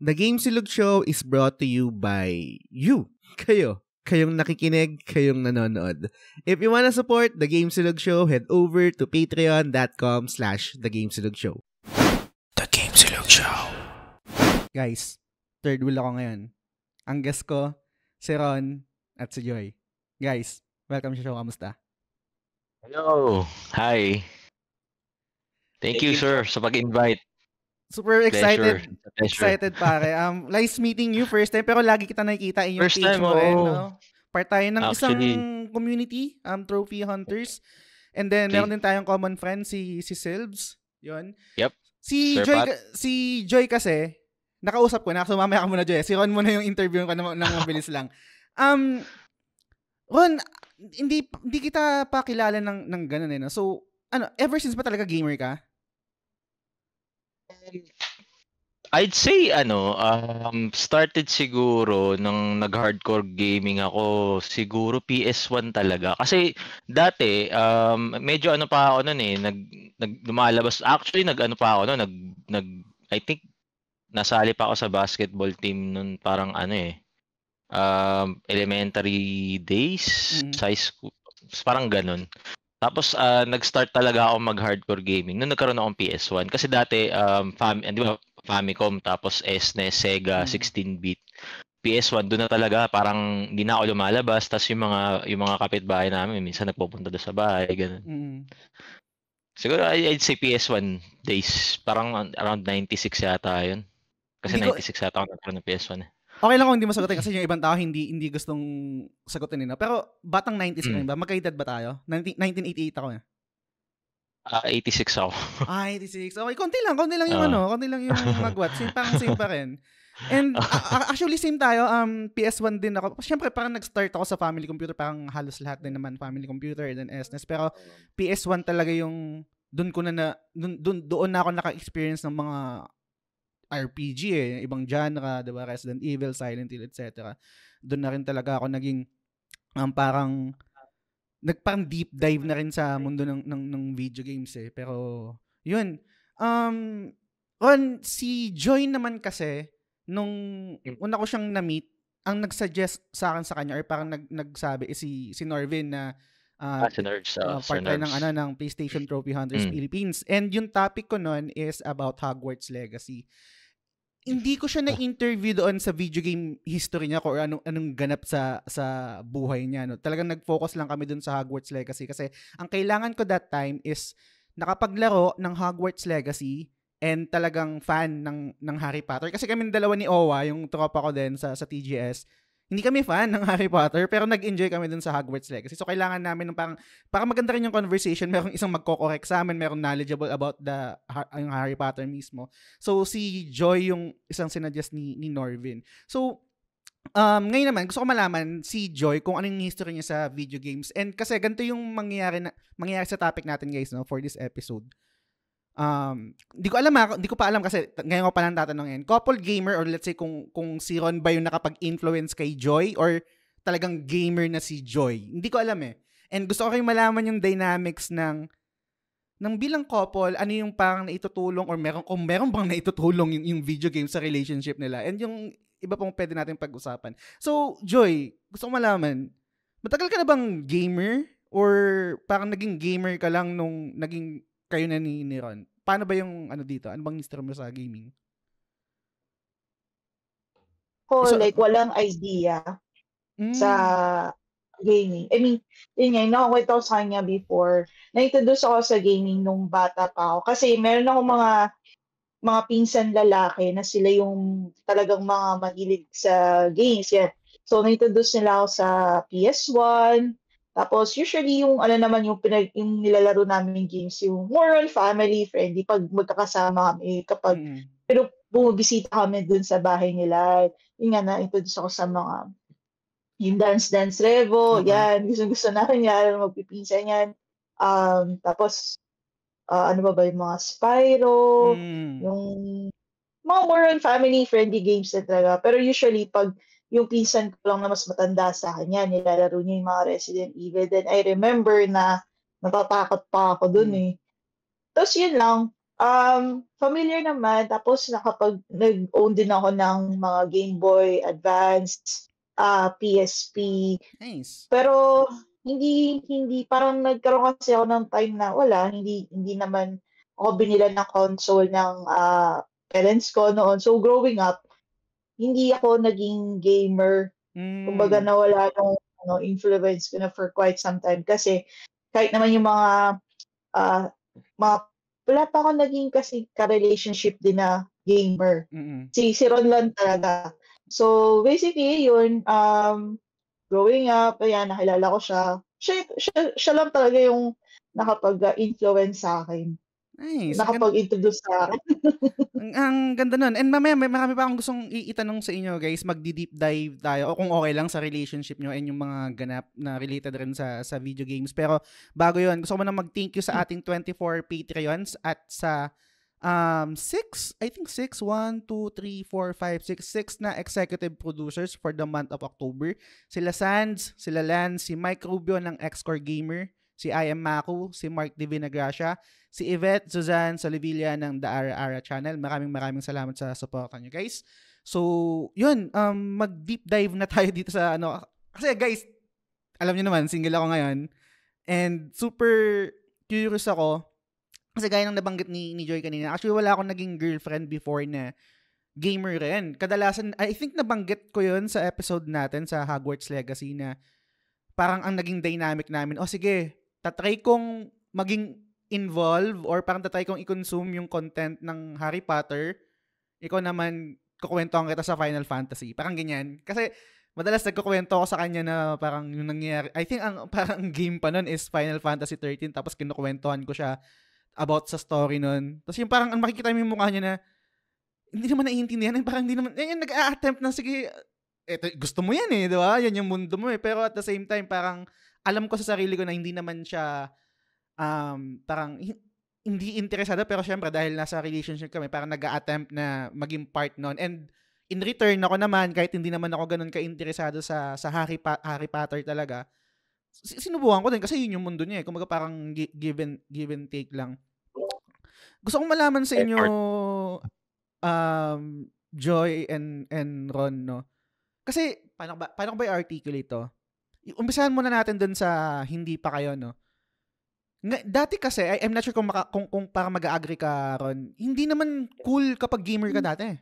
The Game Silog Show is brought to you by you. Kayong nakikinig, kayong nanonood. If you wanna support The Game Silog Show, head over to patreon.com/The Game Silog Show. The Game Silog Show. Guys, third wheel ako ngayon. Ang guest ko, si Ron at si Joy. Guys, welcome sa show. Kamusta? Hello. Hi. Thank you, sir, sa pag-invite. Super excited. Pleasure. Excited pare. Nice meeting you first time pero lagi kita nakikita in yung First page time, mo rin, oo. no? Part tayo ng isang Actually. community, Trophy Hunters. And then Okay. meron din tayong common friend si Silbs. 'Yun. Yep. Si Sir Joy Pat. si Joy kasi nakausap ko na, so mamaya ka muna Joy. Si Ron muna yung interview ko ng mabilis lang. Ron, hindi kita pa kilala ng ganun no. So, ever since ba talaga gamer ka? I'd say started siguro nung nag-hardcore gaming ako, siguro PS1 talaga. Kasi dati medyo pa ako noon lumalabas. Actually I think nasali pa ako sa basketball team noon, parang elementary days, high school, parang ganun. Tapos nag-start talaga ako mag-hardcore gaming nung nagkaroon akong PS1 kasi dati di ba Famicom tapos SNES, Sega, 16-bit. PS1 doon na talaga parang hindi na ako lumalabas, tapos yung mga kapitbahay namin minsan nagpupunta doon sa bahay, ganun. Siguro I'd say PS1 days, parang around 96 yata 'yun. Kasi 96 yata ako nagkaroon ng PS1. Okay lang kung hindi mo sagutin kasi yung ibang tao hindi gustong sagutin nila. Pero batang 90s ka rin ba? Magkaedad ba tayo? 1988 ako eh. 86 ako. 86. Okay, konti lang yung magwat. Same pa rin. And actually same tayo, PS1 din ako. Siyempre parang nag-start ako sa family computer, parang halos lahat din naman family computer and then SNES. Pero PS1 talaga yung doon na ako naka-experience ng mga RPG ibang genre, 'di ba? Resident Evil, Silent Hill, etc. Doon na rin talaga ako naging parang deep dive na rin sa mundo ng video games eh. Pero 'yun. Si Joy naman kasi nung una ko siyang na-meet, ang nag-suggest sa akin sa kanya or parang nagsabi si Norvin na part tayo ng PlayStation Trophy Hunters Philippines. And yung topic ko noon is about Hogwarts Legacy. Hindi ko siya na-interview doon sa video game history niya or anong ganap sa buhay niya. No? Talagang nag-focus lang kami doon sa Hogwarts Legacy kasi ang kailangan ko that time is nakapaglaro ng Hogwarts Legacy and talagang fan ng Harry Potter. Kasi kami dalawa ni Owa, yung tropa ko din sa TGS, hindi kami fan ng Harry Potter pero nag-enjoy kami dun sa Hogwarts Legacy. So kailangan namin ng para maganda rin yung conversation, merong isang magko-correct sa amin, merong knowledgeable about yung Harry Potter mismo. So si Joy yung isang sinuggest ni Norvin. So ngayon naman gusto ko malaman si Joy kung ano yung history niya sa video games. And kasi ganito yung mangyayari sa topic natin guys, no, for this episode. Hindi ko pa alam kasi ngayon ko pa lang tatanungin. Couple gamer or let's say kung si Ron ba yung nakapag-influence kay Joy or talagang gamer na si Joy. Hindi ko alam eh. And gusto ko rin malaman yung dynamics ng bilang couple, ano yung parang naitutulong or meron bang naitutulong yung video game sa relationship nila. And yung iba pang pwede natin pag-usapan. So, Joy, gusto ko malaman, matagal ka na bang gamer or parang naging gamer ka lang nung naging kayo na ni Ron? Paano ba yung dito? Ano bang history mo sa gaming? Walang idea sa gaming. I mean, yun nga, nakakwento ko sa kanya before. Na-introduce ako sa gaming nung bata pa ako. Kasi meron ako mga pinsan lalaki na sila yung talagang mga mahilig sa games. Yan. So, na-introduce nila ako sa PS1. Tapos, usually, yung yung nilalaro namin games, yung more on family friendly, pag magkakasama kami, pero bumibisita kami dun sa bahay nila. Yung nga, na-introduce ako sa mga, yung Dance Dance Revo, yan, gusto namin yan, magpipinsan yan. Tapos, ano ba yung mga Spyro, yung mga more on family friendly games na talaga. Pero usually, pag yung pinsan ko lang na mas matanda sa kanya, nilalaro niya yung mga Resident Evil. Then I remember na natatakot pa ako dun eh. Tapos yun lang, Familiar naman. Tapos nag-own din ako ng mga Game Boy Advance, PSP. Nice. Pero hindi parang nagkaroon kasi ako ng time na wala, hindi naman ako binilan ng console ng parents ko noon. So growing up, hindi ako naging gamer. Kumbaga nawala yung influence ko na for quite some time kasi kahit naman yung ah, mga wala pa akong naging kasi ka-relationship din na gamer. Si Ron lang talaga. So basically yun, growing up, ayan, nakilala ko siya. Siya lang talaga yung nakapag-influence sa akin. Nice. Nakapag-introduce sa akin. Ang ganda nun. And mamaya, may marami pa akong gustong itanong sa inyo, guys. Magdi-deep dive tayo. O kung okay lang sa relationship nyo and yung mga ganap na related rin sa video games. Pero bago yun, gusto ko muna mag-thank you sa ating 24 Patreons at sa 6, I think 6, 1, 2, 3, 4, 5, 6 na executive producers for the month of October. Sila Sands, sila Lance, si Mike Rubio ng X-Core Gamer, si I Am Maku, si Mark D. Vinagracia, si Yvette Suzanne Solivilla ng The Ara Ara Channel. Maraming salamat sa support nyo, guys. So, yun, mag-deep dive na tayo dito sa ano. Kasi guys, alam niyo naman, single ako ngayon. And super curious ako. Kasi gaya ng nabanggit ni Joy kanina, actually wala akong naging girlfriend before na gamer rin. Kadalasan, I think nabanggit ko yun sa episode natin sa Hogwarts Legacy na parang ang naging dynamic namin, sige, tatry kong maging involve or parang tatry kong i-consume yung content ng Harry Potter. Ikaw naman, kukwentuhan kita sa Final Fantasy. Parang ganyan. Kasi madalas nagkukwento ako sa kanya na parang yung nangyayari. I think ang parang game pa nun is Final Fantasy 13 tapos kinukwentuhan ko siya about sa story nun. Tapos yung parang ang makikita mo yung mukha niya na hindi naman naiintindihan. Parang hindi naman, nag-a-attempt na sige, eto, gusto mo yan di ba? Yan yung mundo mo Pero at the same time, parang alam ko sa sarili ko na hindi naman siya parang hindi interesado pero syempre dahil nasa relationship kami parang nag-a-attempt na maging part nun and in return ako naman kahit hindi naman ako ganun ka-interesado sa Harry Potter talaga sinubukan ko din kasi yun yung mundo niya kumbaga parang give and take lang. Gusto kong malaman sa inyo Joy and Ron no kasi paano ko ba i-articulate to? Umpisahan muna natin dun sa hindi pa kayo no. Dati kasi, I'm not sure kung para mag-agree ka, Ron, hindi naman cool kapag gamer ka dati.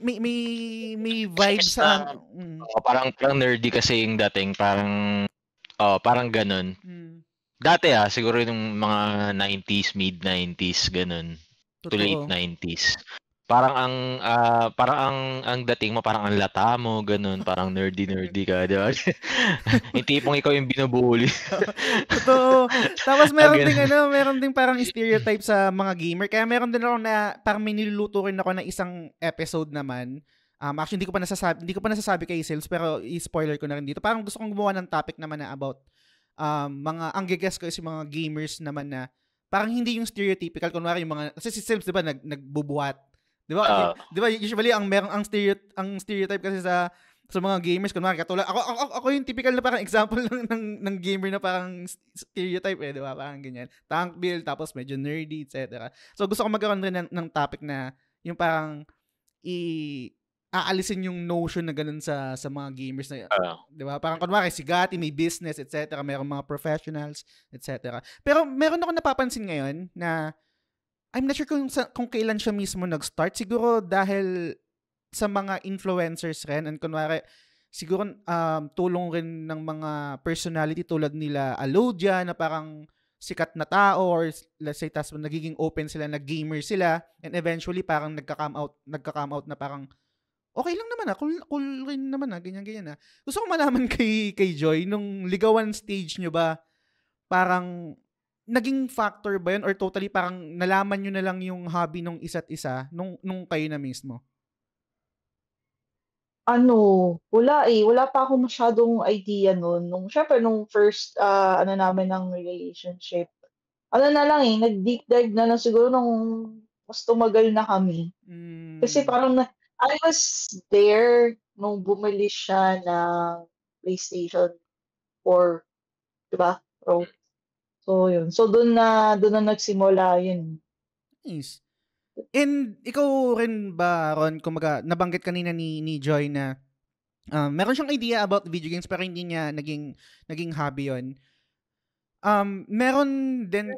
May vibes sa... parang nerdy kasi yung dating, parang ganun. Dati siguro yung mga 90s, mid-90s, ganun. To late 90s. Parang ang dating mo parang ang lata mo ganun, parang nerdy ka, di ba? Yung tipong ikaw yung binubuli. Totoo. Tapos meron ding parang stereotype sa mga gamer. Kaya meron din ako na parang may niluluto rin ako na isang episode naman. Actually hindi ko pa nasasabi kay Sales pero i-spoiler ko na rin dito. Parang gusto kong gumawa ng topic naman na about ang guess ko is yung mga gamers naman na parang hindi yung stereotypical kunwari yung mga kasi si Sales 'di ba nagbubuhat. 'Di ba? 'Di ba usually ang stereotype kasi sa mga gamers kunwari katulad ako yung typical na parang example ng gamer na parang stereotype 'di ba? Parang ganyan. Tank build tapos medyo nerdy etc. So gusto ko magkaroon rin ng topic na yung parang aalisin yung notion na ganun sa mga gamers na 'di ba? Parang kunwari si Gati may business etc. Mayroong mga professionals etc. Pero meron ako napapansin ngayon na I'm not sure kung kailan siya mismo nag-start. Siguro dahil sa mga influencers rin. And kunwari, siguro tulong rin ng mga personality tulad nila Alodia na parang sikat na tao or let's say tas nagiging open sila na gamer sila and eventually parang nagka-come out na parang okay lang naman cool rin naman ganyan. Gusto ko malaman kay Joy nung ligawan stage nyo ba parang naging factor ba yun or totally parang nalaman nyo na lang yung hobby nung isa't isa nung kayo na mismo? Wala pa ako masyadong idea nung syempre nung first namin ng relationship. Na lang nag-deep dive na lang siguro nung mas tumagal na kami. Kasi parang I was there nung bumili siya ng PlayStation 4, 'di ba? Pro. So, yun. So, doon na nagsimula yun. Nice. And ikaw rin ba, Ron, kumaga, nabanggit kanina ni Joy na meron siyang idea about video games pero hindi niya naging hobby yun. Meron din,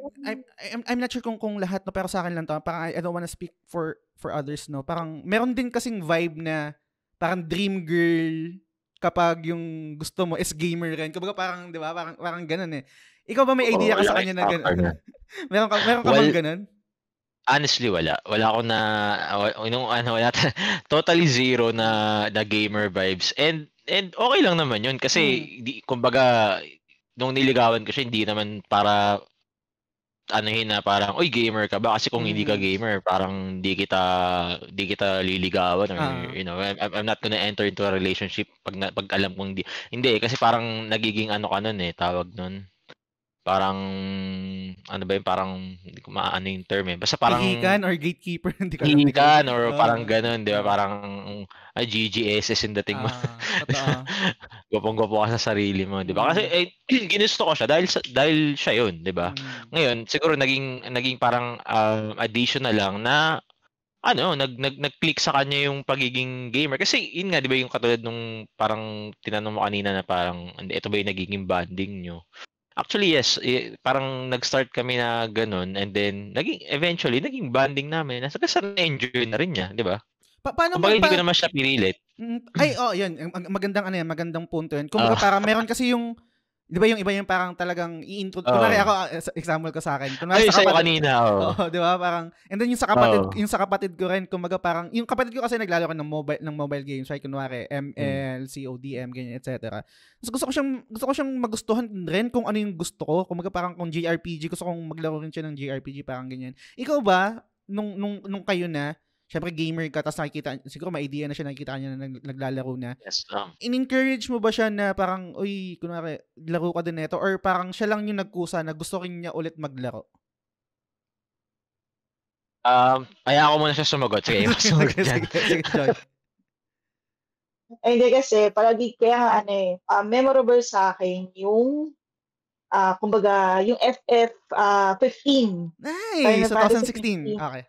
I'm not sure kung lahat, no, pero sa akin lang to, parang I don't wanna speak for others, no. Parang meron din kasing vibe na parang dream girl kapag yung gusto mo is gamer rin. Kumbaga parang, di ba, parang ganun eh. Ikaw ba may idea ka sa kanya na ganun? meron ka bang ganun? Honestly, wala. Wala ako na, wala, totally zero na gamer vibes. And okay lang naman yun kasi, kumbaga, nung niligawan ko siya, hindi naman para na parang, oy, gamer ka ba? Kasi kung hindi ka gamer, parang di kita liligawan or I'm not gonna enter into a relationship pag alam kong hindi kasi parang nagiging ka nun tawag nun. Parang ano ba yun, parang hindi ko maano yung term basta parang hihikan or gatekeeper, hindi ko alam. Hihikan or parang ganun, di ba? Parang GGSS yung dating mo. Gopong-gopo ka sa sarili mo, di ba? Kasi ginusto ko siya dahil siya yun, di ba? Ngayon, siguro naging parang additional lang na nag-click sa kanya yung pagiging gamer. Kasi yun nga, di ba, yung katulad nung parang tinanong mo kanina na parang ito ba yung nagiging bonding nyo? Actually, yes. Parang nag-start kami na ganun and then eventually naging bonding namin. Kasi na-enjoy na rin niya, di ba? Paano kumbaga hindi ko naman siya pinilit. Yun. Magandang punto yun. Kumbaga parang meron kasi yung, di ba yung iba yung parang talagang i-introduce. Kunwari ako, example ko sa akin. Kunwari sa kapatid. Kanina. Di ba? Parang, and then yung sa kapatid ko rin, kumbaga parang, yung kapatid ko kasi naglalaro ng mobile games, right? Kunwari, ML, CODM, ganyan, etc. Tapos gusto ko siyang magustuhan rin kung ano yung gusto ko. Kumbaga parang kung JRPG, gusto kong maglaro rin siya ng JRPG, parang ganyan. Ikaw ba, nung kayo na, syempre gamer ka, tapos nakikita, siguro may idea na siya, nakikita niya na naglalaro na. Yes. In-encourage mo ba siya na parang, uy, kunwari, laro ka din nito? Or parang siya lang yung nagkusa na gusto rin niya ulit maglaro? Kaya ako muna siya sumagot. Sige, sumagot yan. Sige, John. Hindi kasi, palagi, kaya memorable sa akin yung, kumbaga, yung FF15. Nice! 2016. Okay.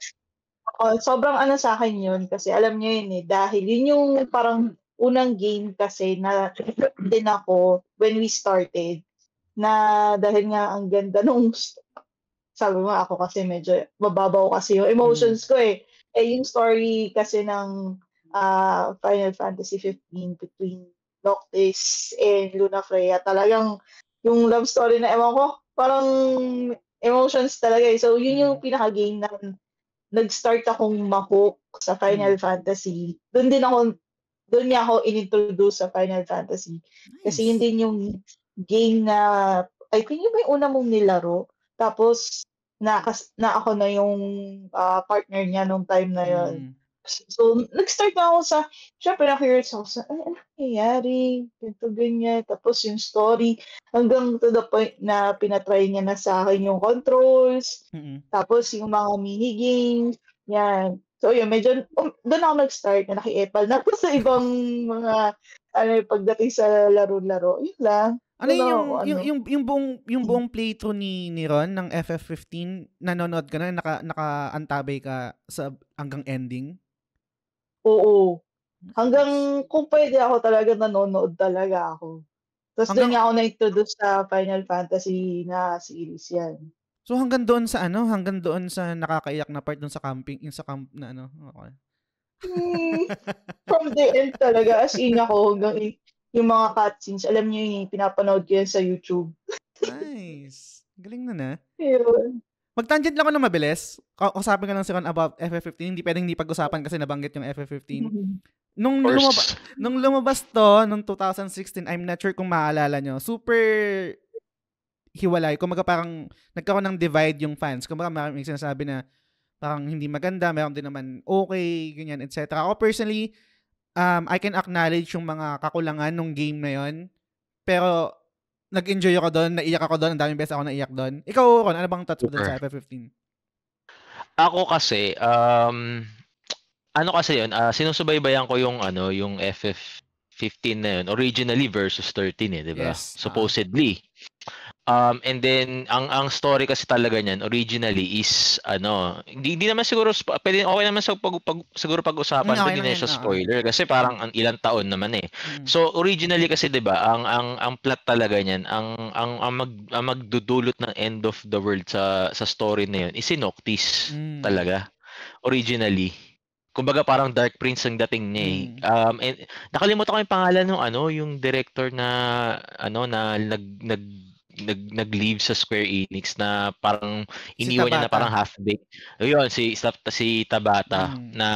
Sobrang sa akin yun kasi alam niyo yun dahil yun yung parang unang game kasi na din ako when we started na dahil nga ang ganda nung sabi mo ako kasi medyo mababaw kasi yung emotions ko yung story kasi ng Final Fantasy 15 between Noctis and Lunafreya talagang yung love story na ewan ko parang emotions talaga so yun yung pinaka-game na nag-start akong ma-hook sa Final Fantasy. Doon niya ako inintroduce sa Final Fantasy. Kasi yun din yung game na, I think yung may una mong nilaro. Tapos, na ako na yung partner niya nung time na yun. So, nag-start na ako syempre na-curious ako ano nangyayari? Ganito, ganyan. Tapos yung story, hanggang to the point na pinatry niya na sa akin yung controls. Tapos yung mga mini-games. Yan. So, yun, medyo, doon ako nag-start na naki-epal na sa ibang mga, pagdating sa laro-laro. Yun lang. Yung buong playthrough ni Ron ng FF15, nanonood ka na, naka-antabay ka sa hanggang ending? Oo. Hanggang kung pwede ako talaga nanonood talaga ako. Tapos doon nga ako na-introduce sa Final Fantasy na series yan. So hanggang doon sa nakakaiyak na part doon sa camping, yung sa camp na okay. From the end talaga, as in ako hanggang yung mga cutscenes, alam niyo yung pinapanood ko yan sa YouTube. Nice. Galing na. Yun. Mag-tangent lang ako na mabilis. Usapin ka lang si Ron about FF15. Hindi pwedeng hindi pag-usapan kasi nabanggit yung FF15. Nung lumabas to, nung 2016, I'm not sure kung maaalala nyo, super hiwalay. Kumaga parang nagkaroon ng divide yung fans. Kumaga may sinasabi na parang hindi maganda, meron din naman okay, ganyan, etc. Ako personally, I can acknowledge yung mga kakulangan ng game na yon. Pero nag-enjoy ako doon, naiyak ako doon, ang daming beses ako naiyak doon. Ikaw, Ron, ano bang thoughts mo doon sa FF15? Ako kasi, yun, sinusubaybayan ko yung FF15 na yun, originally versus 13 di ba? Yes. Supposedly. And then ang story kasi talaga niyan originally is hindi naman siguro pwede okay naman sa siguro pag-usapan okay hindi na yan, siya spoiler kasi parang ilang taon naman eh. So originally kasi 'di ba ang plot talaga niyan ang magdudulot ng end of the world sa story na 'yon is si Noctis talaga originally. Kumbaga parang Dark Prince ang dating niya eh. And nakalimutan ko yung pangalan ng yung director na na nag-leave sa Square Enix na parang iniwan niya na parang half-baked. Ayun, si Tabata na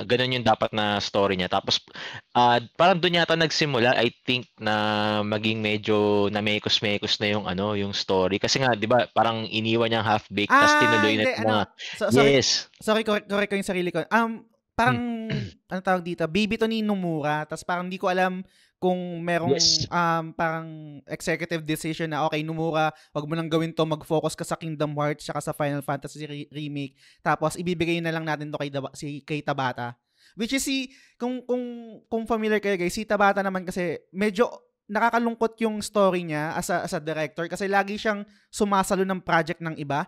ganun yung dapat na story niya. Tapos parang doon yata nagsimula, I think na maging medyo na mekos-mekos na yung story kasi nga 'di ba parang iniwan niyang half-baked tapos tinuloy na mga yes. Sorry, correct ko yung sarili ko. Parang ano tawag dito, baby to ni Nomura, tapos parang hindi ko alam kung merong parang executive decision na okay, Nomura, wag mo nang gawin to, mag-focus ka sa Kingdom Hearts tsaka sa Final Fantasy remake. Tapos ibibigay na lang natin to kay Tabata. Which is kung familiar kayo guys, si Tabata naman kasi medyo nakakalungkot yung story niya as a director kasi lagi siyang sumasalo ng project ng iba.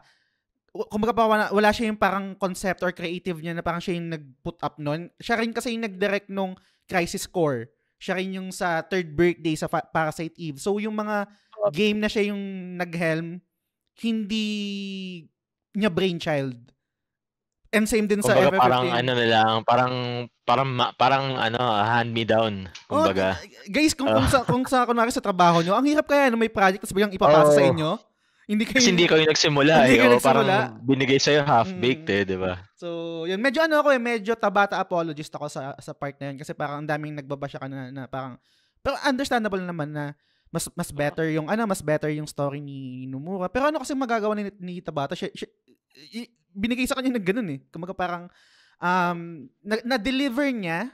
Kumbaga wala siya yung parang concept or creative niya na parang siya yung nag-put up nun. Siya rin kasi yung nag-direct nung Crisis Core. Siya rin yung sa third birthday sa Parasite Eve. So, yung mga game na siya yung nag-helm, hindi niya brainchild. And same din sa FF15. Parang hand me down. Kumbaga. Guys, kung sa kunwari sa trabaho nyo, ang hirap kaya may project tapos biglang ipapasa sa inyo. Kasi hindi kayo nagsimula parang binigay sa'yo half-baked di ba? So, yun. Medyo medyo Tabata apologist ako sa part na yun kasi parang ang daming nagbabasya ka na parang, pero understandable naman na mas better yung story ni Nomura. Pero kasi magagawa ni Tabata, siya binigay sa kanya ng ganun eh. Kumaga parang, na-deliver niya,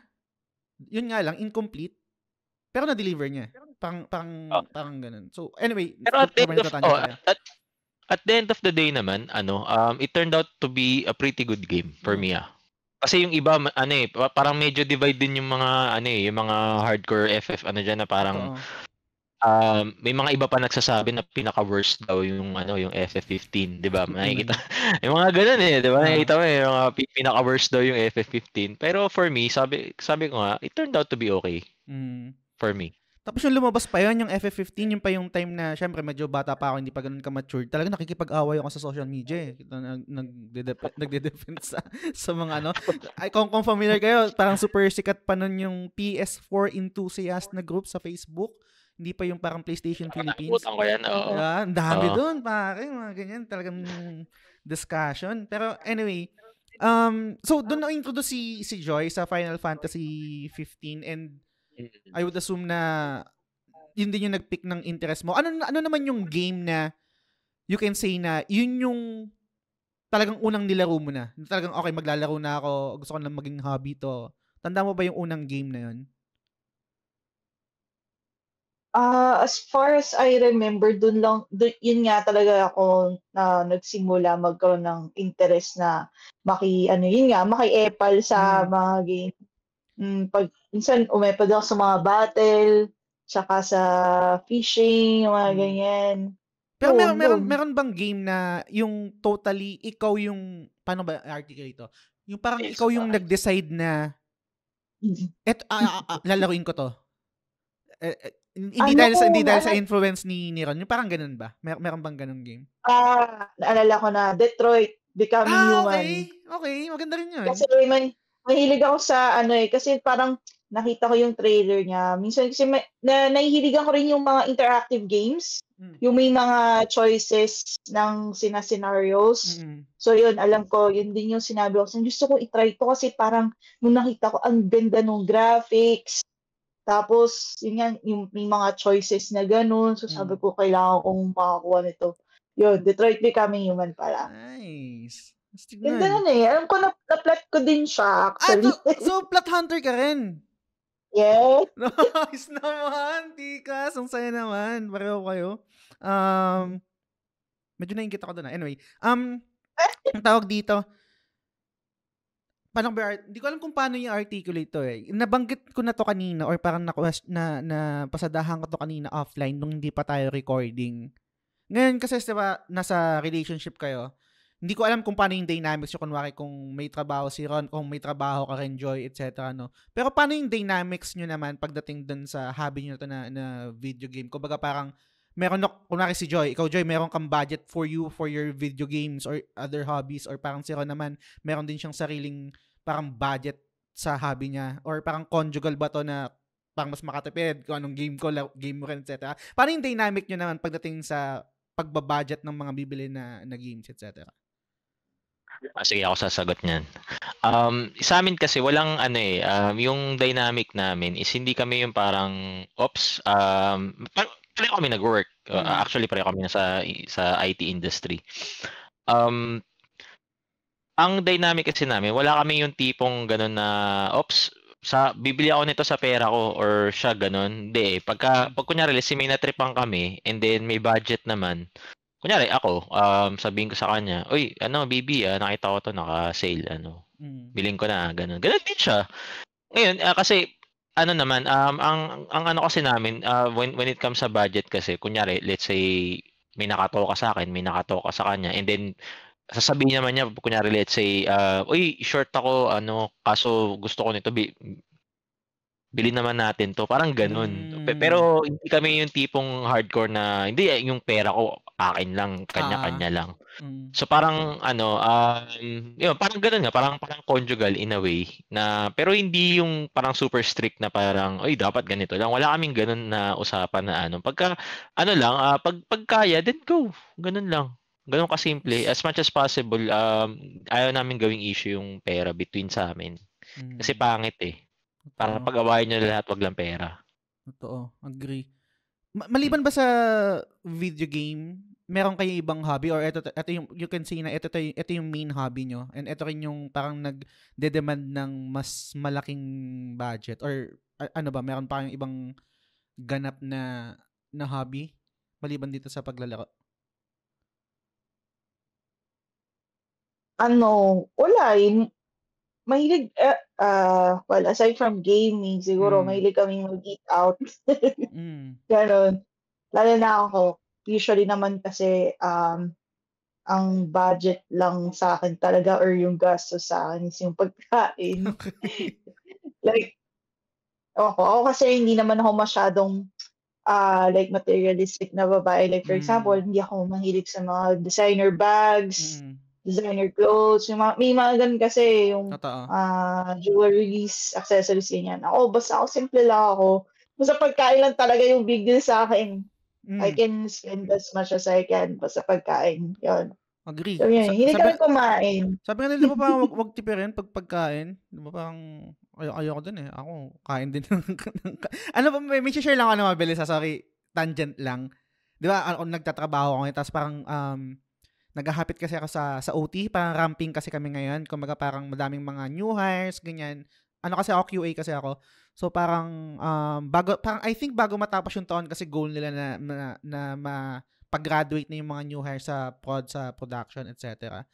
yun nga lang, incomplete, pero na-deliver niya. Parang ganun. So, anyway. Pero at the end of the day naman, it turned out to be a pretty good game for me Kasi yung iba, parang medyo divide din yung mga, yung mga hardcore FF, dyan na parang, may mga iba pa nagsasabi na pinaka-worst daw yung, yung FF15, di ba? Nakikita, yung mga ganun di ba? Nakikita mo yung mga pinaka-worst daw yung FF15. Pero for me, sabi ko nga, it turned out to be okay. For me. Tapos yung lumabas pa yun, yung FF15, yung pa yung time na, syempre, medyo bata pa ako, hindi pa ganun ka-mature. Talaga nakikipag-away ako sa social media eh. Nagde-defend sa mga kung familiar kayo, parang super sikat pa nun yung PS4 enthusiast na group sa Facebook. Hindi pa yung parang PlayStation Philippines. Nakalimutan ko yan, ang dami dun, pare, mga ganyan. Talagang discussion. Pero anyway, so doon na-introduce si Joy sa Final Fantasy 15 and I would assume na yun din yung nag-pick ng interest mo. Ano naman yung game na you can say na yun yung talagang unang nilaro mo na? Talagang okay, maglalaro na ako, gusto ko na maging hobby to. Tanda mo ba yung unang game na yun? As far as I remember, yun nga talaga ako na nagsimula magkaroon ng interest na maki-epal sa mga game. Pag minsan umepad ako sa mga battle, tsaka sa fishing, mga ganyan. Pero meron bang game na yung totally ikaw yung paano ba articulate ito? Yung parang ikaw yung nag-decide na lalaruin ko to. Hindi dahil sa influence ni Ron. Yung parang ganun ba? Meron bang ganung game? Naalala ko na Detroit Becoming Human. Okay, maganda rin yun. Kasi mahilig ako sa kasi parang nakita ko yung trailer niya. Minsan kasi nahihiligan ko rin yung mga interactive games. Yung may mga choices ng scenarios. So yun, alam ko, yun din yung sinabi ko. Gusto ko i-try to kasi parang nung nakita ko, ang ganda ng graphics. Tapos, yun yan, yung may mga choices na ganun. So sabi ko, kailangan kong makakuha nito. Yun, Detroit Becoming Human pala. Nice. Ganda nun eh. Alam ko na-plot ko din siya actually. So plot hunter ka rin? Yeah. Nice naman. Tikas. Ang saya naman. Pareho kayo. Medyo nainggit ako doon. Anyway. Ang tawag dito. Hindi ko alam kung paano yung articulate to eh. Nabanggit ko na to kanina or parang na pasadahan ko to kanina offline nung hindi pa tayo recording. Ngayon kasi diba, nasa relationship kayo, hindi ko alam kung paano yung dynamics yung kunwari kung may trabaho si Ron, kung may trabaho ka rin, Joy, etc. No? Pero paano yung dynamics nyo naman pagdating dun sa hobby nyo to na video game? Kumbaga parang, meron na, kunwari si Joy, ikaw Joy, meron kang budget for your video games or other hobbies, or parang si Ron naman, meron din siyang sariling parang budget sa hobby niya, or parang conjugal ba to na parang mas makatipid kung anong game mo rin, etc. Paano yung dynamic nyo naman pagdating sa pagbabudget ng mga bibili na games, etc.? Sige, ako sasagot niyan. Sa amin kasi walang yung dynamic namin is hindi kami yung parang pareho kami nag-work. Actually pareho kami sa IT industry. Ang dynamic kasi namin, wala kami yung tipong ganun na bibili ako nito sa pera ko or siya ganun. Hindi, pag kunyari may natripan kami and then may budget naman. Kunyari ako, sabihin ko sa kanya, "Uy, Bibi, nakita ko 'to naka-sale, bilhin ko na." Ganun. Ganun din siya. Ngayon, kasi naman, ang kasi namin, when it comes sa budget kasi, kunyari, let's say, may nakatoka sa akin, may nakatoka sa kanya, and then sasabihin naman niya, kunyari, let's say, "Uy, short ako, kaso gusto ko nito, bilhin naman natin 'to." Parang ganun. Pero hindi kami yung tipong hardcore na, hindi yung pera ko akin lang, kanya-kanya lang. So parang yun, parang ganun nga, parang conjugal in a way na, pero hindi yung parang super strict na parang, "Uy, dapat ganito lang." Wala kaming ganun na usapan na pagka lang, pag kaya, then go. Ganun lang. Ganun kasimple. As much as possible, ayaw namin gawing issue yung pera between sa amin. Kasi pangit eh. Para pag-awayan nyo lahat, wag lang pera. Totoo. Agree. Maliban ba sa video game, meron kayong ibang hobby, or ito yung, you can say na ito yung main hobby nyo, and ito rin yung parang nagde-demand ng mas malaking budget, or meron pa kayong ibang ganap na hobby maliban dito sa paglalaro? Wala eh. Mahilig, well, aside from gaming, siguro mahilig kaming mag-eat out. Ganon. Lalo na ako, usually naman kasi, ang budget lang sa akin talaga, or yung gastos sa akin, is yung pagkain. Like, ako kasi hindi naman ako masyadong like materialistic na babae. Like, for example, hindi ako mahilig sa mga designer bags, designer clothes, may mga ganun kasi, yung jewelries, accessories, ganyan. Basta ako, simple lang ako. Basta pagkain lang talaga yung big deal sa akin. I can spend as much as I can basta pagkain. Yun. Agree. So, yun. Hindi kami kumain. Sabi nga nila, parang wag tipirin pagkain. Di ba parang ayoko din eh. Ako, kain din. May share lang ako mabilis. Sorry, tangent lang. Di ba, nagtatrabaho ako ngayon, tapos parang naghahapit kasi ako sa OT, parang ramping kasi kami ngayon. Kumbaga parang madaming mga new hires, ganyan. Kasi ako, QA kasi ako. So parang I think bago matapos yung taon, kasi goal nila na pag-graduate na yung mga new hires sa production, etc.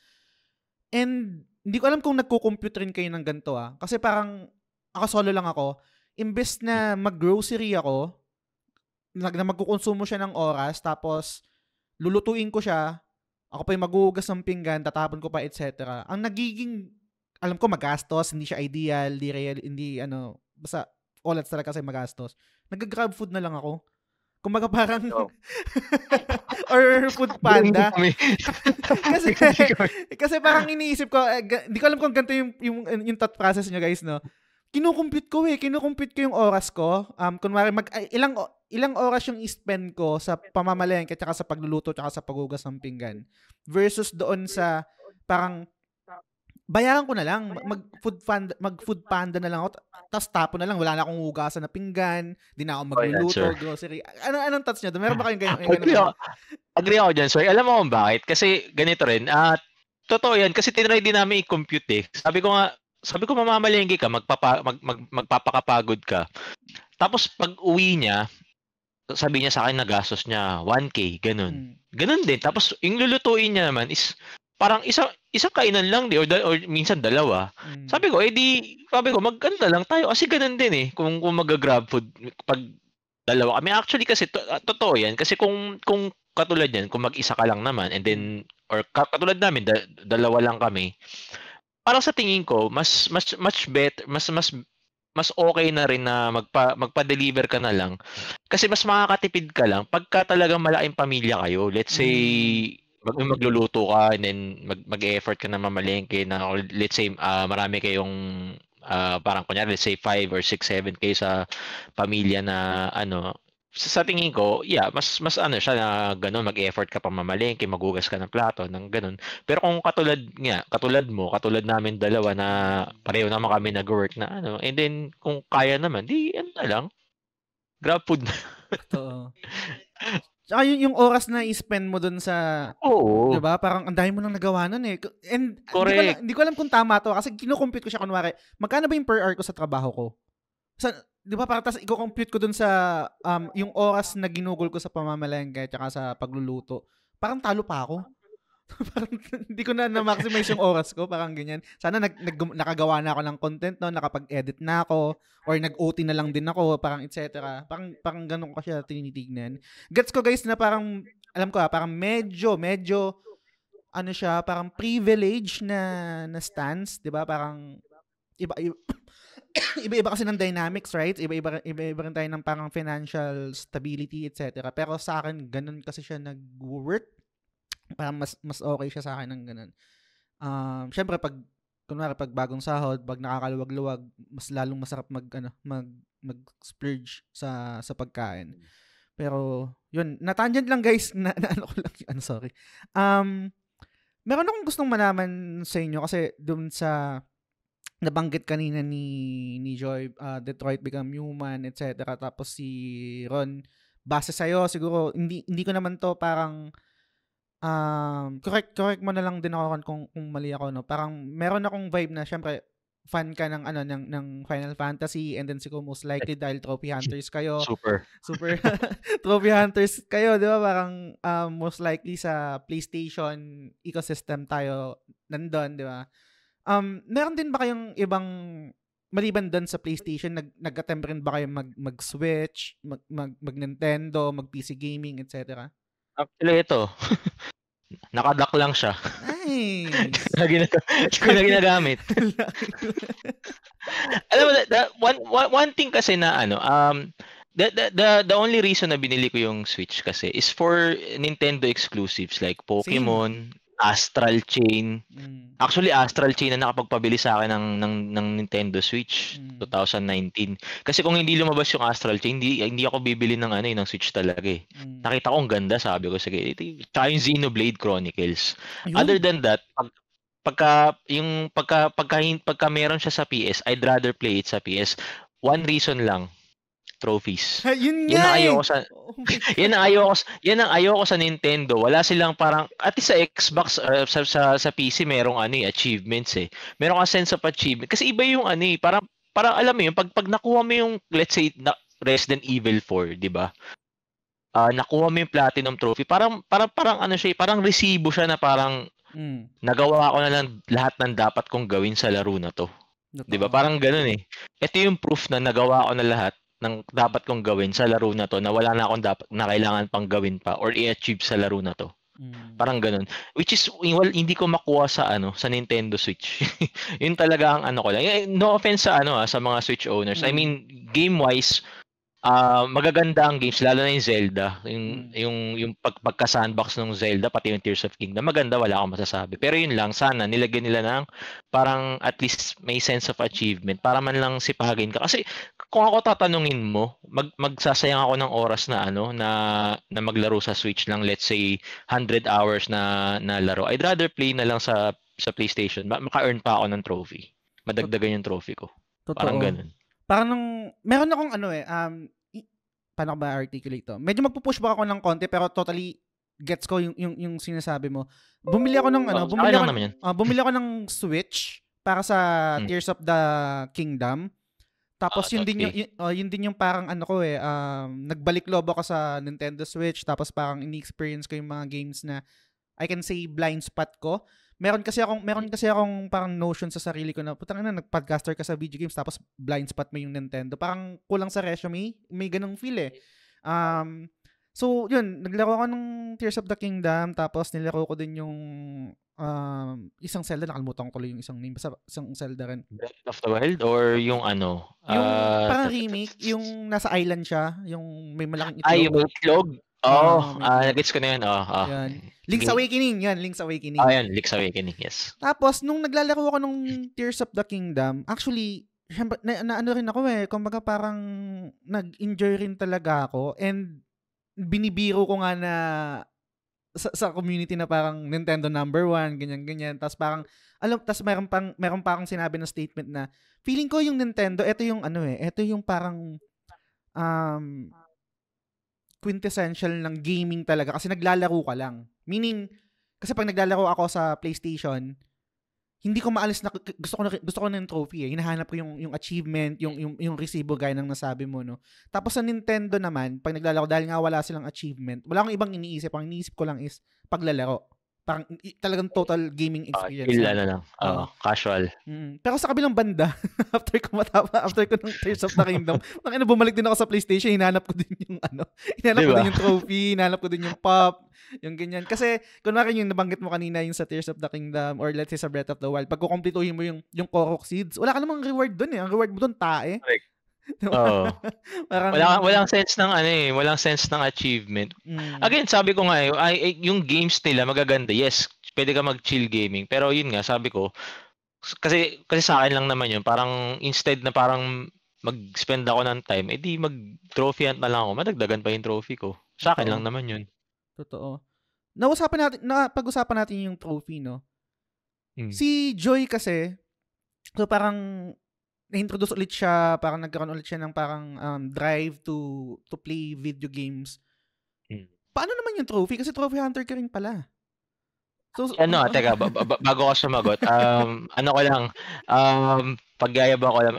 And hindi ko alam kung nagko-compute rin kayo ng ganito Kasi parang ako solo lang ako. Imbes na mag-grocery ako, na magkukonsumo siya ng oras, tapos lulutuin ko siya, ako pa yung maghuhugas ng pinggan, tatapon ko pa, etc. Ang nagiging, alam ko magastos, hindi siya ideal, hindi basta all talaga kasi magastos. Nag-grab food na lang ako. Kumbaga parang or food panda. kasi parang iniisip ko, hindi ko alam kung ganito yung thought process nyo, guys, no? Kinukumpute ko yung oras ko. Kunwari ilang oras yung i-spend ko sa pamamalengke, tsaka sa pagluluto, tsaka sa paghugas ng pinggan, versus doon sa parang bayaran ko na lang, mag-food panda na lang ako, tapos tapo na lang, wala na akong hugasan na pinggan, di na ako magluluto, grocery. Anong thoughts nyo? Meron ba kayong ganyan? Agree ako dyan, sir. Alam mo kung bakit? Kasi ganito rin. Totoo yan, kasi tinry din namin i-compute eh. Sabi ko mamamalengke ka, magpapakapagod ka. Tapos pag uwi niya, sabi niya sa akin na gastos niya 1K, ganun. Ganun din. Tapos yung lulutuin niya naman is parang isang kainan lang or minsan dalawa. Sabi ko, magkanta lang tayo kasi ganun din eh. Kung mag-grab food pag dalawa kami. Actually kasi totoo yan kasi kung katulad yan, kung mag-isa ka lang naman and then or katulad namin dalawa lang kami. Parang sa tingin ko much better, mas okay na rin na magpa-deliver ka na lang. Kasi mas makakatipid ka lang pagka talagang malaking pamilya kayo. Let's say magluluto ka and then mag-effort ka na mamalengke na let's say marami kayong parang kunyari let's say 5 or 6, 7 kayo sa pamilya na ano sa tingin ko, mas ano siya na gano'n, mag-effort ka pa mamalengke, magugas ka ng plato, ng gano'n. Pero kung katulad mo, katulad namin dalawa na pareho naman kami nag-work na ano, and then kung kaya naman, di ano na lang, grab food na. Totoo. Tsaka yung oras na i-spend mo dun sa, Oo. Diba? Parang ang dami mo nang nagawa nun eh. And hindi ko alam kung tama to kasi kinukompute ko siya kunwari, magkano ba yung per hour ko sa trabaho ko? Di ba parang tas i-compute ko dun sa yung oras na ginugol ko sa pamamalengke at sa pagluluto. Parang talo pa ako. Parang hindi ko na-maximize yung oras ko. Parang ganyan. Sana nakagawa na ako ng content, no? Nakapag-edit na ako or nag-OT na lang din ako, parang etc. Parang ganun ko siya tinitignan. Gets ko guys na parang, alam ko parang medyo ano siya, parang privilege na stance, di ba? Parang iba-iba kasi ng dynamics, right? Iba-iba rin tayo ng parang financial stability, etc. Pero sa akin, ganun kasi siya nag-work. Parang mas okay siya sa akin ng ganun. Syempre, kunwari, pag bagong sahod, pag nakakaluwag-luwag, mas lalong masarap mag-splurge sa pagkain. Pero, yun, natangent lang guys, ano ko lang, sorry. Meron akong gustong malaman sa inyo kasi dun sa nabanggit kanina ni Joy, Detroit Become Human, etc. Tapos si Ron, base sa'yo, siguro, hindi ko naman to parang, correct mo na lang din ako kung mali ako, no? Parang, meron akong vibe na, syempre, fan ka ng Final Fantasy, and then siguro most likely dahil trophy hunters kayo. Super Trophy hunters kayo, di ba? Parang, most likely sa PlayStation ecosystem tayo nandun, di ba? Meron din ba kayong ibang maliban doon sa PlayStation, nag-attempt rin ba kayo mag-Switch, mag-Nintendo, mag-PC gaming, etc.? Actually, ito. Nakadak lang siya. Nice. na ginagamit. Alam mo, one thing kasi na the only reason na binili ko yung Switch kasi is for Nintendo exclusives like Pokemon, Astral Chain. Actually, Astral Chain na nakapagpabili sa akin ng Nintendo Switch 2019. Kasi kung hindi lumabas yung Astral Chain, hindi ako bibili ng ng Switch talaga eh. Nakita ko ang ganda, sabi ko sige, tsaka yung Xenoblade Chronicles. Ayun. Other than that, pagka meron siya sa PS, I'd rather play it sa PS. One reason lang, trophies. Yun nga Yan ang ayoko sa Nintendo. Wala silang parang at sa Xbox sa PC merong achievements eh. Meron ka sense of achievement kasi iba yung parang alam mo yung pag nakuha mo yung let's say Resident Evil 4, 'di ba? Nakuha mo yung platinum trophy. Parang siya, parang resibo siya na parang nagawa ko na lang lahat ng dapat kong gawin sa laro na to. 'Di ba? Parang ganoon eh. Ito yung proof na nagawa ko na lahat ng dapat kong gawin sa laro na to na wala na akong dapat na kailangan pang gawin pa or i-achieve sa laro na to. Parang ganun. Which is hindi ko makuha sa sa Nintendo Switch. Yun talaga ang ko lang. No offense sa sa mga Switch owners. I mean, game-wise, magaganda ang games lalo na yung Zelda, yung pagka-sandbox ng Zelda pati yung Tears of Kingdom. Maganda, wala akong masasabi. Pero yun lang, sana nilagyan nila ng parang at least may sense of achievement para man lang sipagin ka. Kasi kung ako tatanungin mo, magsasayang ako ng oras na na maglaro sa Switch lang, let's say 100 hours na laro. I'd rather play na lang sa PlayStation. Maka-earn pa ako ng trophy. Madagdagan yung trophy ko. Totoo. Parang ganun. Parang meron akong paano ko ba articulate to? Medyo magpo-push ba ako ng konti pero totally gets ko yung sinasabi mo. Bumili ako ng bumili ako ng Switch para sa Tears of the Kingdom. Tapos yun din yung parang nagbalik loob ako sa Nintendo Switch tapos parang ini-experience ko yung mga games na I can say blind spot ko. Meron kasi akong parang notion sa sarili ko na putang ina, nag-podcaster ka sa video games tapos blind spot mo yung Nintendo. Parang kulang sa resume, may ganung feel eh. So, yun, naglaro ako ng Tears of the Kingdom, tapos nilaro ko din yung isang Zelda, nakalimutan ko yung isang name, basta isang Zelda rin. Breath of the Wild or yung ano? Yung parang remake, yung nasa island siya, yung may malaking itlog. Yung may itlog? Nag-gets ko na yun. Yan. Link's Awakening, yan, Link's Awakening. Yan, Link's Awakening, yes. Tapos, nung naglalaro ako nung Tears of the Kingdom, actually, na ano rin ako kumbaga parang nag-enjoy rin talaga ako, and binibiro ko nga na sa community na parang Nintendo number 1, ganyan. Tapos parang, tapos meron pa akong sinabi na statement na, feeling ko yung Nintendo, ito yung parang, quintessential ng gaming talaga kasi naglalaro ka lang. Meaning, kasi pag naglalaro ako sa PlayStation, hindi ko maalis na gusto ko ng trophy Hinahanap ko yung achievement, yung resibo gaya ng nasabi mo, no. Tapos sa Nintendo naman, pag naglalaro dahil nga wala silang achievement, wala akong ibang iniisip. Ang iniisip ko lang is paglalaro. Parang talagang total gaming experience. Lang. Casual. Pero sa kabilang banda, after ko ng Tears of the Kingdom, bumalik din ako sa PlayStation, hinanap ko din yung ko din yung trophy, hinanap ko din yung pop, yung ganyan. Kasi, kunwari yung nabanggit mo kanina, yung sa Tears of the Kingdom, or let's say sa Breath of the Wild, pag kukumplituhin mo yung Korok Seeds, wala ka namang reward dun Ang reward mo dun, tae. Parang walang sense ng walang sense ng achievement. Again, sabi ko nga yung games nila magaganda. Yes, pwede ka mag-chill gaming, pero yun nga sabi ko kasi sa akin lang naman yun, parang instead na parang mag-spend ako ng time, edi mag-trophy hunt na lang ako, madagdagan pa yung trophy ko. Sa akin lang naman yun. Totoo. Pag-usapan natin yung trophy, no? Si Joy kasi, so parang na-introduce ulit siya, parang nagkaroon ulit siya ng parang drive to play video games. Paano naman yung trophy? Kasi trophy hunter ka rin pala. So, teka, bago ko sumagot, ko lang, pagyayabang ko lang,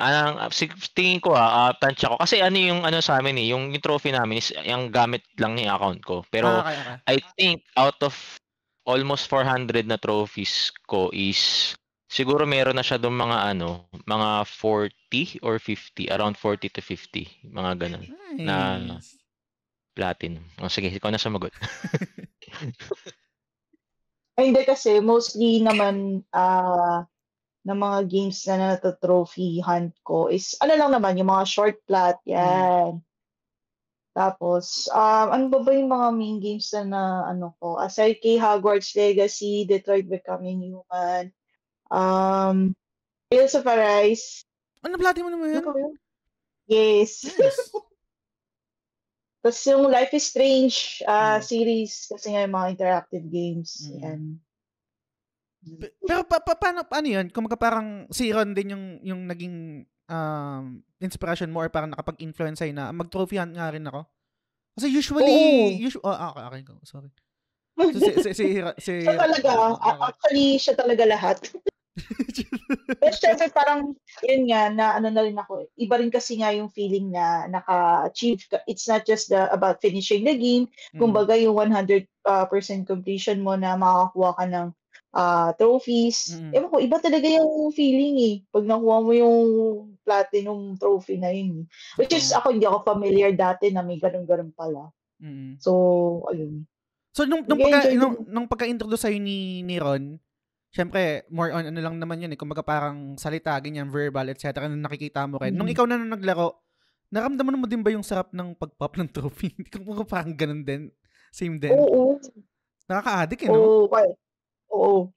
tingin ko tansya ko, kasi yung sa amin yung trophy namin is yung gamit lang yung account ko. Pero, okay. I think out of almost 400 na trophies ko is, siguro meron na siya doon mga 40 or 50, around 40 to 50, mga ganun. Nice. Na platinum. Sige, ikaw na sumagot. Ay, hindi kasi mostly naman ng mga games na trophy hunt ko is lang naman yung mga short plat yan. Tapos ano ba yung mga main games na ko, aside kay Hogwarts Legacy, Detroit Becoming Human, Tales of Arise. Platinum mo naman yan? Yes. Tapos yung Life is Strange series, kasi nga yung mga interactive games. Yan. Pero paano yun? Kung parang si Ron din yung naging inspiration mo or parang nakapag-influence sa'yo na mag-trophy hunt nga rin ako? Kasi usually... Okay. Sorry. So, siya talaga. Actually, siya talaga lahat. Pero syempre parang yun nga na na rin ako, iba rin kasi nga yung feeling na naka-achieve ka. It's not just about finishing the game, kumbaga yung 100% completion mo na makakuha ka ng trophies. Ewan ko, iba talaga yung feeling pag nakuha mo yung platinum trophy na yun. Which is ako, hindi ako familiar dati na may ganun-ganun pala. So, ayun. So, nung pagka-introduce sa'yo ni Ron, syempre, more on lang naman yun Kumbaga parang salita, ganyan, verbal, etc. na nakikita mo rin. Nung ikaw na naglaro, naramdaman mo din ba yung sarap ng pag-pop ng trophy? Kumbaga parang ganun din. Same din. Oo. Nakaka-addict no? Oo.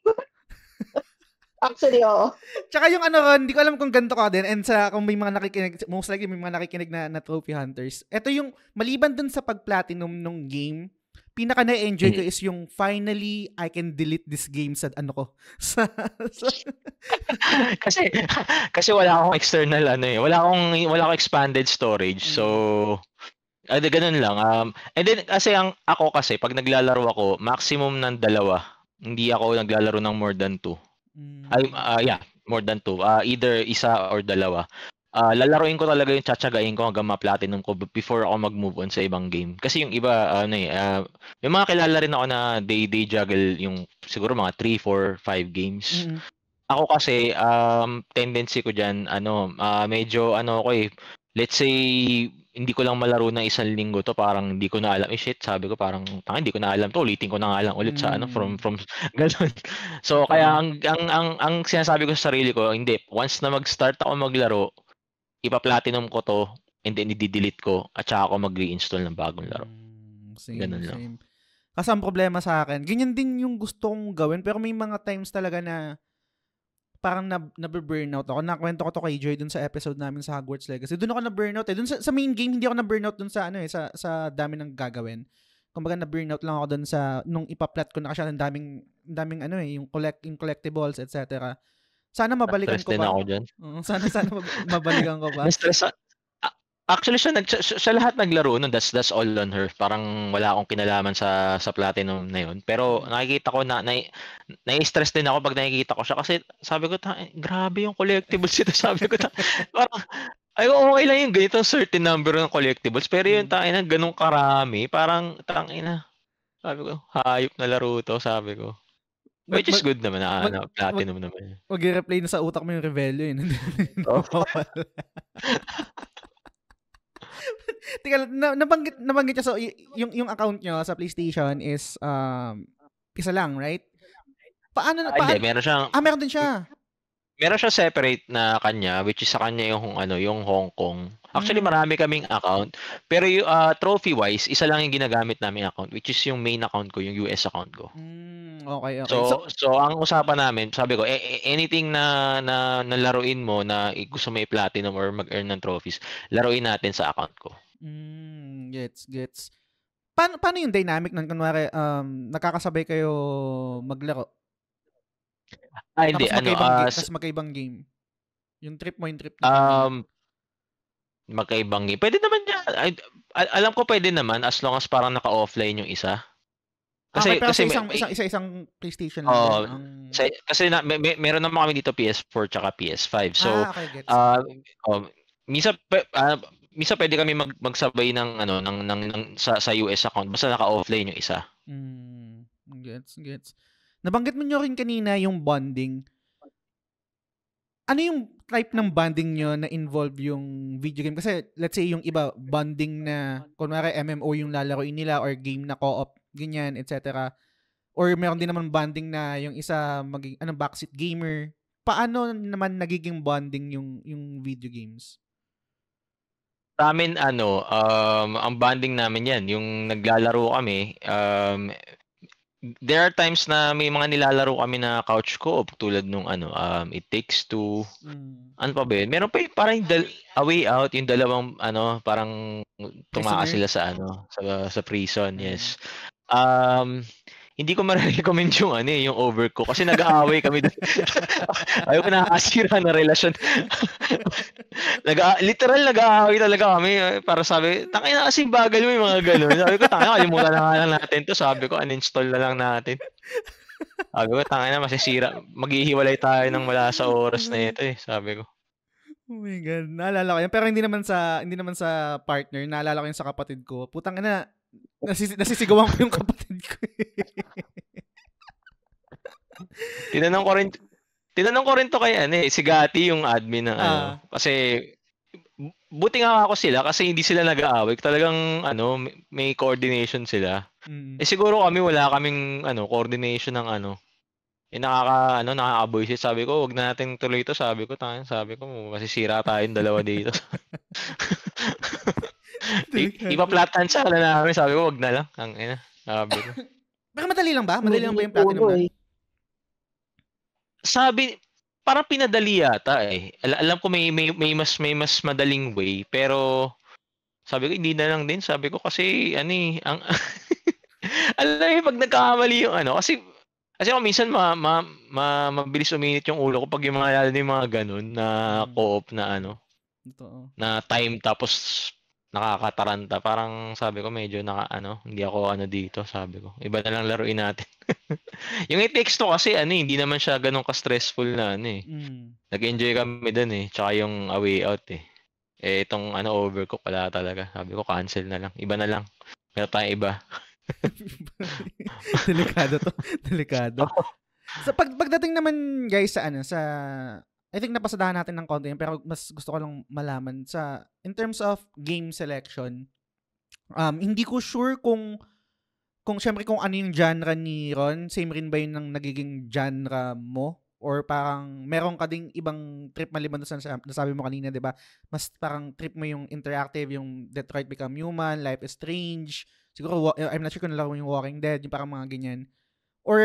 Actually, oo. Tsaka yung Ron, hindi ko alam kung ganito ka din. And kung may mga nakikinig, most likely may mga nakikinig na trophy hunters. Ito yung, maliban dun sa pag-platinum nung game, pinaka na-enjoy ko is yung finally I can delete this game sa kasi wala akong external wala akong expanded storage. So ganun lang. And then kasi ako kasi pag naglalaro ako, maximum ng 2. Hindi ako naglalaro ng more than 2. More than 2. Either isa or 2. Lalaruin ko talaga yung tsatsagain ko hanggang ma-platinum ko before ako mag-move on sa ibang game. Kasi yung iba, may mga kilala rin ako na they juggle yung siguro mga 3, 4, 5 games. Ako kasi, tendency ko dyan, medyo, let's say, hindi ko lang malaro ng isang linggo to, parang hindi ko na alam. Shit, sabi ko parang hindi ko na alam to. Ulitin ko na nga lang ulit sa from ganun. So kaya ang sinasabi ko sa sarili ko, hindi, once na mag-start ako maglaro, ipa-platinum ko to and then i-delete ko at saka ako mag-reinstall ng bagong laro. Ganun lang. Same. Kasi ang problema sa akin, ganyan din yung gusto kong gawin, pero may mga times talaga na parang na-burnout ako. Nakwento ko to kay Joy dun sa episode namin sa Hogwarts Legacy. Doon ako na-burnout eh. Dun sa main game, hindi ako na-burnout dun sa sa dami ng gagawin. Kumbaga na-burnout lang ako dun sa nung ipa-plat ko na kasi ang daming yung collectibles, etc. Sana mabalikan ko pa. Ako dyan. Sana mabalikan ko pa. Na-stress. Actually, siya lahat naglaro nun. That's all on her. Parang wala akong kinalaman sa platinum na yun. Pero nakikita ko na-stress din ako pag nakikita ko siya. Kasi sabi ko, grabe yung collectibles ito. Sabi ko, parang, okay lang yung ganito certain number ng collectibles. Pero yung ganun karami. Parang, sabi ko, hayop na laro to, sabi ko. Which is good naman na platinum naman. Mag-replay na sa utak mo yung Revelio yun. Tika, nabanggit niya, so yung account nyo sa PlayStation is isa lang, right? Hindi, meron siyang meron din siya. Meron siya separate na kanya, which is sa kanya yung Hong Kong. Actually, marami kaming account, pero yung trophy wise, isa lang yung ginagamit naming account, which is yung main account ko, yung US account ko. Okay. So ang usapan namin, sabi ko, anything na laruin mo na gusto mo i-platinum or mag-earn ng trophies, laruin natin sa account ko. Gets. Paano yung dynamic ng kunwari nakakasabay kayo maglaro? Hindi, tapos magkaibang game. Yung trip mo, magkaibang game. Pwede naman yan. Alam ko pwede naman as long as parang naka-offline yung isa. Kasi isang PlayStation lang. Kasi meron naman kami dito PS4 tsaka PS5. So misa pwede kami magsabay ng sa US account basta naka-offline yung isa. Gets. Nabanggit mo nyo rin kanina yung bonding. Ano yung type ng bonding nyo na involve yung video game? Kasi let's say yung iba, bonding na, kunwari MMO yung lalaroin nila or game na co-op, ganyan, etc. Or meron din naman bonding na yung isa maging backseat gamer. Paano naman nagiging bonding yung video games? Sa amin, ang bonding namin yan, yung naglalaro kami, there are times na may mga nilalaro kami na couch co-op tulad nung It Takes Two. Ano pa ba yun? Meron pa parang A Way Out, yung dalawang parang tumakas sila sa sa prison, yes. Hindi ko ma-recommend yung Overcooked kasi nag-aaway kami doon. Ayaw ko nakakasira na relasyon. Literal nag-aaway talaga kami para sabi, tangay na kasing bagal mo yung mga gano'n. Sabi ko, tangay, kalimutan na nga lang natin to. Sabi ko, uninstall na lang natin. Sabi ko, tangay na, masisira. Maghihiwalay tayo ng wala sa oras na ito eh. Sabi ko. Oh my God. Naalala ko yan. Pero hindi naman sa partner. Naalala ko yan sa kapatid ko. Putang ina, nasisigawan ko yung kapatid ko. Tinanong ko rin to kay si Gati yung admin ng kasi buti nga ako sila kasi hindi sila nag-aaway. Talagang may coordination sila. Siguro kami wala kaming coordination ng nakaka-buisit. Sabi ko, wag na natin tuloy ito. Sabi ko, masisira tayong dalawa dito. Ipa-platan sa kanila namin. Sabi ko, wag na lang. Sabi ko. Baka madali lang ba? Madali lang ba yung platinum na? Sabi, parang pinadali yata eh. Alam ko may mas madaling way. Pero, sabi ko, hindi na lang din. Sabi ko, kasi, alam mo, pag nagkakamali yung kasi kung minsan mabilis uminit yung ulo ko pag yung mga ganun na co-op na na time tapos nakakataranta. Parang sabi ko medyo hindi ako dito, sabi ko. Iba na lang laruin natin. Yung It Takes Two kasi hindi naman siya ganun ka-stressful na Nag-enjoy kami doon eh. Tsaka yung A Way Out eh. Itong Overcooked wala talaga. Sabi ko cancel na lang. Iba na lang. Meron tayong iba. Delikado to. Delikado. So pagdating naman guys sa I think napasadahan natin ng konti pero mas gusto ko lang malaman in terms of game selection, hindi ko sure kung syempre kung ano yung genre ni Ron, same rin ba yun ng nagiging genre mo? Or parang meron ka ding ibang trip maliban doon sa nasabi mo kanina, di ba? Mas parang trip mo yung interactive, yung Detroit Become Human, Life is Strange, siguro, I'm not sure kung nalaro yung Walking Dead, yung parang mga ganyan. Or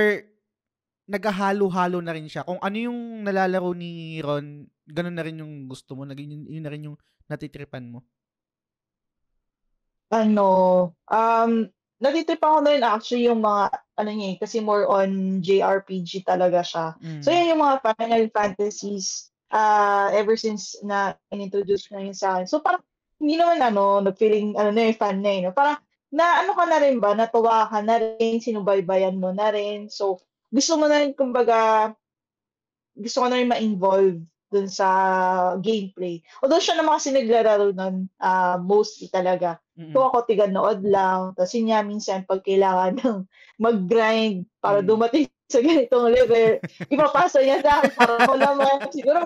naghahalo-halo na rin siya. Kung ano yung nalalaro ni Ron, ganun na rin yung gusto mo, yun na rin yung natitripan mo. Natitrip ako na rin actually yung mga, niya kasi more on JRPG talaga siya. So, yan yung mga Final Fantasies ever since na in-introduce na yun sa akin. So, parang, hindi naman nag-feeling, fan na yun. Parang, ka na rin ba? Natuwa ka na rin, sinubaybayan mo na rin. So, gusto mo na rin, kumbaga, gusto ko na rin ma-involve dun sa gameplay. Although siya naman kasi naglalaro nun, mostly talaga. So ako tiganood lang. Tapos yun nga minsan pag kailangan ng mag-grind para dumating sa ganitong level, ipapasa niya sa akin para ako naman. Siguro,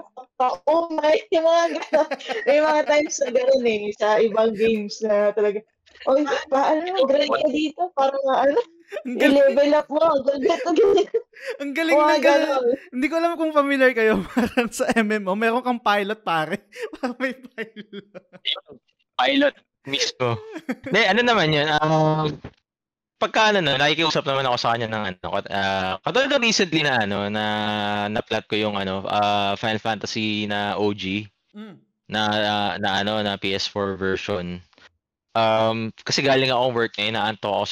oh my, yung mga gano'n. May mga times na gano'n sa ibang games na talaga, grind ka dito para i-level up mo. Ang galing na gano'n. Hindi ko alam kung familiar kayo parang sa MMO. Meron kang pilot pare. Parang may pilot. Pilot mismo. Ano naman yun? Pagka nakikiusap naman ako sa kanya ng katulad na recently na plot ko yung Final Fantasy na OG na PS4 version. Kasi galing ako work ngayon, naantok ako,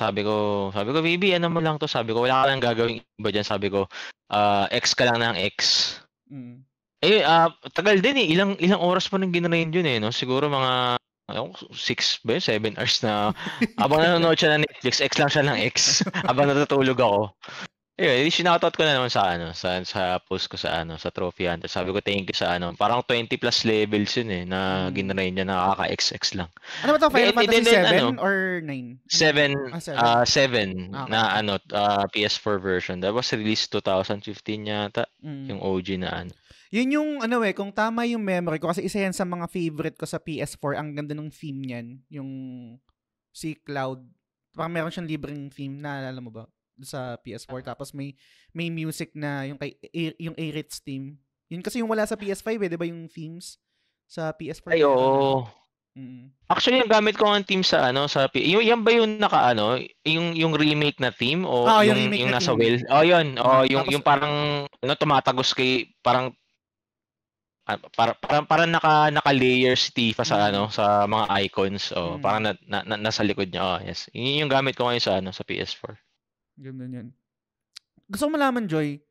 sabi ko, baby, ano mo lang to, sabi ko, wala ka lang gagawing iba dyan, sabi ko, X ka lang ng X. Tagal din ilang oras pa nang ginrain yun no? Siguro mga 6 ba 7 hours na habang nanonood siya ng Netflix, X lang siya ng X habang natutulog ako. Sinoutout ko na naman sa post ko sa Trophy Hunter. Sabi ko thank you sa parang 20 plus levels yun na ginrain niya, nakaka-XX lang. Ano ba to, Final Fantasy 7 or 9? 7 na PS4 version. That was released 2015 yata, yung OG na Yun yung kung tama yung memory ko, kasi isa yan sa mga favorite ko sa PS4. Ang ganda ng theme niyan, yung si Cloud. Parang meron siyang libreng theme, naalala mo ba? Sa PS4. Tapos may music na yung A-Ritz theme. Yun kasi yung wala sa PS5 di ba yung themes sa PS4? Ay, oo. Actually, yung gamit ko ang theme sa yan ba yung yung remake na theme o yung nasa wheel? Yun. Yung parang tumatagos kay parang parang naka-layer si Tifa sa sa mga icons. Parang nasa likod niya. Yes. Yun yung gamit ko ngayon sa PS4. Ganda yan. Gusto ko malaman, Joy.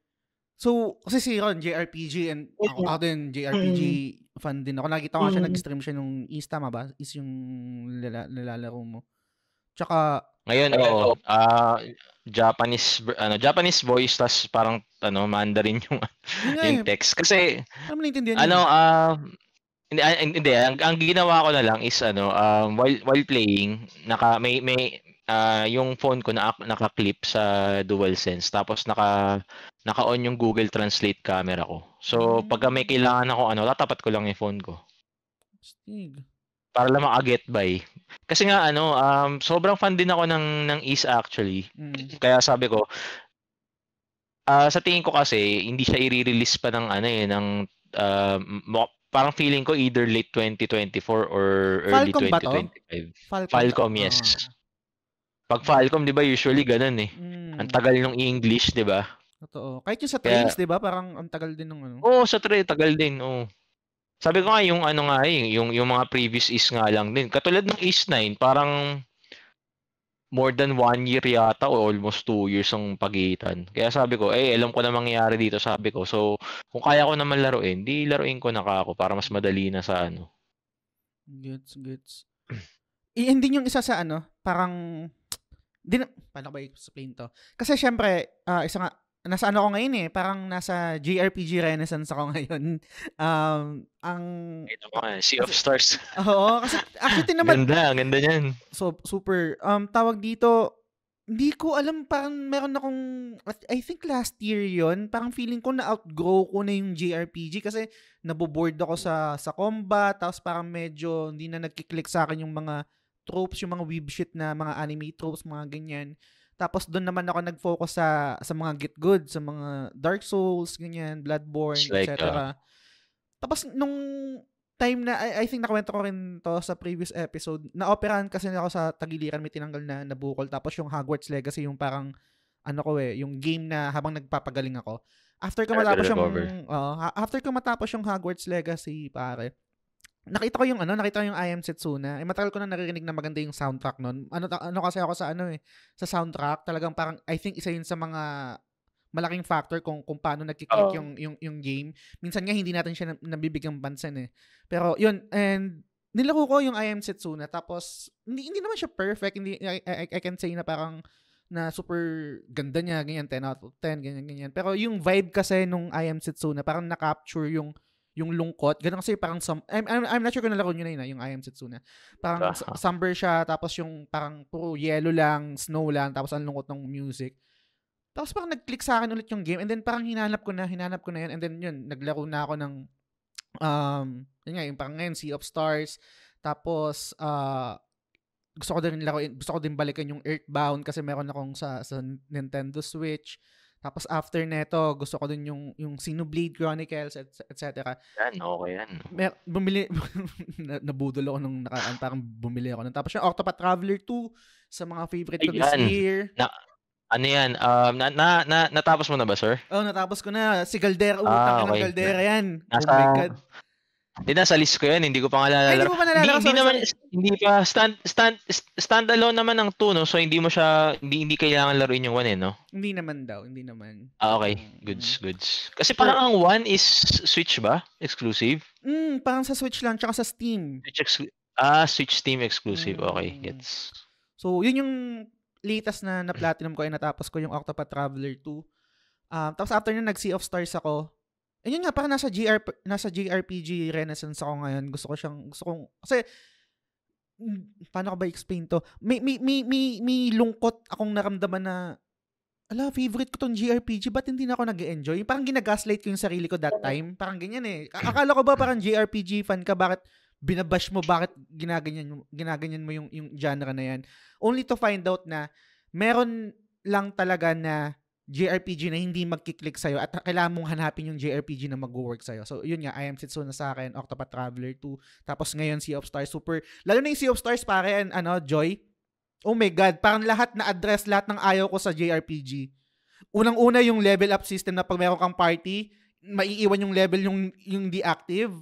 So, kasi si Ron, JRPG, and ako din, JRPG fan din ako. Nakita ko siya, nag-stream siya nung Is, tama ba? Is yung nilalaro mo. Tsaka, ngayon, Japanese voice, tas parang, Mandarin yung text. Kasi, ano mo naintindihan hindi, ang ginawa ko na lang is, while playing, may yung phone ko naka-clip sa DualSense, tapos naka-on yung Google Translate camera ko. So, pagka may kailangan ako tatapat ko lang yung phone ko. Para lang maka-get by. Kasi nga sobrang fan din ako ng Is actually. Kaya sabi ko, sa tingin ko kasi hindi siya i-release pa ng parang feeling ko either late 2024 or early Falcom 2025. Falcom, yes. Pag Falcom, 'di ba, usually ganun Ang tagal ng English, 'di ba? Totoo. Kahit yung sa trains, 'di ba? Parang ang tagal din ng Oo, sa train tagal din, Sabi ko nga yung yung mga previous Is nga lang din. Katulad ng Is 9, parang more than 1 year yata o almost 2 years ang pagitan. Kaya sabi ko, alam ko na mangyayari dito, sabi ko. So, kung kaya ko naman laruin, di laruin ko na ako para mas madali na sa Gets. Hindi yung isa sa parang paano ba i-explain to? Kasi syempre, isa nga, nasa ako ngayon parang nasa JRPG Renaissance ako ngayon. Sea of Stars. Oo, kasi actually naman ganda niyan. So, super, tawag dito, Hindi ko alam, parang meron akong, I think last year yon, parang feeling ko na-outgrow ko na yung JRPG kasi naboboard ako sa combat, tapos parang medyo hindi na nagkiklik sa akin yung mga tropes, yung mga weeb shit na mga anime tropes, mga ganyan. Tapos doon naman ako nag-focus sa mga Get Good, sa mga Dark Souls, ganyan, Bloodborne, Like, etc. Tapos nung time na, I think nakwento ko rin to sa previous episode, na-operahan kasi ako sa Tagiliran, may tinanggal na bukol. Tapos yung Hogwarts Legacy, yung parang, yung game na habang nagpapagaling ako. After ko matapos yung Hogwarts Legacy, pare, nakita ko yung I Am Setsuna. Matagal ko na naririnig na maganda yung soundtrack nun. Ano kasi ako sa sa soundtrack, talagang parang, I think isa yun sa mga malaking factor kung paano nagki-click yung game. Minsan nga hindi natin siya nabibigyang pansin eh. Pero yun, and nilaro ko yung I Am Setsuna, tapos hindi naman siya perfect, hindi I can say na parang na super ganda niya, ganyan, 10 out of 10, ganyan. Pero yung vibe kasi nung I Am Setsuna, parang na-capture yung lungkot. Ganun kasi parang I'm not sure kung nalaro nyo na yun, yung I Am Setsuna. Parang somber siya, tapos yung parang puro yellow lang, snow lang, tapos ang lungkot ng music. Tapos parang nag-click sa akin ulit yung game, and then parang hinanap ko na yun, and then yun, naglaro na ako ng yun nga, yung parang ngayon, Sea of Stars. Tapos gusto ko din balikan yung Earthbound kasi meron akong sa Nintendo Switch. Tapos after neto, gusto ko din yung Xenoblade Chronicles, etc. Yan, okay yan. Bumili, nabudol ako nung nakaraan, parang bumili ako. Tapos yung Octopath Traveler 2, sa mga favorite ko this year. Ano yan? Natapos mo na ba, sir? Natapos ko na. Si Galdera. Utang ng Galdera yan. Oh my God. Nasa list ko yan. Hindi ko pa nga lalaro. Hindi mo pa nalalaro. Hindi pa. Standalone naman ng 2, no? So, hindi mo siya, hindi kailangan laruin yung 1, no? Hindi naman daw. Hindi naman. Okay. Goods. Kasi parang ang 1 is Switch ba? Exclusive? Parang sa Switch lang, tsaka sa Steam. Switch Steam exclusive. Okay, gets. So, yun yung latest na platinum ko ay natapos ko yung Octopath Traveler 2. Tapos after nyo nag-Sea of Stars ako. Yun nga, parang nasa JRPG renaissance ako ngayon. Gusto kong, kasi, paano ko ba explain to? May lungkot akong naramdaman na, favorite ko tong JRPG, ba't hindi na ako nag-enjoy? Parang ginagaslight ko yung sarili ko that time. Parang ganyan eh. Akala ko ba parang JRPG fan ka, bakit binabash mo, bakit ginaganyan mo yung genre na yan? Only to find out na meron lang talaga na JRPG na hindi magkiklik sa'yo at kailangan mong hanapin yung JRPG na mag-work sa'yo. So, yun nga, I Am Setsuna sa akin, Octopath Traveler 2, tapos ngayon Sea of Stars, super, lalo na yung Sea of Stars, pare, Joy, oh my God, parang lahat na-address, lahat ng ayaw ko sa JRPG. Unang-una yung level up system na pag meron kang party, maiiwan yung level yung deactive.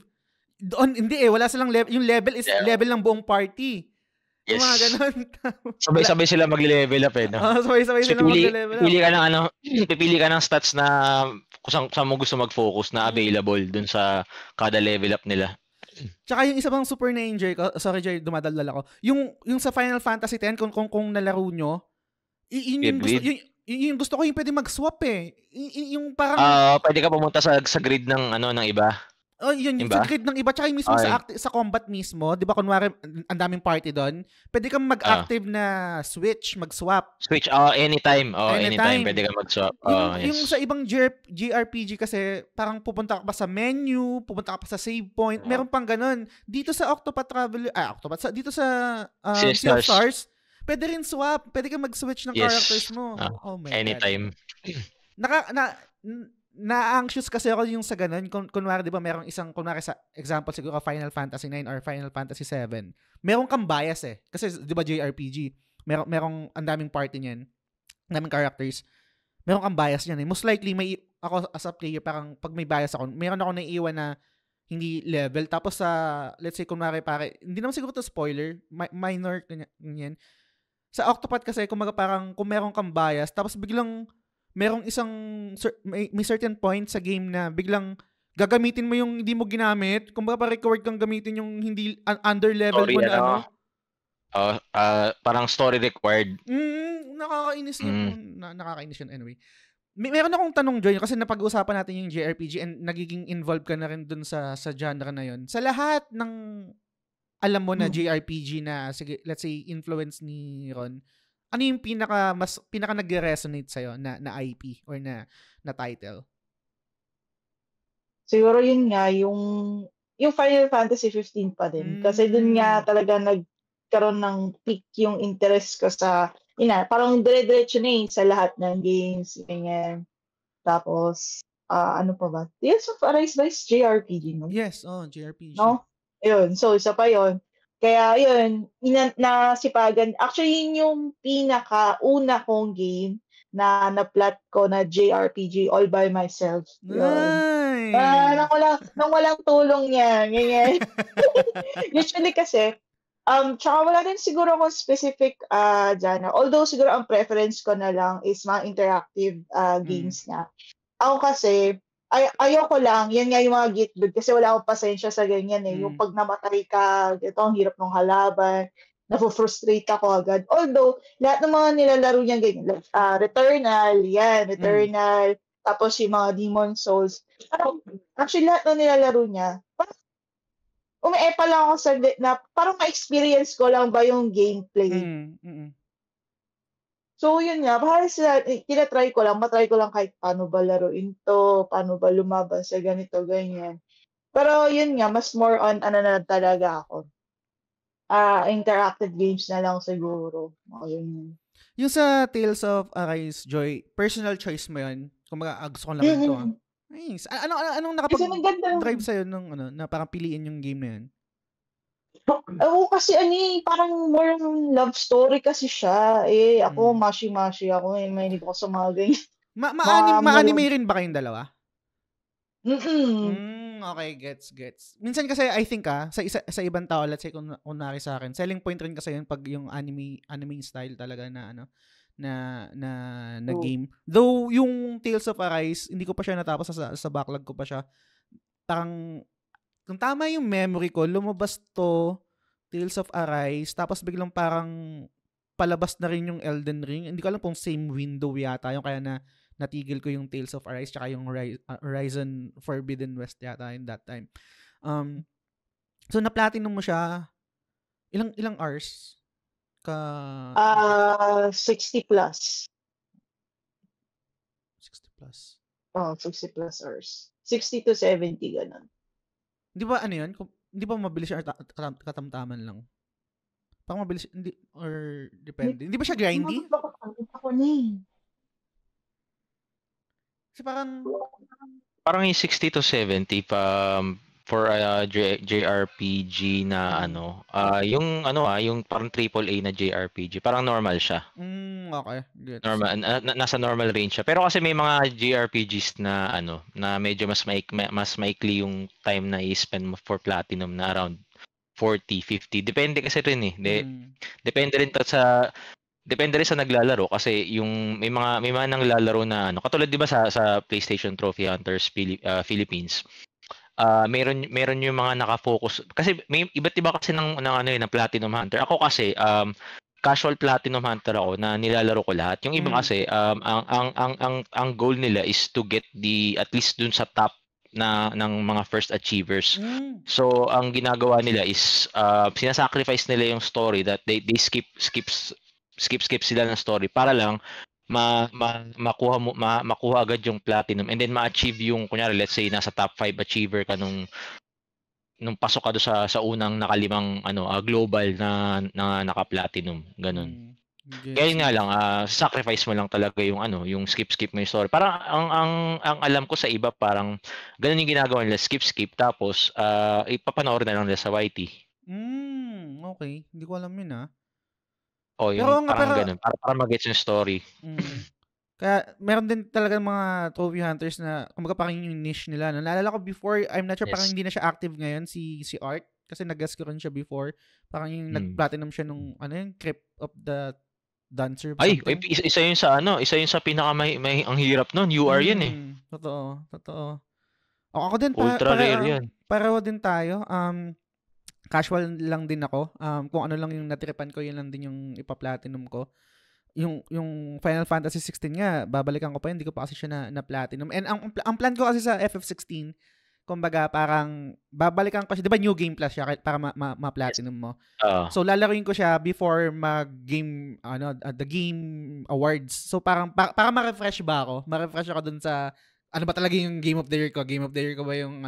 Doon, hindi wala silang level. Yung level is level ng buong party. Yes. Mga ganun. Sabay-sabay sila mag-level up no? Sabay-sabay sila mag-level up. Pipili ka ng stats na kung saan mo gusto mag-focus na available dun sa kada level up nila. Tsaka yung isa bang super na-enjoy ko, sorry Joy, dumadaldal ako. Yung sa Final Fantasy X, kung nalaro nyo, yung gusto ko yung pwede mag-swap eh. Yung parang... pwede ka pumunta sa grid ng iba. Yun, sa grid ng iba. Tsaka yung mismo sa combat mismo, di ba kunwari, ang daming party doon, pwede kang mag-active na switch, mag-swap. Switch, anytime. Anytime pwede kang mag-swap. Yung sa ibang JRPG kasi, parang pupunta ka pa sa menu, pupunta ka pa sa save point, meron pang ganun. Dito sa Octopath Traveler, dito sa Sea of Stars, pwede rin swap, pwede kang mag-switch ng characters mo. Oh my anytime. God. Na-anxious kasi ako yung sa ganun. Kunwari, di ba, merong kunwari sa example, siguro Final Fantasy 9 or Final Fantasy 7. Meron kang bias eh. Kasi, di ba, JRPG, merong ang daming party niyan, ang daming characters. Meron kang bias niyan eh. Most likely, ako as a player, parang pag may bias ako, meron ako naiiwan na hindi level. Tapos let's say, kunwari, hindi naman siguro to spoiler, minor, ganyan. Sa Octopath kasi, kung meron kang bias, tapos biglang, merong may certain point sa game na biglang gagamitin mo yung hindi mo ginamit. Kung baka record kang gamitin yung hindi under level story, mo na parang story required. Nakakainis yun. Nakakainis yun anyway. Meron akong tanong, Joy, kasi napag-uusapan natin yung JRPG and nagiging involved ka na rin dun sa genre na yun. Sa lahat ng alam mo na JRPG na, sige, let's say, influence ni Ron, ano yung pinaka nagre-resonate sa'yo na IP or na title? Siguro yun nga, yung Final Fantasy 15 pa din. Kasi dun nga talaga nagkaroon ng peak yung interest ko sa, parang dire-diretso na sa lahat ng games, ganyan. Tapos, ano pa ba? Tales of Arise ba is JRPG, no? Yes, JRPG. No? Ayun, so isa pa yun. Kaya yun, nasipagan. Actually, yun yung pinaka-una kong game na na-plot ko na JRPG all by myself. Nice! Nang walang tulong niya. Ganyan. Usually kasi, tsaka wala din siguro akong specific genre. Although siguro ang preference ko na lang is mga interactive games na. Ako kasi, ayoko lang, yan nga yung mga gitbid kasi wala akong pasensya sa ganyan eh. Yung pag namatay ka, ito ang hirap ng halaban, na-frustrate ako agad. Although, lahat ng mga nilalaro niya ganyan, Returnal, Returnal, tapos yung mga Demon Souls. Actually, lahat ng nilalaro niya, umeepa lang ako sa na parang ma-experience ko lang ba yung gameplay. So, yun nga, tinatry ko lang, matry ko lang kahit paano ba laruin to, paano ba lumaban sa ganito, ganyan. Pero yun nga, mas more on, na talaga ako. Interactive games na lang siguro. Yun. Yung sa Tales of Arise, Joy, personal choice mo yun? Kung gusto ko lang ito. Nice. Anong nakapag-drive sa'yo nung, na parang piliin yung game na yun? Kasi parang more love story kasi siya. Ako, mashi-mashi ako. Mahilig ako sa mga ganyan. Ma-anime rin ba kayong dalawa? Mm-mm. Okay, gets. Minsan kasi I think sa ibang tao, let's say kung kunwari sa akin, selling point rin kasi yun pag yung anime style talaga na na game. Though yung Tales of Arise, hindi ko pa siya natapos, sa backlog ko pa siya. Parang kung tama yung memory ko, lumabas to Tales of Arise, tapos biglang parang palabas na rin yung Elden Ring. Hindi ko alam kung same window yata yung kaya na natigil ko yung Tales of Arise tsaka yung Horizon Forbidden West yata in that time. So na-platinum mo siya ilang hours ka 60 plus. 60 plus. 60 plus hours. 60 to 70 ganun. Di ba yun? Hindi ba mabilis siya katamtaman lang? Pang mabilis, hindi, or depende. Hindi ba siya grindy? Ako na eh. Kasi parang yung 60 to 70 for a JRPG na yung parang AAA na JRPG, parang normal siya. Okay. Good. Normal, nasa normal range siya. Pero kasi may mga JRPGs na na medyo mas maikli yung time na i-spend mo for platinum na around 40, 50. Depende kasi rin Depende rin sa naglalaro kasi yung may mga naglalaro na katulad 'di ba sa PlayStation Trophy Hunters Philippines. Meron yung mga naka-focus kasi may iba't iba kasi ng Platinum Hunter. Ako kasi casual Platinum Hunter ako na nilalaro ko lahat. Yung iba kasi ang goal nila is to get at least dun sa top ng mga first achievers. So ang ginagawa nila is sinasacrifice nila yung story, that they skip sila ng story para lang makuha agad yung platinum and then ma-achieve yung, kunyari let's say nasa top 5 achiever ka nung pasok ka do sa unang nakalimang global na naka-platinum, ganun. Kaya nga lang sacrifice mo lang talaga yung yung skip mo yung story. Parang ang alam ko sa iba parang ganun yung ginagawa nila, skip tapos ipapanoorin na lang nila sa YT. Okay, hindi ko alam yun Yung parang ganun, para mag-gets yung story. Kaya meron din talaga mga trophy hunters na kumbaga parang yung niche nila. Naalala ko before, I'm not sure, parang hindi na siya active ngayon si Art kasi nag-guest ko rin siya before. Parang yung nag-platinum siya nung yung Crypt of the Dancer. Isa yun sa pinaka may ang hirap nun. UR yun eh. Totoo. Ako din ultra rare yan. Pareho din tayo. Casual lang din ako. Kung ano lang yung natripan ko, yun lang din yung ipa-platinum ko. Yung Final Fantasy 16 nga, babalikan ko pa, hindi ko pa kasi siya na platinum. And ang plan ko kasi sa FF16, kumbaga parang babalikan ko siya, 'di ba New Game Plus siya para ma-platinum mo. So lalaruin ko siya before mag-game the game awards. So parang para ma-refresh ba ako? Ma-refresh ako dun sa ano ba talaga yung Game of the Year ko? Game of the Year ko ba yung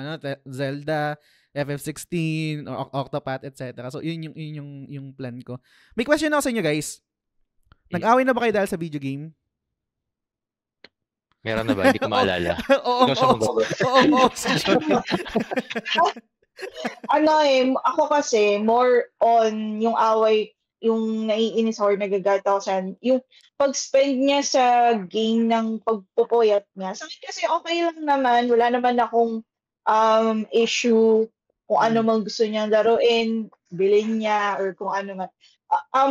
Zelda, FF16, Octopath, etc. So yun yung plan ko. May question ako sa inyo, guys. Nag-away na ba kayo dahil sa video game? Meron na ba? Hindi ko maalala. Oo. Ako kasi, more on yung away, yung naiinis or nagagalit ako sa yung pag-spend niya sa game ng pagpupuyat niya. Sa akin kasi okay lang naman. Wala naman akong issue kung ano mang gusto niyang laruin, bilhin niya, or kung ano man.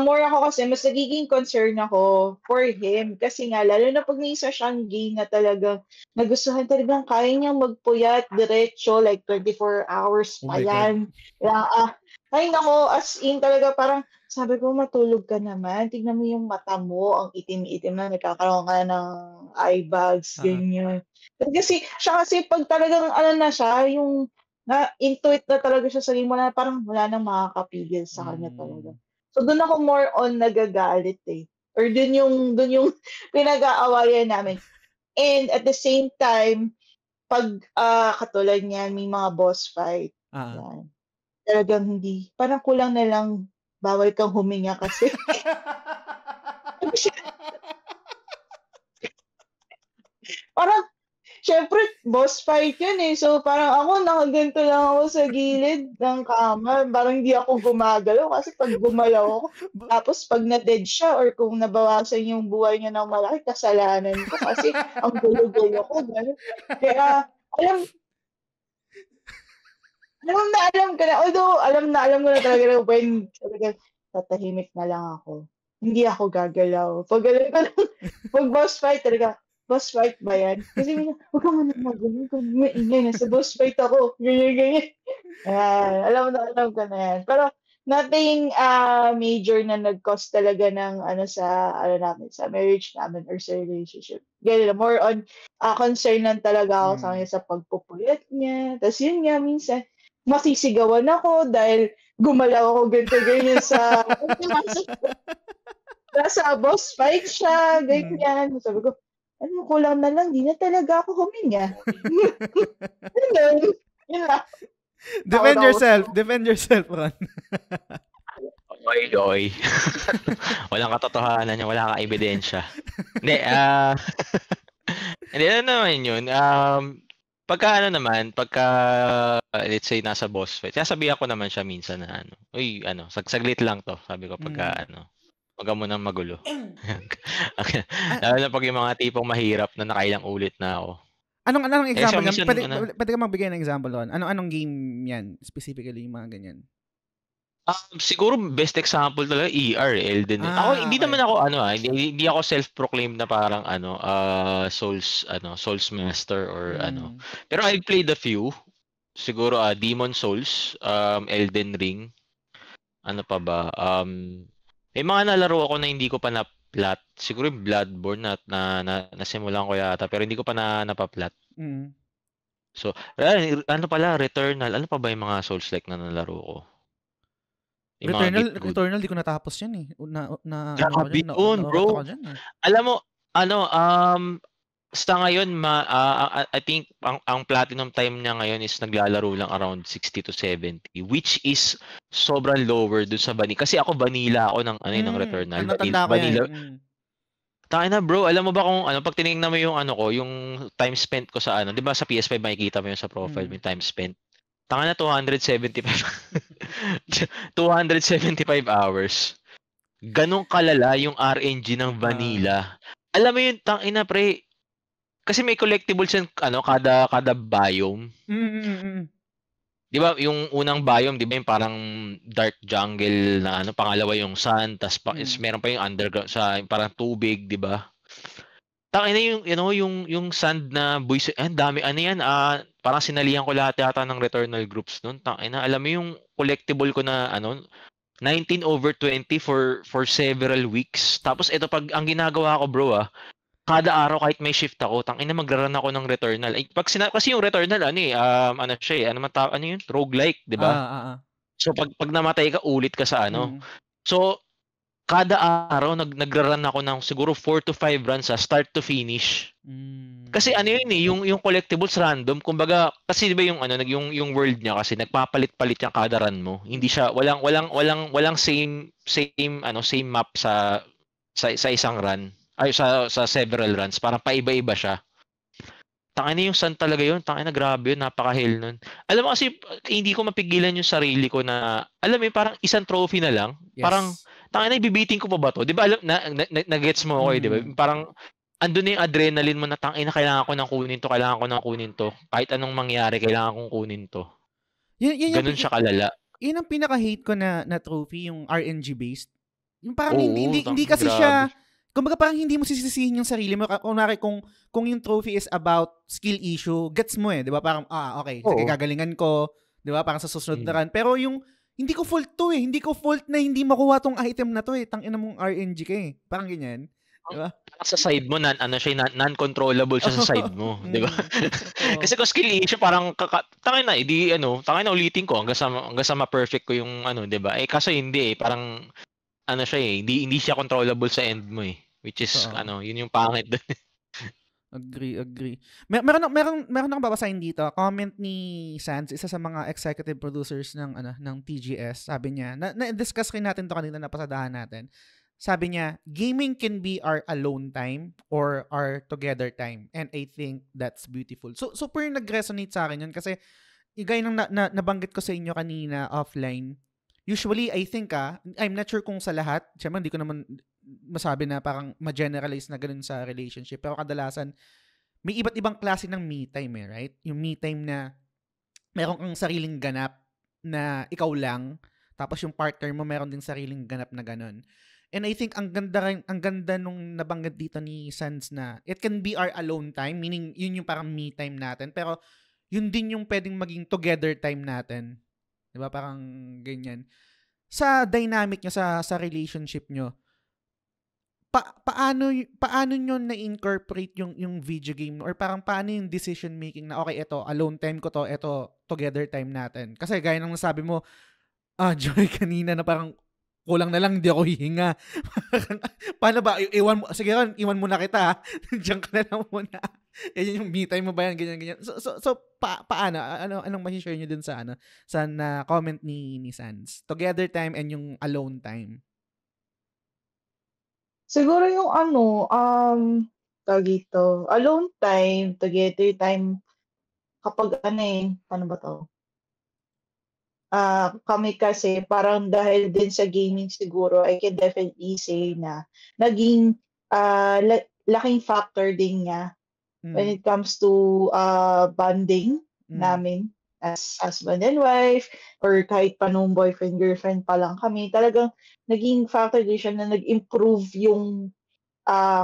More ako kasi, mas nagiging concern ako for him. Kasi nga, lalo na pag may isa siyang game na talagang nagustuhan talagang kaya niyang magpuyat diretso, like 24 hours pa yan. Ay nako, as in talaga parang, sabi ko, matulog ka naman. Tignan mo yung mata mo, ang itim-itim na, nagkakaroon ka ng eye bags, ganyan. Kasi, siya kasi pag talagang, na siya, yung na-intuit na talaga siya sa game mo na parang wala nang makakapigil sa kanya talaga. So, doon ako more on nagagalit eh. Or doon yung pinag-aawayan namin. And at the same time, pag katulad niyan, may mga boss fight. Yan. Talagang hindi. Parang kulang na lang bawal kang huminga kasi. Parang, syempre, boss fight yun eh. So, parang ako, nakaganto lang ako sa gilid ng kama. Parang hindi ako gumagalaw kasi pag gumalaw ako, tapos pag na-dead siya or kung nabawasan yung buhay niya ng malaki, kasalanan ko kasi ang gulo-gulo ko. Gano'n. Kaya, alam ko na. Although, alam ko na talaga na when talaga tatahimik na lang ako. Hindi ako gagalaw. Pag boss fight talaga, boss fight ba yan? Kasi huwag ka muna mag-ganyan. Maingay, nasa boss fight ako. Ganyan. Alam ko na yan. Pero nothing major na nag-cause talaga ng sa marriage namin or sa relationship. Ganyan, more on concern lang talaga ako sa kanya sa pagpupuyat niya. Tapos yun nga, minsan, masisigawan ako dahil gumalaw ako ganyan sa nasa boss fight siya, ganyan. Sabi ko, kulang na lang, di na talaga ako huminga. Yun lang. Defend yourself, Ron. Oy. Walang katotohanan yan, wala kang ebidensya. Hindi, hindi na naman yun. Pagka let's say nasa boss fight, sasabihan ko naman siya minsan na saglit lang to, sabi ko pagka wag ka munang magulo. Lalo na pag yung mga tipong mahirap na nakailang ulit na ako. Anong example? Pwede ka magbigay ng example doon. Anong game yan? Specifically, yung mga ganyan. Siguro best example talaga Elden Ring. Ako hindi naman ako hindi ako self-proclaimed na parang Souls master or Pero I played a few. Siguro Demon Souls, Elden Ring. Ano pa ba? May mga nalaro ako na hindi ko pa na-plat. Siguro Bloodborne na nasimulan ko yata pero hindi ko pa napaplat. So, Returnal. Ano pa ba yung mga Souls-like na nalaro ko? Returnal, di ko natapos yan eh. Bro. Alam mo, sa ngayon, I think ang platinum time niya ngayon is naglalaro lang around 60 to 70, which is sobrang lower dun sa vanilla. Kasi ako vanilla ako ng Returnal. Vanilla. Tayo na bro, alam mo ba kung pag tinignan mo yung yung time spent ko sa 'di ba sa PS5 makikita mo yung sa profile mo yung time spent. Tanga na 275 hours. Ganong kalala yung RNG ng vanilla. Alam mo yun, tangina pre. Kasi may collectibles yan kada biome. Di ba yung unang biome, di ba yung parang dark jungle na pangalawa yung sun, tas meron pa yung underground sa parang tubig, di ba? Tangina yung sand na buwis, dami yan, parang sinalihan ko lahat yata ng Returnal groups noon. Tangina, alam mo yung collectible ko na 19/20 for several weeks. Tapos ito pag ang ginagawa ko bro kada araw kahit may shift ako, tangina magra-run ako ng Returnal. Kasi yung Returnal ano siya ano yun? Roguelike, 'di ba? So pag namatay ka ulit ka sa ano. So kada araw nagra-run ako ng siguro 4 to 5 runs sa start to finish. Kasi ano yun yung collectibles random, kumbaga kasi 'di ba yung world niya kasi nagpapalit-palit yung kada run mo. Hindi siya walang same map sa isang run. Ay sa several runs, parang paiba-iba siya. Tangina yung sun talaga yun, tangina grabe yun, napaka-hell nun. Alam mo kasi hindi ko mapigilan yung sarili ko na alam mo parang isang trophy na lang. Yes. Parang tangina ibibitin ko pa ba to? 'Di ba alam na gets mo ako, 'di ba? Parang andun na yung adrenaline mo na tangina kailangan ko nang kunin to. Kahit anong mangyari, kailangan kong kunin to. Ganun siya kalala. Yun ang pinaka-hate ko na trophy, yung RNG based. Yung parang hindi kasi siya, kumbaga parang hindi mo sisisihin yung sarili mo. Kunwari kung yung trophy is about skill issue, gets mo 'di ba? Parang okay, sige gagalingan ko, 'di ba? Parang sa susunod na run. Pero yung hindi ko fault to Hindi ko fault na hindi makuha tong item na to Tangina mong RNG ka Parang ganyan. 'Di ba? Sa side mo non-controllable siya sa side mo, 'di ba? Kasi kung skill issue parang tangina tangina ulitin ko hanggang sa ma-perfect ko yung 'di ba? Kaso hindi parang siya hindi siya controllable sa end mo which is yun yung pangit doon. Agree. Meron akong babasahin dito. Comment ni Sans, isa sa mga executive producers ng TGS. Sabi niya, na-discuss rin natin to kanina, napasadahan natin. Sabi niya, gaming can be our alone time or our together time. And I think that's beautiful. So super nag-resonate sa akin yun kasi gaya ng nabanggit ko sa inyo kanina offline. Usually, I think I'm not sure kung sa lahat. Siyempre, hindi ko naman masabi na parang ma-generalize na ganun sa relationship. Pero kadalasan, may iba't ibang klase ng me time right? Yung me time na meron kang sariling ganap na ikaw lang. Tapos yung partner mo meron din sariling ganap na ganun. And I think ang ganda nung nabanggit dito ni Sans na it can be our alone time, meaning yun yung parang me time natin. Pero yun din yung pwedeng maging together time natin. 'Di ba? Parang ganyan. Sa dynamic nyo sa relationship nyo, paano nyo na-incorporate yung video game or parang paano yung decision making na okay, ito alone time ko to, ito together time natin. Kasi gaya ng nasabi mo, Joy kanina na parang kulang na lang hindi ako hihinga. Paano ba? Sige ron, iwan muna kita. Diyan ka na lang muna. Yan yung me time mo ba yan? Ganyan. So paano? Anong ma-share nyo dun sa comment ni Sans? Together time and yung alone time. Siguro yung dito, alone time, together time, kapag paano ba to? Kami kasi parang dahil din sa gaming siguro, I can definitely say na naging laking factor din niya when it comes to bonding namin as husband and wife or kahit pa nung boyfriend, girlfriend pa lang kami. Talagang naging factor din siya na nag-improve yung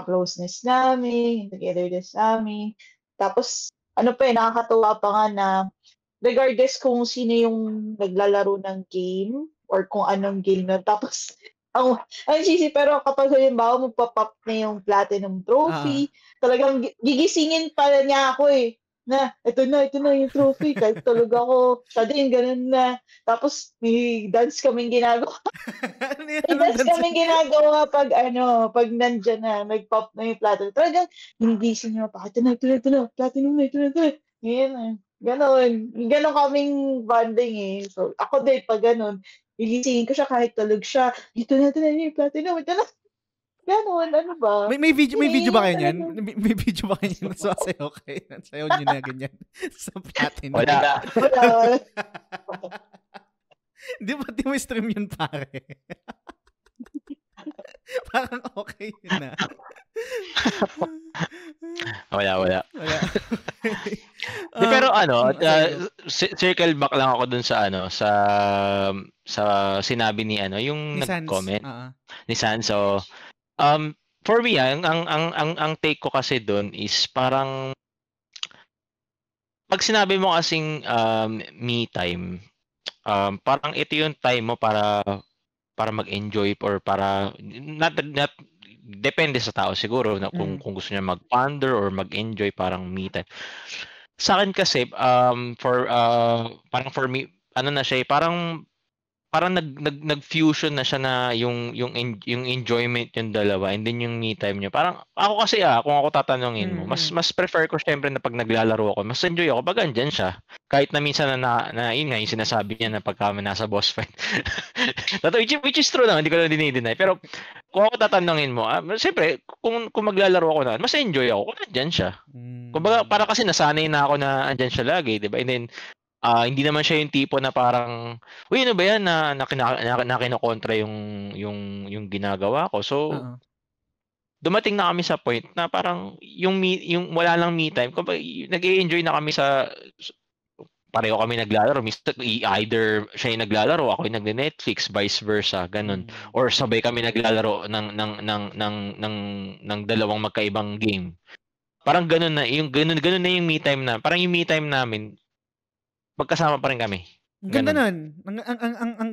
closeness namin, togetherness namin. Tapos, nakakatuwa pa nga na regardless kung sino yung naglalaro ng game or kung anong game na. Tapos, ang cheesy, pero kapag halimbawa magpa-pop na yung platinum trophy, talagang gigisingin pala niya ako na ito na yung trophy. Kahit tulog ako, siya din, ganun na. Tapos, may dance kaming ginagawa. Pag nandyan na, nag-pop na yung platinum. Talagang, ginising niya pa, ito na, platinum na. Yan. Ganon kaming bonding So, ako din, pag ganon, gigisingin ko siya kahit tulog siya. Ito na yung platinum. Ito na. Ganon, ano ba? May video ba kayo niyan? May video ba kayo niyan? Sasayaw kayo. Sayaw nyo na ganyan. Sa platinum. Wala. Di mo stream yun, pare? Parang okay yun na. Wala. Pero circle back lang ako dun sa sa sinabi ni yung nag-comment ni Sans. So for me ang take ko kasi dun is parang pag sinabi mo kasing me time, parang ito yung time mo para mag-enjoy or para not depende sa tao siguro na kung gusto niya mag-ponder or mag-enjoy parang me time. Sa akin kasi parang for me ano na siya parang nag-fusion na siya na yung enjoyment yung dalawa and then yung me time niya. Parang ako kasi kung ako tatanungin mo, mas prefer ko syempre na pag naglalaro ako, mas enjoy ako pag andyan siya. Kahit na minsan na yun nga yung sinasabi niya na pagka nasa boss fight. which is true naman, hindi ko na dinideny. Pero kung ako tatanungin mo, syempre kung maglalaro ako na, mas enjoy ako kung andyan siya. Kumbaga para kasi nasanay na ako na andyan siya lagi, 'di ba? And then hindi naman siya yung tipo na parang, uy, ano ba yan na kinokontra yung ginagawa ko. So, dumating na kami sa point na parang yung wala lang me time. Nag-i-enjoy na kami pareho kami naglalaro. Either siya yung naglalaro, ako yung nagne-Netflix, vice versa, ganun. Or sabay kami naglalaro ng dalawang magkaibang game. Parang ganun na yung me time na. Parang yung me time namin magkasama pa rin kami. Ganda nun.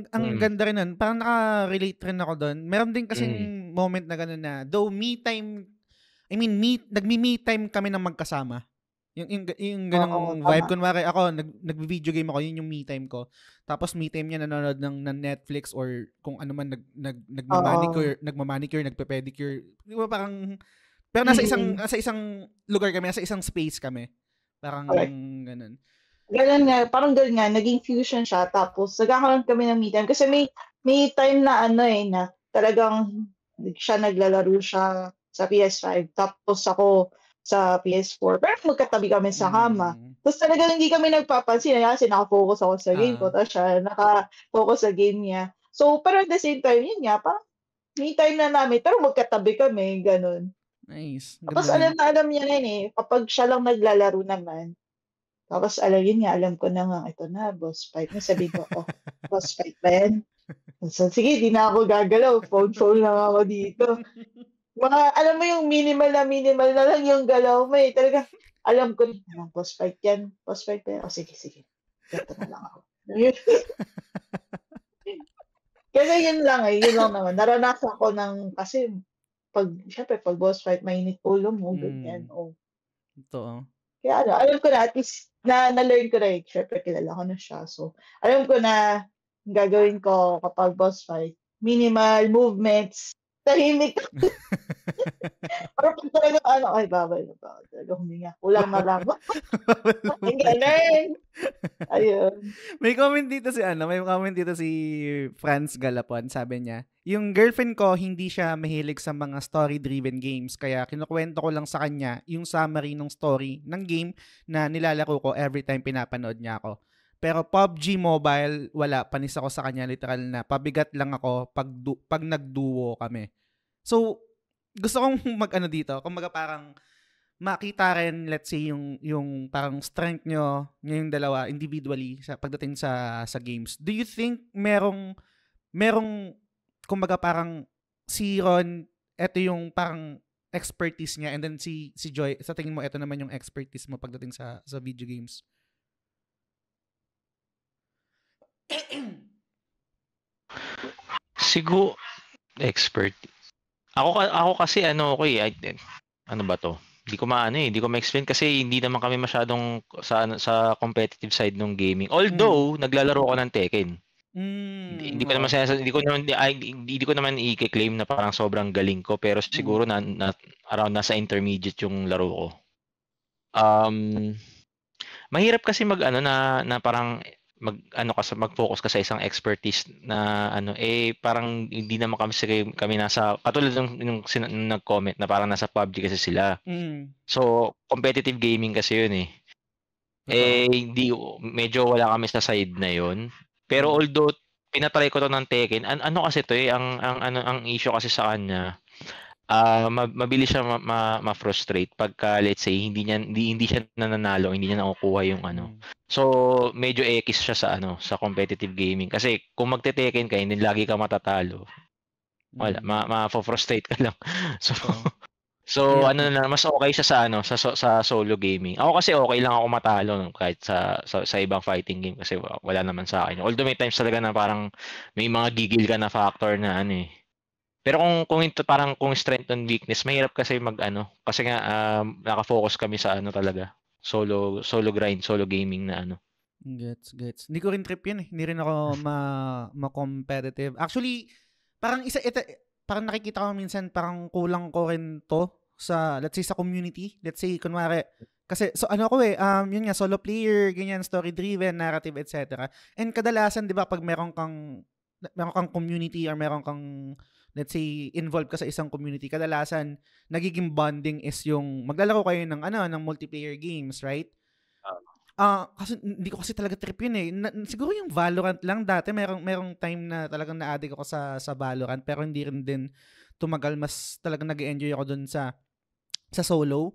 Ang ganda rin nun. Parang naka-relate rin ako doon. Meron din kasing moment na gano'n na, though me time, nagmi-me time kami ng magkasama. Yung ganung vibe. Kunwari ako, nag-video game ako, yun yung me time ko. Tapos me time niya nanonood ng Netflix or kung ano man, nagmamanicure, nagpe-pedicure. Di ba parang, pero nasa isang lugar kami, nasa isang space kami. Parang ganun. Ganun nga, parang ganun nga, naging fusion siya. Tapos, nagkakaroon kami ng me time. Kasi may time na na talagang siya naglalaro siya sa PS5. Tapos ako sa PS4. Pero magkatabi kami sa kama. Tapos talagang hindi kami nagpapansin. Kasi nakafocus ako sa game ko. Tapos siya nakafocus sa game niya. So, pero at the same time, yun nga, parang me time na namin. Pero magkatabi kami, ganun. Nice. Tapos alam niya na yun kapag siya lang naglalaro naman. Tapos alam ko na nga, ito na, boss fight na. Sabi ko, boss fight ba yan? So, sige, di na ako gagalaw. Phone lang ako dito. Alam mo yung minimal na lang yung galaw mo Talaga, alam ko na, boss fight yan. Boss fight ba yan? Sige. Ganto na lang ako. Kasi yun lang naman. Naranasan ko kasi syempre, pag boss fight, mainit ulo mo, ganyan. Ito, Kaya alam ko na, at least, na-learn ko na syempre, kilala ko na siya. So, alam ko na, gagawin ko kapag boss fight, minimal movements, tahimik. Or pag talaga, bawal na ba? Talaga huminga. Kulang na lang. Ganun. Ayun. May comment dito si Franz Galapon. Sabi niya, yung girlfriend ko, hindi siya mahilig sa mga story-driven games. Kaya kinukwento ko lang sa kanya yung summary ng story ng game na nilalaro ko every time pinapanood niya ako. Pero PUBG Mobile, wala. Panis ako sa kanya, literal na. Pabigat lang ako pag nagduo kami. So, gusto kong dito. Kumbaga parang makita rin, let's say, yung parang strength nyo ngayong dalawa individually pagdating sa games. Do you think merong kumbaga parang si Ron, eto yung parang expertise niya, and then si Joy, sa tingin mo, eto naman yung expertise mo pagdating sa video games? Siguro expert. Ako kasi ano ba to? Hindi ko ma-explain kasi hindi naman kami masyadong sa competitive side ng gaming. Although naglalaro ako ng Tekken. Hindi ko naman i-claim na parang sobrang galing ko, pero siguro na around nasa intermediate yung laro ko. Mahirap kasi na parang mag-focus ka sa isang expertise na parang hindi naman kami nasa katulad ng nag-comment na parang nasa PUBG kasi sila. So competitive gaming kasi yun hindi medyo wala kami sa side na yun. Pero although pinatry ko to ng Tekken, kasi to ang issue kasi sa kanya, mabilis siya ma-frustrate pagka let's say hindi siya nananalo, hindi niya nakukuha yung So medyo ekis siya sa competitive gaming kasi kung magte-Tekken ka hindi lagi ka matatalo. Wala, ma-frustrate ka lang. So mas okay siya sa solo gaming. Ako kasi okay lang ako matalo kahit sa ibang fighting game kasi wala naman sa akin. Although may times talaga na parang may mga gigil ka na factor na Pero kung ito parang kung strength and weakness, mahirap kasi kasi nga naka-focus kami sa talaga. Solo grind, solo gaming na Gets. Hindi ko rin trip 'yun eh. Hindi rin ako ma-competitive. Actually, parang parang nakikita ko minsan parang kulang ko rin to sa let's say sa community. Let's say kunwari kasi so yun nga solo player, ganyan, story driven, narrative, etc. And kadalasan 'di ba pag meron kang community or meron kang let's say involved ka sa isang community, kadalasan nagiging bonding is yung maglalaro kayo ng multiplayer games, right? Kasi hindi ko kasi talaga trip yun eh. Siguro yung Valorant lang dati, merong time na talagang na-addict ako sa Valorant, pero hindi rin din tumagal. Mas talagang nag-enjoy ako dun sa solo.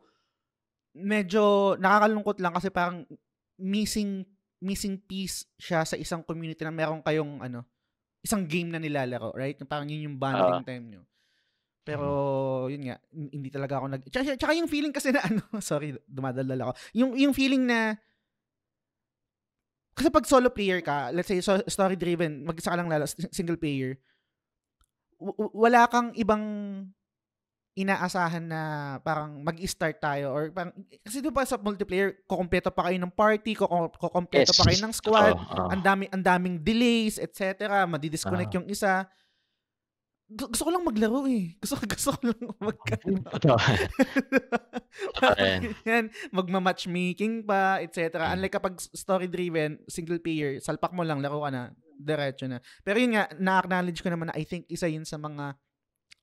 Medyo nakakalungkot lang kasi parang missing piece siya sa isang community na meron kayong isang game na nilalaro, right? Parang yun yung bonding time nyo. Pero yun nga, hindi talaga ako tsaka yung feeling kasi na sorry, dumadaldal ako. Yung feeling na kasi pag solo player ka, let's say story driven, mag-isa ka lang single player, wala kang ibang inaasahan na parang mag-start tayo or parang kasi doon pa sa multiplayer, kukumpleto pa kayo ng party, kukumpleto pa kayo ng squad, ang daming delays, etc. Madi-disconnect yung isa. Gusto ko lang maglaro eh. Gusto ko lang magma-matchmaking pa, etc. Unlike kapag story-driven, single player, salpak mo lang, laro ka na, diretso na. Pero yun nga, na-acknowledge ko naman na I think isa yun sa mga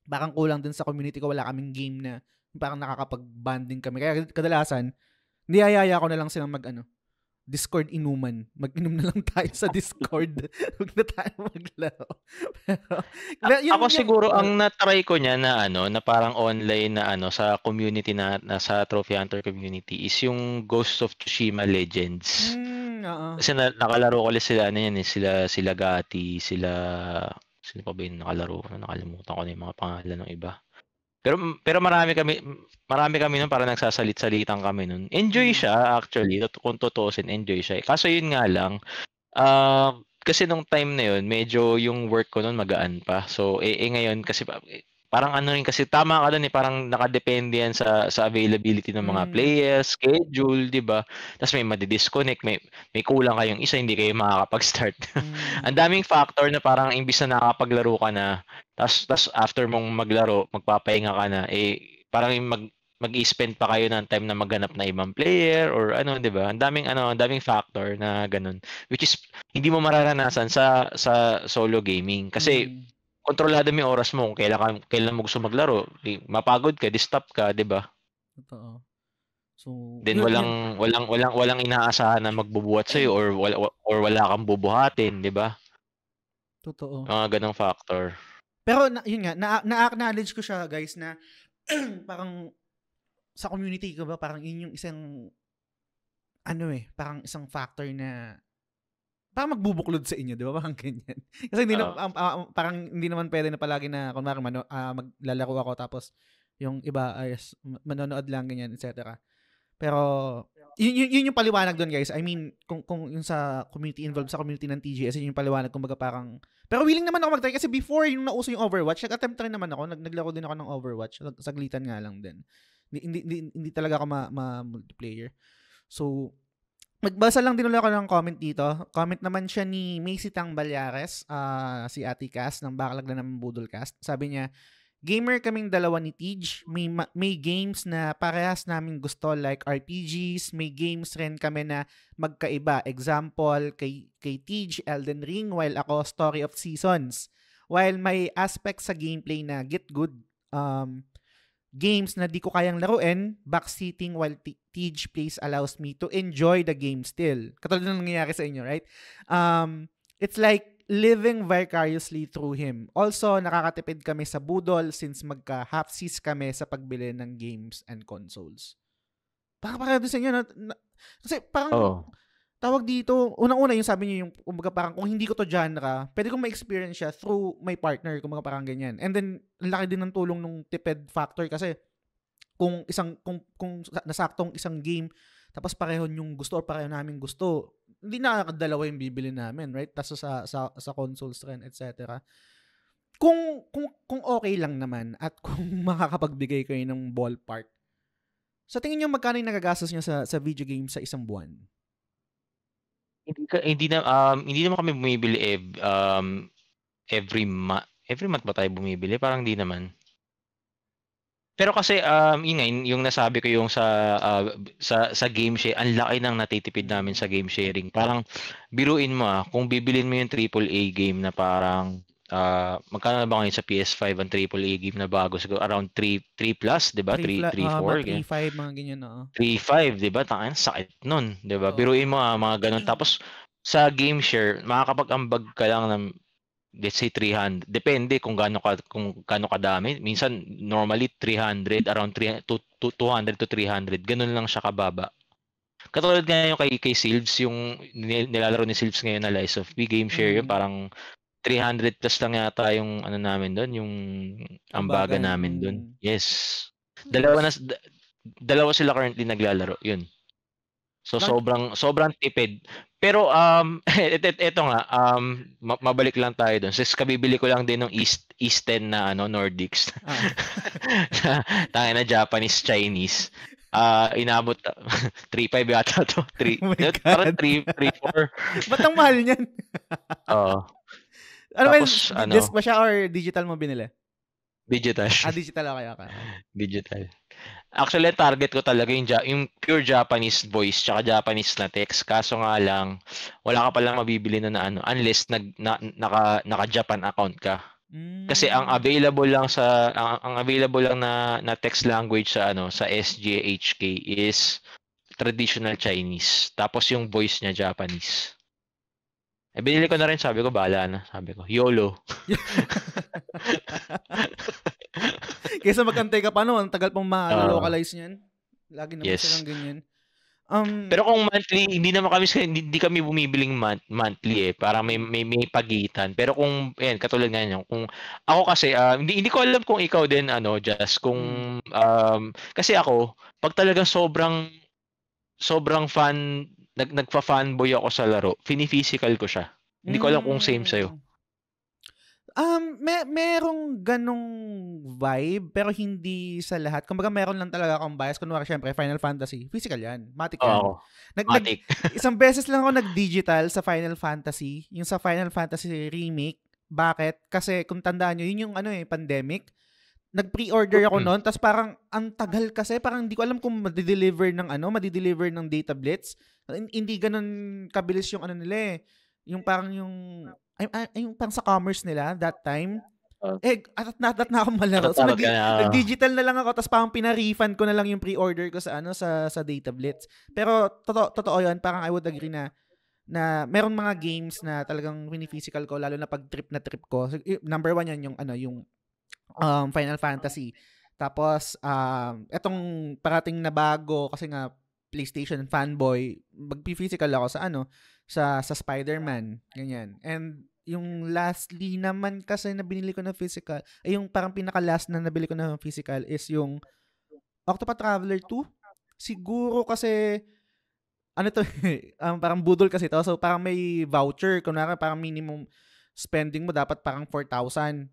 parang kulang din sa community ko, wala kaming game na parang nakakapag-banding kami. Kaya kadalasan, niyayaya ko na lang silang Discord inuman. Mag-inom na lang tayo sa Discord. Huwag na tayo maglaro. Ako siguro ang na-try ko niya na na parang online na sa community na sa Trophy Hunter community is yung Ghost of Tsushima Legends. Kasi nakalaro ko ulit sila sila Gati, sino pa ba yung nakalaro ko? Nakalimutan ko na yung mga pangalan ng iba. Pero marami kami nun para nagsasalit-salitan kami nun. Enjoy siya actually. Kung tutuusin, enjoy siya. Kaso yun nga lang, kasi nung time na yun, medyo yung work ko nun magaan pa. So, ngayon kasi parang rin kasi tama ka dun parang nakadepende yan sa availability ng mga players, schedule, di ba? Tapos may madi-disconnect, may kulang kayong isa, hindi kayo makakapag-start. Ang daming factor na parang imbis na nakakapaglaro ka na, tapos after mong maglaro, magpapahinga ka na, parang mag-i-spend pa kayo ng time na maghanap na ibang player or di ba? Ang daming factor na ganun, which is hindi mo mararanasan sa solo gaming kasi kontrolado mo yung oras mo kung kailan mo gusto maglaro. Mapagod ka, di-stop ka, 'di ba? Totoo. So, then walang inaasahan na magbubuhat sa or wala kang bubuhatin, 'di ba? Totoo. Ganong factor. Pero yun nga, na-acknowledge ko siya, guys, na parang sa community ko ba parang yun yung isang parang isang factor na parang magbubuklod sa inyo, di ba? Parang ganyan. Kasi hindi parang hindi naman pwede na palagi na kunwari maglalaro ako tapos yung iba ay manonood lang ganyan, etc. Pero yun yung paliwanag doon, guys. I mean, kung yung sa community involved sa community ng TGS, yun yung paliwanag kumbaga parang pero willing naman ako mag-try kasi before yung nauso yung Overwatch, nag-attempt rin naman ako, naglaro din ako ng Overwatch, saglitan nga lang din. Hindi talaga ako multiplayer. So magbasa lang din ulit ako ng comment dito. Comment naman siya ni Macy Tang Balyares, si Ate Cass ng Backlog na naman Budolcast. Sabi niya, gamer kaming dalawa ni Tej. May games na parehas namin gusto like RPGs. May games rin kami na magkaiba. Example, kay Tej, Elden Ring, while ako Story of Seasons. While may aspects sa gameplay na get good, games na di ko kayang laruin, backseating while Tej plays allows me to enjoy the game still. Katulad ng nangyayari sa inyo, right? It's like living vicariously through him. Also, nakakatipid kami sa budol since magka-half-seas kami sa pagbili ng games and consoles. Para doon sa inyo, kasi parang tawag dito, unang-una yung sabi niyo yung kumbaga parang kung hindi ko to genre, pwede kong ma-experience siya through my partner, kumbaga parang ganyan. And then laki din ng tulong nung tipid factor kasi kung nasaktong isang game tapos pareho yung gusto or pareho namin gusto, hindi na dalawa yung bibili namin, right? Tapos sa consoles rin, etc. kung okay lang naman at kung makakapagbigay kayo ng ballpark, sa tingin niyo magkano yung nagagastos niyo sa video game sa isang buwan? Hindi naman kami bumibili every month ba tayo bumibili? Parang hindi naman. Pero kasi yun nga, yung nasabi ko yung sa game share, ang laki ng natitipid namin sa game sharing. Parang biruin mo kung bibilin mo yung AAA game na parang magkano ba ngayon sa PS5 ang AAA game na bago? Siguro around 3 plus, 'di ba? 3 4, 3.5 mga ganyan 3.5, 'di ba? Tangina, sakit nun, 'di ba? Biruin mo mga ganun. Tapos sa game share, makakapag-ambag ka lang ng let's say 300. Depende kung gaano kadami. Minsan normally 300, around 200 to 300. Ganun lang siya kababa. Katulad nga yung kay Silves, yung nilalaro ni Silves ngayon na Lies of P game share, yun parang 300 plus lang yata yung ano namin doon, yung ambaga namin doon. Yes. Dalawa sila currently naglalaro, yun. So sobrang tipid. Pero eto nga, mabalik lang tayo doon. Since kabibili ko lang din ng East 10 na Nordics. Tangina na Japanese, Chinese. Inabot 3.5 yata to. 3 parang 3.4. Ba't ang mahal niyan? Oo. Tapos disc ba siya or digital mo binili? Digital. Digital, okay. Digital. Actually, target ko talaga yung pure Japanese voice tsaka Japanese na text. Kaso nga lang, wala ka palang mabibili na unless naka-Japan account ka. Kasi ang available lang na text language sa SGHK is traditional Chinese. Tapos yung voice niya Japanese. Binili ko na rin, sabi ko, bahala na. Sabi ko, YOLO. Kaysa magkantay ka pa ang tagal pang ma-localize niyan. Lagi naman silang ganyan. Pero kung monthly, hindi kami bumibiling monthly Para may pagitan. Pero kung katulad nga niyan, kung ako kasi hindi ko alam kung ikaw din just kung kasi ako pag talagang sobrang fan nagfa-fanboy ako sa laro, fini-physical ko siya. Hindi ko alam kung same sa'yo. Merong ganong vibe, pero hindi sa lahat. Kumbaga meron lang talaga akong bias. Kunwari, syempre, Final Fantasy. Physical yan. Matic yan. Matic. Isang beses lang ako nag-digital sa Final Fantasy. Yung sa Final Fantasy Remake. Bakit? Kasi kung tandaan nyo, yun yung pandemic. Nag-pre-order ako noon, tapos parang ang tagal kasi, parang hindi ko alam kung madi-deliver ng data blitz. Hindi ganun kabilis yung nila yung parang yung parang sa commerce nila that time. At na ako malaro. So nag-digital na lang ako, tapos parang pina-refund ko na lang yung pre-order ko sa data blitz. Pero totoo yun, parang I would agree na meron mga games na talagang physical ko, lalo na pag trip ko. So, number 1 yan yung Final Fantasy. Tapos etong parating na bago kasi nga PlayStation fanboy, mag-physical ako sa Spider-Man, ganyan. And yung lastly naman kasi na binili ko na physical, yung parang pinaka-last na nabili ko na physical is yung Octopath Traveler 2. Siguro kasi parang budol kasi to. So parang may voucher, kunwari parang minimum spending mo dapat parang 4,000.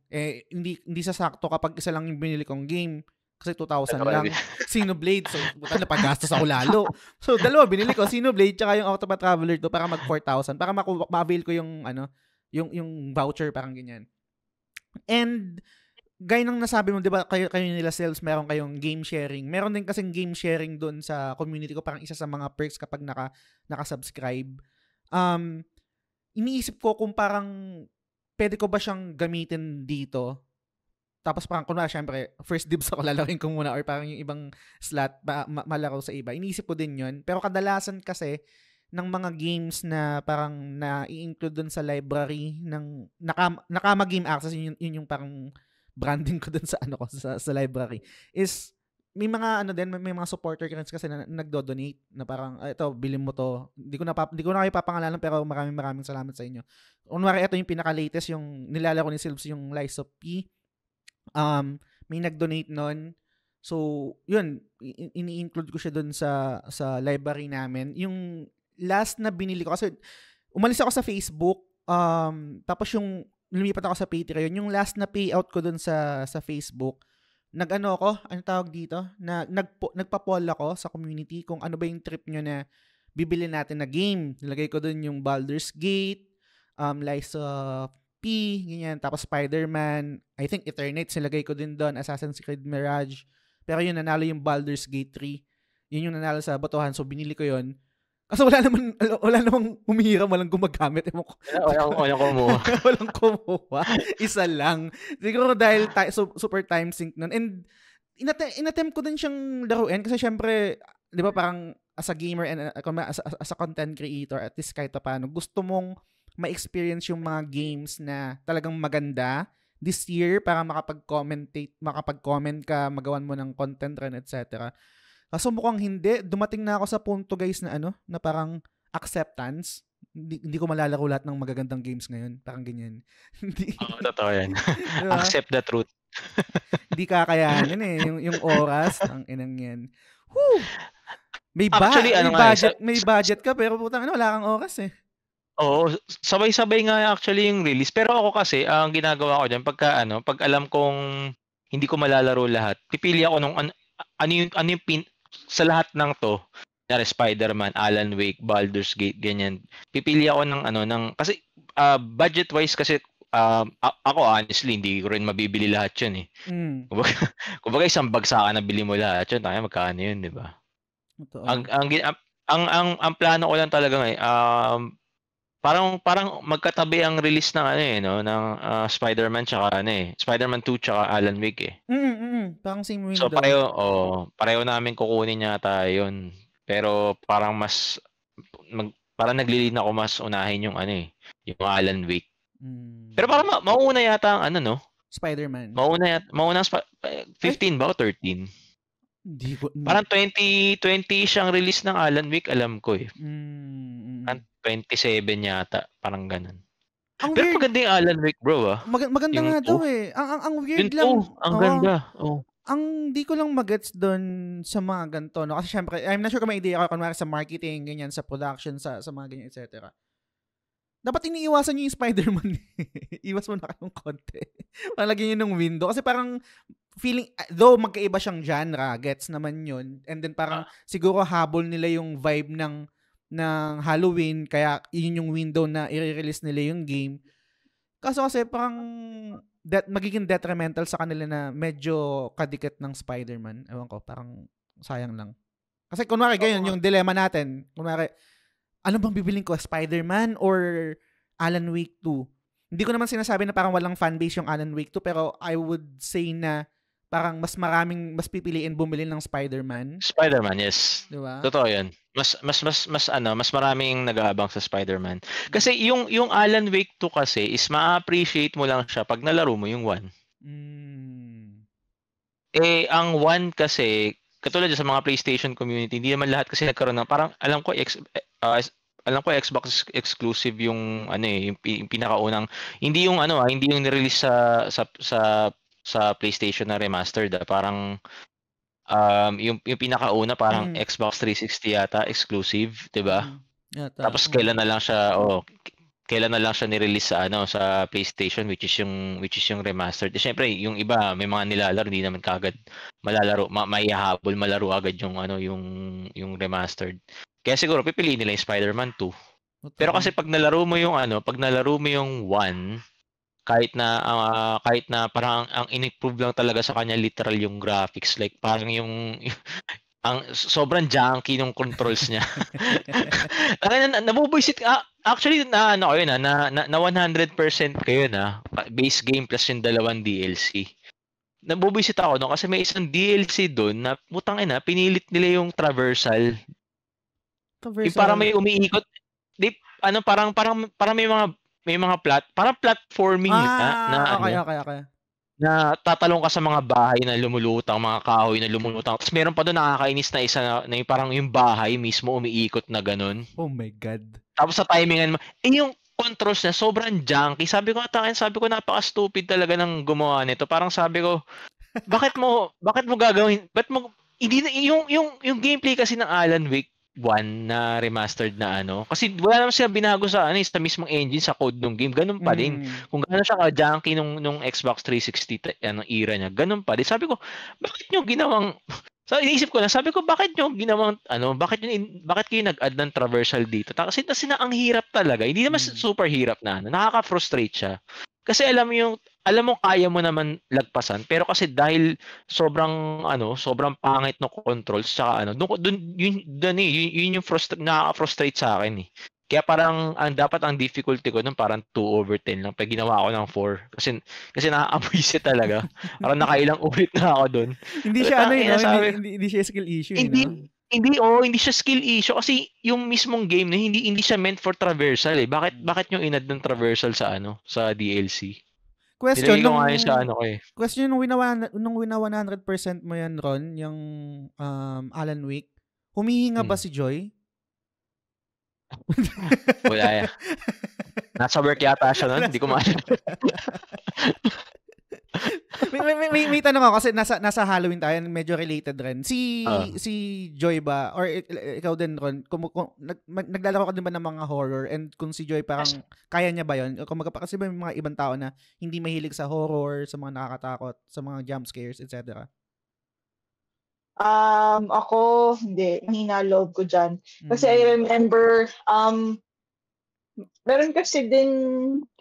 Hindi sasakto kapag isa lang yung binili kong game. Kasi 2,000 lang. Xenoblade. So, napagastos ako lalo. So, dalawa binili ko. Xenoblade tsaka yung Octopath Traveler 2 para mag 4,000. Para ma-avail ko yung voucher, parang ganyan. And, gaya ng nasabi mo, di ba, kayo nila sales, meron kayong game sharing. Meron din kasing game sharing doon sa community ko. Parang isa sa mga perks kapag naka-subscribe. Iniisip ko kung parang pwede ko ba siyang gamitin dito. Tapos parang kunwari, syempre, first dibs ako, lalaroin ko muna or parang yung ibang slot malaro sa iba. Iniisip ko din yun. Pero kadalasan kasi ng mga games na parang na-i-include dun sa library ng Nakama Game Access, yun yung parang branding ko dun sa sa library, is may mga may mga supporter kasi na nagdo-donate na parang ito, bilhin mo to. Hindi ko na kayo papangalanan, pero maraming salamat sa inyo. Kunwari, ito yung pinaka-latest, yung nilalaro ni Silves, yung Lies of P. May nag-donate nun. So, yun, ini-include ko siya dun sa library namin. Yung last na binili ko, kasi umalis ako sa Facebook, tapos yung lumipat ako sa Patreon, yung last na payout ko dun sa Facebook, nag-ano ako, ano tawag dito? Nagpa-poll ako sa community kung ano ba yung trip nyo na bibili natin na game. Nilagay ko dun yung Baldur's Gate, Lies of P, ganyan. Tapos Spider-Man, I think Eternates, nilagay ko din dun, Assassin's Creed Mirage. Pero yun, nanalo yung Baldur's Gate 3. Yun yung nanalo sa botohan, so binili ko yun. Kasi wala namang humihiram, walang gumagamit. Walang kumuha. Walang kumuha. Isa lang. Siguro dahil super time sync nun. And inattempt ko din siyang laruin kasi syempre, di ba parang as a gamer and as a content creator, at least kahit paano, gusto mong ma-experience yung mga games na talagang maganda this year para makapag-comment ka, magawan mo ng content run, etc. Kaso mukhang hindi. Dumating na ako sa punto, guys, na na parang acceptance. Hindi ko malalaro lahat ng magagandang games ngayon. Parang ganyan. Totoo yan. Diba? Accept the truth. Hindi kakayanin yung oras. Ang inang yan. Whew! May budget ka, pero putang wala kang oras eh. Oo, sabay-sabay nga actually yung release. Pero ako kasi, ang ginagawa ko dyan, pag alam kong hindi ko malalaro lahat, pipili ako nung ano yung sa lahat ng to, Spider-Man, Alan Wake, Baldur's Gate, ganyan. Pipili ako ng kasi budget wise kasi ako honestly hindi ko rin mabibili lahat 'yun eh. Kumbaga isang bagsakan na bili mo lahat 'yun, tayo magkano 'yun, 'di ba? Ang plano ko lang talaga parang magkatabi ang release ng ng Spider-Man tsaka Spider-Man 2 tsaka Alan Wake eh. Parang same window. So pareho namin kukunin yata 'yon. Pero parang parang naglilin ako mas unahin yung yung Alan Wake. Pero parang mauuna yata ang Spider-Man. Mauna 15 ba o 13? Parang 2020 siyang release ng Alan Wake, alam ko eh. 27 yata, parang ganun. Pero maganda yung Alan Wake, bro. Maganda nga daw eh. Ang weird lang. Ang ganda. Ang di ko lang magets doon sa mga ganito, no? Kasi syempre, I'm not sure kung may idea ako kunwari sa marketing, ganyan, sa production, sa mga ganyan, etc. Dapat iniiwasan niyo yung Spider-Man. Iwas mo na kayong konti. Palagyan niyo ng window. Kasi parang feeling, though magkaiba siyang genre, gets naman yun. And then parang siguro habol nila yung vibe ng Halloween, kaya yun yung window na i-release nila yung game. Kaso kasi parang magiging detrimental sa kanila na medyo kadikit ng Spider-Man. Ewan ko, parang sayang lang. Kasi kunwari ganyan, yung dilemma natin, kunwari, ano bang bibiling ko? Spider-Man or Alan Wake 2? Hindi ko naman sinasabi na parang walang fanbase yung Alan Wake 2, pero I would say na parang mas pipiliin bumili ng Spider-Man. Spider-Man, yes. Diba? Totoo 'yan. Mas maraming nag-aabang sa Spider-Man. Kasi yung Alan Wake 2 kasi is ma-appreciate mo lang siya pag nalaro mo yung 1. Ang 1 kasi katulad sa mga PlayStation community, hindi naman lahat kasi nagkaroon ng parang alam ko Xbox exclusive yung yung pinakaunang, hindi yung hindi yung ni-release sa PlayStation na remastered, parang yung pinakauna parang Xbox 360 yata exclusive, 'di ba? Tapos kailan na lang siya ni-release sa PlayStation, which is yung remastered. Siyempre, yung iba may mga nilalaro hindi naman kagad malalaro, maihahabol malaro agad yung yung remastered. Kaya siguro pipiliin nila yung Spider-Man 2. Pero kasi pag nalaro mo yung 1, kahit na parang ang in-improve lang talaga sa kanya literal yung graphics, like parang ang sobrang junky ng controls niya. Nabubuisit actually na 100% kayo na base game plus yung dalawang DLC. Nabubuisit ako kasi may isang DLC doon na putang ina, pinilit nila yung traversal. Yung parang may umiikot. Parang may mga parang platforming okay. Na tatalong ka sa mga bahay na lumulutang, mga kahoy na lumulutang. Tapos meron pa doon nakakainis na isa na parang yung bahay mismo umiikot na ganun. Oh my God. Tapos sa timingan mo, yung controls niya sobrang junky. Sabi ko napaka-stupid talaga ng gumawa nito. Parang sabi ko, bakit mo gagawin? Yung gameplay kasi ng Alan Wake, 1 na remastered na ano. Kasi wala naman sila binago sa sa mismong engine, sa code ng game. Ganun pa din. Kung gaano siya ka-junky nung Xbox 360 era niya, ganun pa din. Sabi ko, bakit nyo ginawang So iniisip ko na, sabi ko bakit nyo ginawang bakit kayo nag-add ng traversal dito? Kasi ang hirap talaga. Hindi naman super hirap na nakaka-frustrate siya. Kasi alam mo kaya mo naman lagpasan, pero kasi dahil sobrang pangit ng controls saka yun yung nakaka-frustrate sa akin eh. Kaya parang dapat ang difficulty ko nun parang 2/10 lang. Pag ginawa ko ng 4 kasi nakaka-abuse talaga. Parang nakailang ulit na ako doon. Hindi siya hindi siya skill issue, hindi siya skill issue kasi yung mismong game na hindi siya meant for traversal eh. Bakit yung inad ng traversal sa sa DLC? Question nung wina 100% mo yan, Ron, yung Alan Wake, humihinga ba si Joy? Wala yan. Nasa work yata siya nun, hindi ko maalala. may tanong ako kasi nasa Halloween tayo, medyo related rin. Si Joy ba or ikaw din, Ron, naglalaro ka din ba ng mga horror, and kung si Joy parang kaya niya ba 'yon? Kung kasi may mga ibang tao na hindi mahilig sa horror, sa mga nakakatakot, sa mga jump scares, etc. Ako hindi, mahina loob ko diyan. Kasi I remember meron kasi din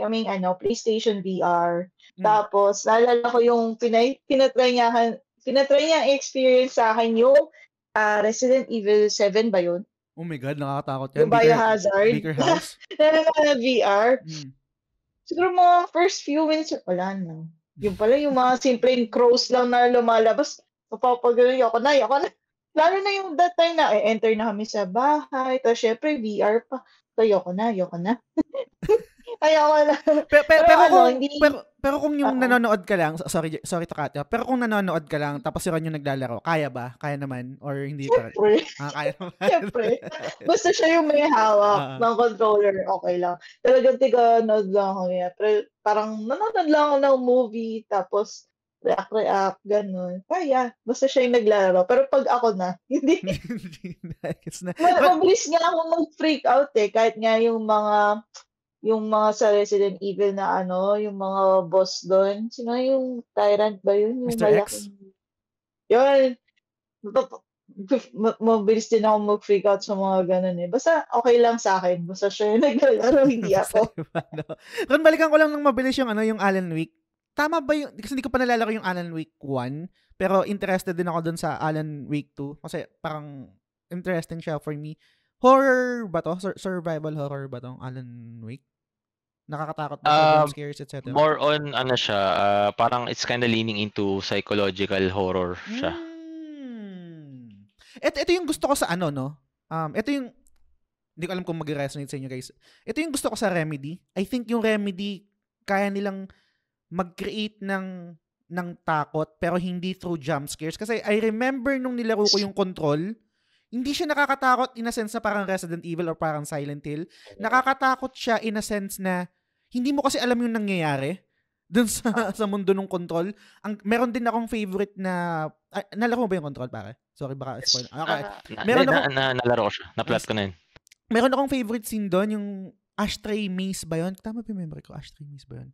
kaming PlayStation VR. Tapos naalala ko yung pinatry niya experience sa akin yung Resident Evil 7 ba yun? Oh my God, nakakatakot yan. Yung Biohazard. Baker House. Na VR. Siguro mga first few minutes, wala na. Yung pala yung mga simpleng crows lang na lumalabas. Papapagano, yoko na. Lalo na yung that time na enter na kami sa bahay. Tapos syempre VR pa. So, ayoko na. Ayoko na. Pero kung yung nanonood ka lang, sorry to cut you, pero kung nanonood ka lang, tapos si Ron yung naglalaro, kaya ba? Kaya naman? Or hindi pa rin? Kaya naman. Siyempre. Basta siya yung may hawak ng controller, okay lang. Talagang tiga-nod lang ako niya. Pero parang nanonood lang ako ng movie, tapos react, ganun. Kaya, basta siya yung naglalaro. Pero pag ako na, hindi. Mabilis nga ako mag-freak out eh. Kahit nga yung mga sa Resident Evil na yung mga boss doon. Sino yung tyrant ba yun? Yung Mr. X? Yun. Mabilis din ako mag-freak out sa mga ganun eh. Basta okay lang sa akin. Basta siya yung naglalaro, hindi ako. Kung balikan ko lang ng mabilis yung Alan Wake. Tama ba yung, kasi hindi ko pa nalalaro yung Alan Wake 1, pero interested din ako dun sa Alan Wake 2 kasi parang interesting siya for me. Horror ba to? Survival horror ba tong Alan Wake? Nakakatakot ba? Scares, etc. More on siya, parang it's kind of leaning into psychological horror siya. Ito yung gusto ko sa ito yung, hindi ko alam kung mag-resonate sa inyo guys. Ito yung gusto ko sa Remedy. I think yung Remedy, kaya nilang mag-create ng takot pero hindi through jump scares. Kasi I remember nung nilaro ko yung Control, hindi siya nakakatakot in a sense na parang Resident Evil or parang Silent Hill. Nakakatakot siya in a sense na hindi mo kasi alam yung nangyayari dun sa mundo ng Control. Meron din akong favorite na nalaro mo ba yung Control, pare? Sorry, baka spoil. Okay. Nalaro ko siya. Na-plot ko na yun. Meron akong favorite scene doon, yung Ashtray Maze ba yun? Tama ba yung memory ko? Ashtray Maze ba yun?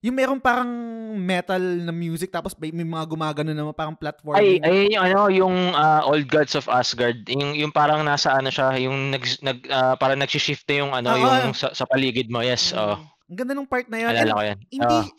Yung meron parang metal na music tapos may mga gumagano na parang platforming. Ay yung Old Gods of Asgard, yung parang nasa siya, yung parang nagshi-shift na yung yung sa paligid mo. Yes, Ang ganda ng part na yun. Alala ko yan.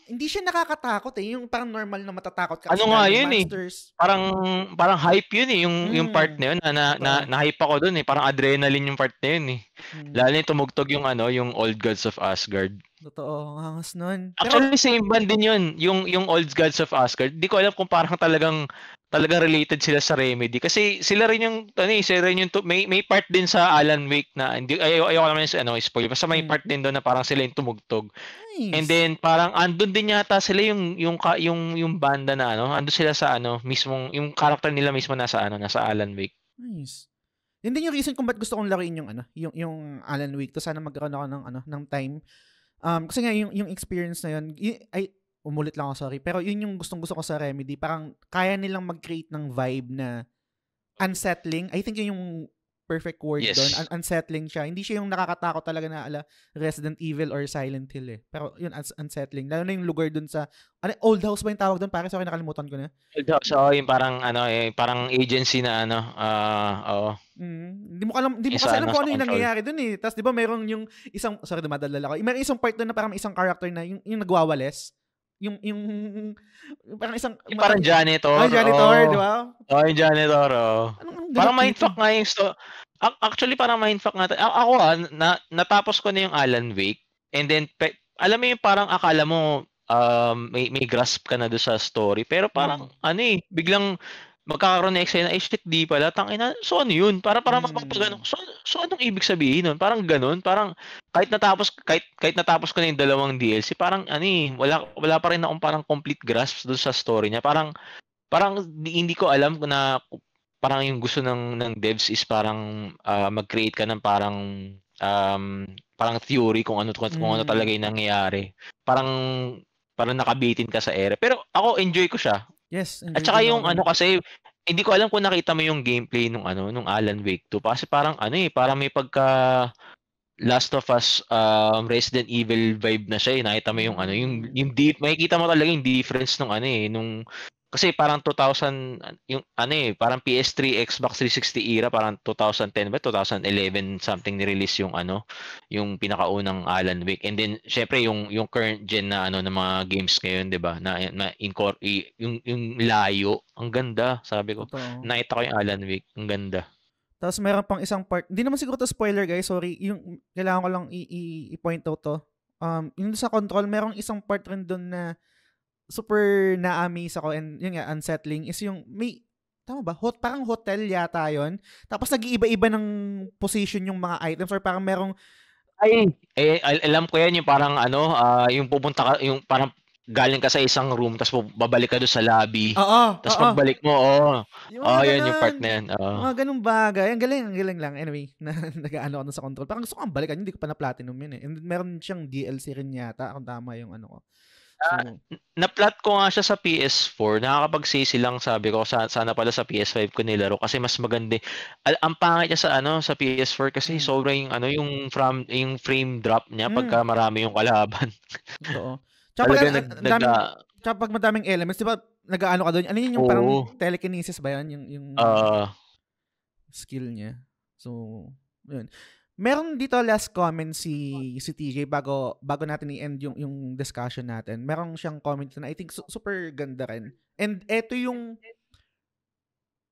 Hindi siya nakakatakot eh. Yung parang normal na matatakot ka. Nga yun monsters. Parang hype yun eh. Yung part na yun. Na hype ako dun eh. Parang adrenaline yung part na yun eh. Lalo yung tumugtog yung yung Old Gods of Asgard. Totoo. Hangas nun. Actually, same band din yun. Yung Old Gods of Asgard. Di ko alam kung parang talagang related sila sa Remedy. Kasi sila rin yung, may part din sa Alan Wake na, ayoko naman yung spoil. Basta may part din doon na parang sila yung tumugtog. Nice. And then, parang andun din yata sila yung banda na andun sila sa mismong, yung character nila mismo nasa Alan Wake. Nice. Yun din yung reason kung ba't gusto kong laruin yung Alan Wake. To sana magkaroon ako ng time. Kasi nga yung experience na yun, umulit lang ako, sorry. Pero yun yung gustong-gusto ko sa Remedy. Parang kaya nilang mag-create ng vibe na unsettling. I think yun yung perfect word doon. Unsettling siya. Hindi siya yung nakakatakot talaga na Resident Evil or Silent Hill Pero yun, unsettling. Lalo na yung lugar doon sa Old House ba yung tawag doon? Parang sorry, nakalimutan ko na. Old House, yung parang parang agency na Hindi mo kasi alam kung ano yung nangyayari doon Tapos 'di ba mayroong yung isang dumadalala ko. May isang part doon na parang isang character na yung nagwawales. Yung parang isang parang janitor. Janitor, di ba? Yung janitor. Parang mindfuck nga yung actually parang mindfuck nga. Ako natapos ko na yung Alan Wake and then alam mo yung parang akala mo may grasp ka na do sa story pero parang biglang magkakaroon na eksena, shit, di pala, tangina, so ano yun? Para mapapagano, so anong ibig sabihin nun? Parang ganun, parang kahit natapos ko na yung 2 DLC, parang wala pa rin akong parang complete grasp doon sa story niya. Parang hindi ko alam na parang yung gusto ng devs is parang mag-create ka ng parang theory kung ano talaga yung nangyayari. Parang nakabitin ka sa ere. Pero ako enjoy ko siya. Yes. At saka yung kasi hindi ko alam kung nakita mo yung gameplay nung Alan Wake 2 kasi parang parang may pagka Last of Us Resident Evil vibe na siya nakita mo yung yung deep, makikita mo talaga yung difference nung nung kasi parang 2000 yung parang PS3 Xbox 360 era parang 2010 ba 2011 something ni-release yung yung pinakaunang Alan Wake and then syempre yung current gen na ng mga games ngayon 'di ba na yung layo ang ganda sabi ko. Nakita ko yung Alan Wake ang ganda. Tapos meron pang isang part, hindi naman siguro to spoiler guys, sorry, yung kailangan ko lang i-point out to. Yung sa Control, merong isang part rin doon na super na-amaze ako and yun nga, unsettling is yung may, tama ba? Parang hotel yata yun. Tapos nag-iiba-iba ng position yung mga items or parang merong alam ko yan yung parang yung pupunta ka, yung parang galing ka sa isang room tapos babalik ka doon sa lobby. Tapos pagbalik mo, yan yung part na yan. Mga ganung bagay. Ang galing lang. Anyway, nag-aano ako sa Control. Parang gusto kong balikan, hindi ko pa na-platinum yun And meron siyang DLC rin yata, kung tama yung ko. So, na-plot ko nga siya sa PS4. Nakakapag-sisi lang sabi ko sana pala sa PS5 ko nilaro kasi mas maganda. Ang pangit niya sa PS4 kasi sobrang yung frame drop niya pagka marami yung kalaban. Oo. Tsaka pag madaming elements, di ba, nag-aano ka doon? Ano yun yung parang telekinesis ba yan? Yung skill niya. So, yun. Meron dito last comment si TJ bago natin i-end yung discussion natin. Meron siyang comment na I think super ganda rin. And eto yung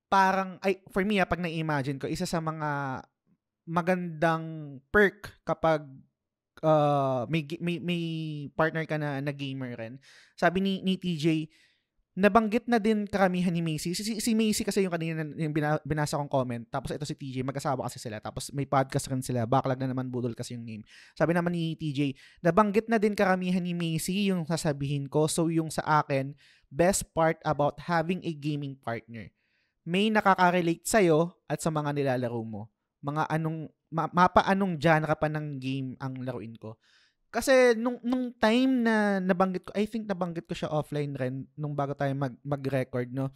parang, for me pag na-imagine ko, isa sa mga magandang perk kapag may partner ka na gamer rin. Sabi ni TJ, nabanggit na din karamihan ni Macy. Si Macy kasi yung kanina yung binasa kong comment. Tapos ito si TJ, mag-asawa kasi sila. Tapos may podcast rin sila. Backlog na naman, budol kasi yung name. Sabi naman ni TJ, nabanggit na din karamihan ni Macy yung sasabihin ko. So yung sa akin, best part about having a gaming partner. May nakaka-relate sa'yo at sa mga nilalaro mo. Mga anong genre pa ng game ang laruin ko. Kasi nung time na nabanggit ko, I think nabanggit ko siya offline rin nung bago tayo mag-record, no.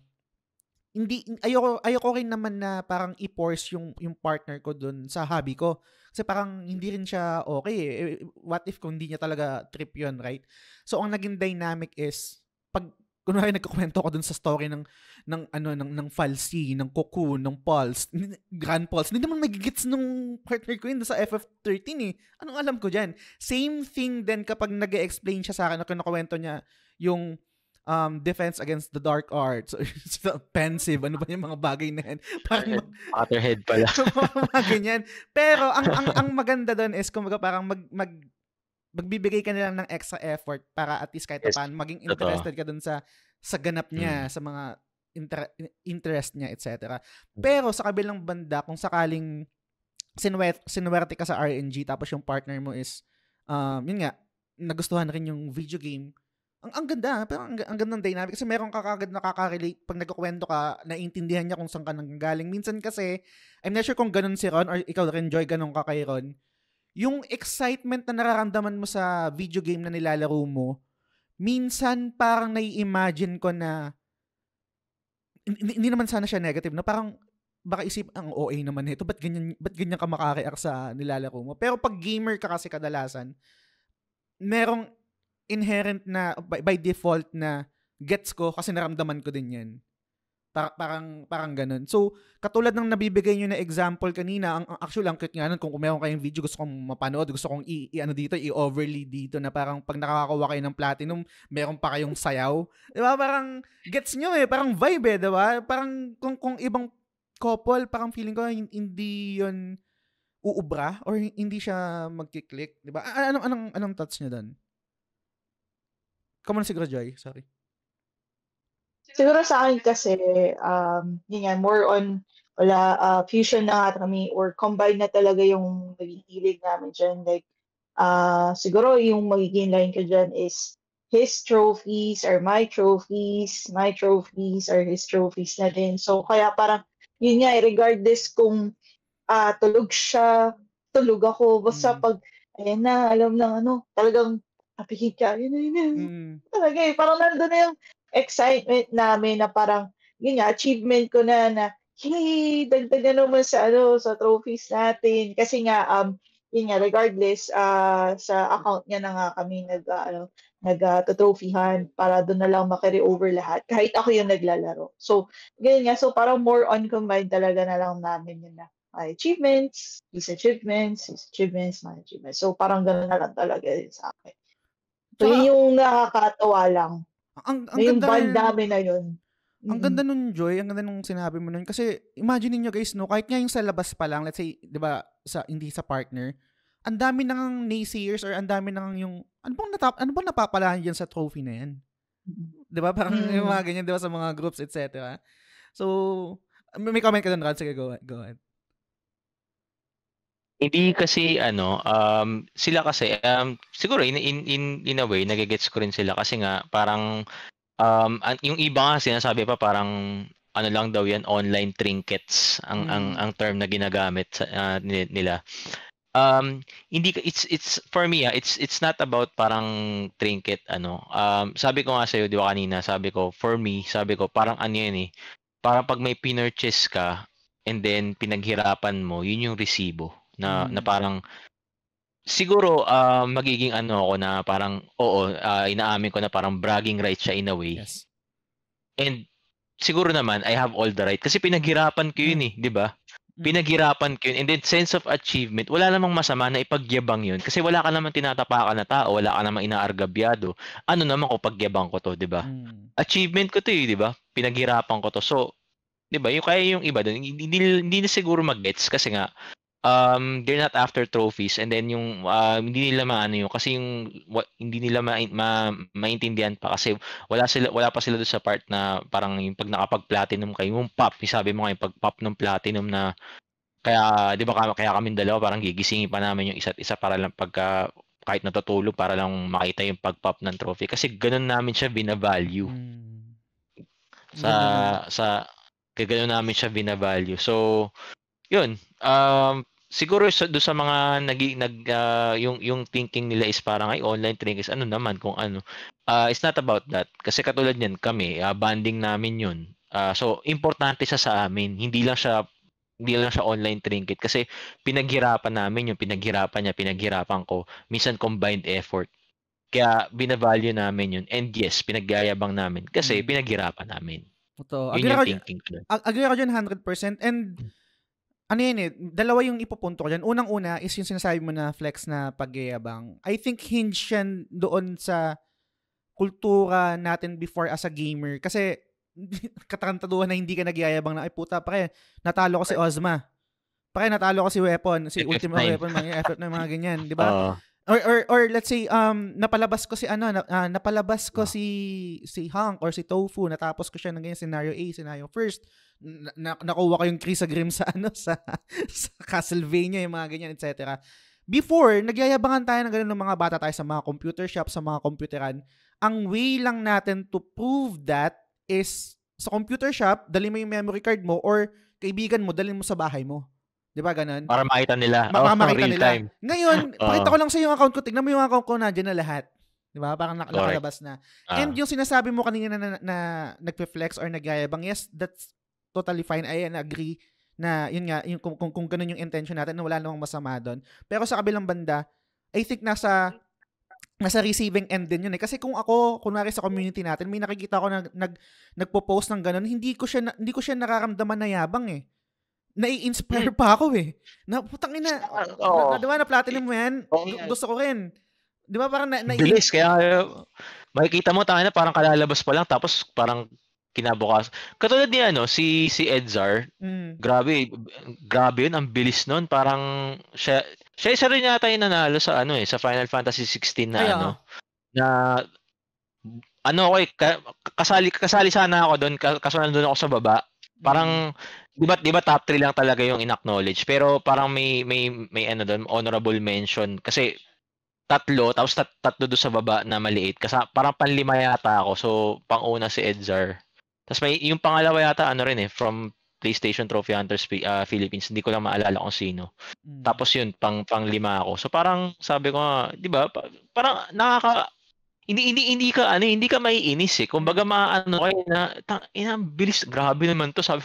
Ayoko rin naman na parang i-force yung partner ko dun sa hobby ko. Kasi parang hindi rin siya okay. What if kung hindi niya talaga trip yun, right? So ang naging dynamic is pag kunwari nagkukwento ko dun sa story ng Falsi, ng Cocoon, ng Pulse, Grand Pulse, hindi naman magigits nung partner ko yun sa FF13 Anong alam ko dyan? Same thing din kapag nag-explain siya sa akin na kinukwento niya yung defense against the dark arts, pensive, ano ba yung mga bagay na yan? Parang Otterhead pala. mga ganyan. Pero ang maganda doon is kumbaga parang magbibigay ka nilang ng extra effort para at least kahit paano maging interested ka dun sa ganap niya, sa mga interest niya, etc. Pero sa kabilang banda, kung sakaling sinuwerte ka sa RNG tapos yung partner mo is yun nga, nagustuhan rin yung video game, ang ganda, pero ang gandang dynamic kasi meron ka kagad nakaka-relate pag nagkukwento ka, naiintindihan niya kung saan ka nanggaling. Minsan kasi, I'm not sure kung ganun si Ron or ikaw rin, Joy, ganun ka kay Ron. Yung excitement na nararamdaman mo sa video game na nilalaro mo, minsan parang nai-imagine ko na, hindi naman sana siya negative, no? Parang baka isip ang OA naman nito, ba't ganyan ka maka-react sa nilalaro mo? Pero pag gamer ka kasi kadalasan, merong inherent na by default na gets ko kasi naramdaman ko din 'yan. Parang ganun. So, katulad ng nabibigay nyo na example kanina, actually, ang cute nga nun, kung meron kayong video, gusto kong mapanood, gusto kong i-overlay dito na parang pag nakakakuha kayo ng platinum, meron pa kayong sayaw. Diba? Parang gets nyo parang vibe diba? Parang kung ibang couple, parang feeling ko hindi yun uubra or hindi siya magkiklik. Diba? Anong thoughts nyo doon? Come on, siguro, Joy. Sorry. Siguro sa akin kasi, yun yan, more on, fusion na nga kami or combine na talaga yung naging hilig namin dyan. Like, siguro yung magiging line ko dyan is, his trophies are my trophies are his trophies na din. So, kaya parang, yun nga, regardless kung tulog siya, tulog ako, basta pag, ayan na, alam na talagang, kapikit ka, yun. Talaga parang nandun na yung excitement namin na parang, yun nga, achievement ko na, hey, dagdag na naman sa trophies natin. Kasi nga, yun nga, regardless, sa account niya na nga kami nag-trophyhan para doon na lang makarry over lahat. Kahit ako yung naglalaro. So, ganyan nga. So, parang more on combined talaga na lang namin yun na. My achievements, his achievements, my achievements. So, parang gano'n na lang talaga yun sa akin. So, yun yung nakakatawa lang. Ang yung ganda band namin na yun. Ang ganda nun, Joy. Ang ganda nung sinabi mo nun. Kasi, imagine niyo guys, kahit nga yung sa labas pa lang, let's say, di ba, hindi sa partner, ang dami nang naysayers or ang dami nang yung, ano bang napapalahan dyan sa trophy na yan? Di ba? Parang yung mga ganyan, di ba, sa mga groups, etc. So, may comment ka dun, Rod. Sige, go ahead. Hindi kasi sila kasi siguro in a way nagegets ko rin sila kasi nga parang yung iba nga sinasabi pa parang ano lang daw yan, online trinkets ang term na ginagamit nila. Hindi it's for me it's not about parang trinket sabi ko nga sa iyo di ba kanina, sabi ko for me, sabi ko parang ano yan parang pag may pinurchase ka and then pinaghirapan mo, yun yung resibo na parang siguro magiging ako na parang inaamin ko na parang bragging rights siya in a way. Yes. And siguro naman I have all the right kasi pinaghirapan ko yun di ba? Pinaghirapan ko yun. And then sense of achievement, wala namang masama na ipagyabang yun kasi wala ka namang tinatapakan na tao, wala ka namang inaargabyado. Ano naman kung pagyabang ko to, di ba? Achievement ko to di ba? Pinaghirapan ko to. So, di ba? Yung kaya yung iba doon, hindi na siguro mag-gets kasi nga they're not after trophies and then yung hindi nila maano yun kasi yung hindi nila maintindihan pa kasi wala pa sila doon sa part na parang yung pag nakapag-platinum kayo, yung pop, sabi mo nga yung pag-pop ng platinum na kaya 'di ba kaya kami dalawa parang gigisingin pa namin yung isa't isa para lang pagka kahit natutulog para lang makita yung pag-pop ng trophy kasi ganoon namin siya bina-value. Ganoon namin siya bina-value. So yun, siguro doon sa mga yung thinking nila is parang ay online trinkets ano naman kung ano. It's not about that kasi katulad niyan kami, bonding namin yun. So importante siya sa amin, hindi lang siya online trinket kasi pinaghirapan namin yung pinaghirapan niya, pinaghirapan ko, minsan combined effort. Kaya bina-value namin yun and yes, pinagyayabang namin kasi pinaghirapan namin. Ito, agree ako dyan 100% and ano yan dalawa yung ipupunto ko dyan. Unang-una is yung sinasabi mo na flex na pagyayabang. I think hinge yan doon sa kultura natin before as a gamer. Kasi katarantaduhan na hindi ka nagyayabang na, ay puta, pare, natalo ko si Ozma. Pare, natalo ko si Weapon, si Ultimate Weapon, mga effort na mga ganyan, di ba? Or let's say napalabas ko si Hank or si Tofu, natapos ko siya ng ganyan scenario A, scenario first. Nakuha ko yung Chris Grim sa Castlevania, yung mga ganyan, etc. Before, nagyayabangan tayo ng ganun ng mga bata tayo sa mga computer shop, sa mga computeran. Ang way lang natin to prove that is sa computer shop, dali mo yung memory card mo or kaibigan mo, dalhin mo sa bahay mo. Di ba ganun? Para makita nila. Makita real nila. Time. Ngayon, pakita ko lang sa yung account ko. Tignan mo yung account ko, nandiyan na lahat. Di ba? Parang nakalabas na. And yung sinasabi mo kanina na nagpe-flex or nagyayabang, yes, that's totally fine. I agree na yun nga, yung, kung ganun yung intention natin, na wala namang masama doon. Pero sa kabilang banda, I think nasa receiving end din yun eh. Kasi kung ako, kunwari sa community natin, may nakikita ko na nagpo-post ng ganun, hindi ko siya nararamdaman na yabang eh. Nai-inspire pa ako eh. Na, putang ina, diba, na platinum mo yan? Gusto ko rin. Di ba parang bilis, kaya makikita mo tayo na parang kalalabas pa lang, tapos parang kinabukas. Katulad ni si Edzar, grabe yun, ang bilis nun. Parang siya isa rin yata yung nanalo sa sa Final Fantasy 16 na kasali sana ako doon, kaso nandun ako sa baba. Parang di ba top 3 lang talaga yung in-acknowledge, pero parang may doon, honorable mention kasi tatlo, tapos tatlo doon sa baba na maliit, kasi parang panlima yata ako, so pang-una si Edzar. Tapos may yung pangalawa yata rin from PlayStation Trophy Hunters Philippines, hindi ko lang maalala kung sino. Tapos yun pang-lima ako. So parang sabi ko, 'di ba? Parang hindi ka maiinis eh. Kumbaga kayo na bilis, grabe naman to, sabi.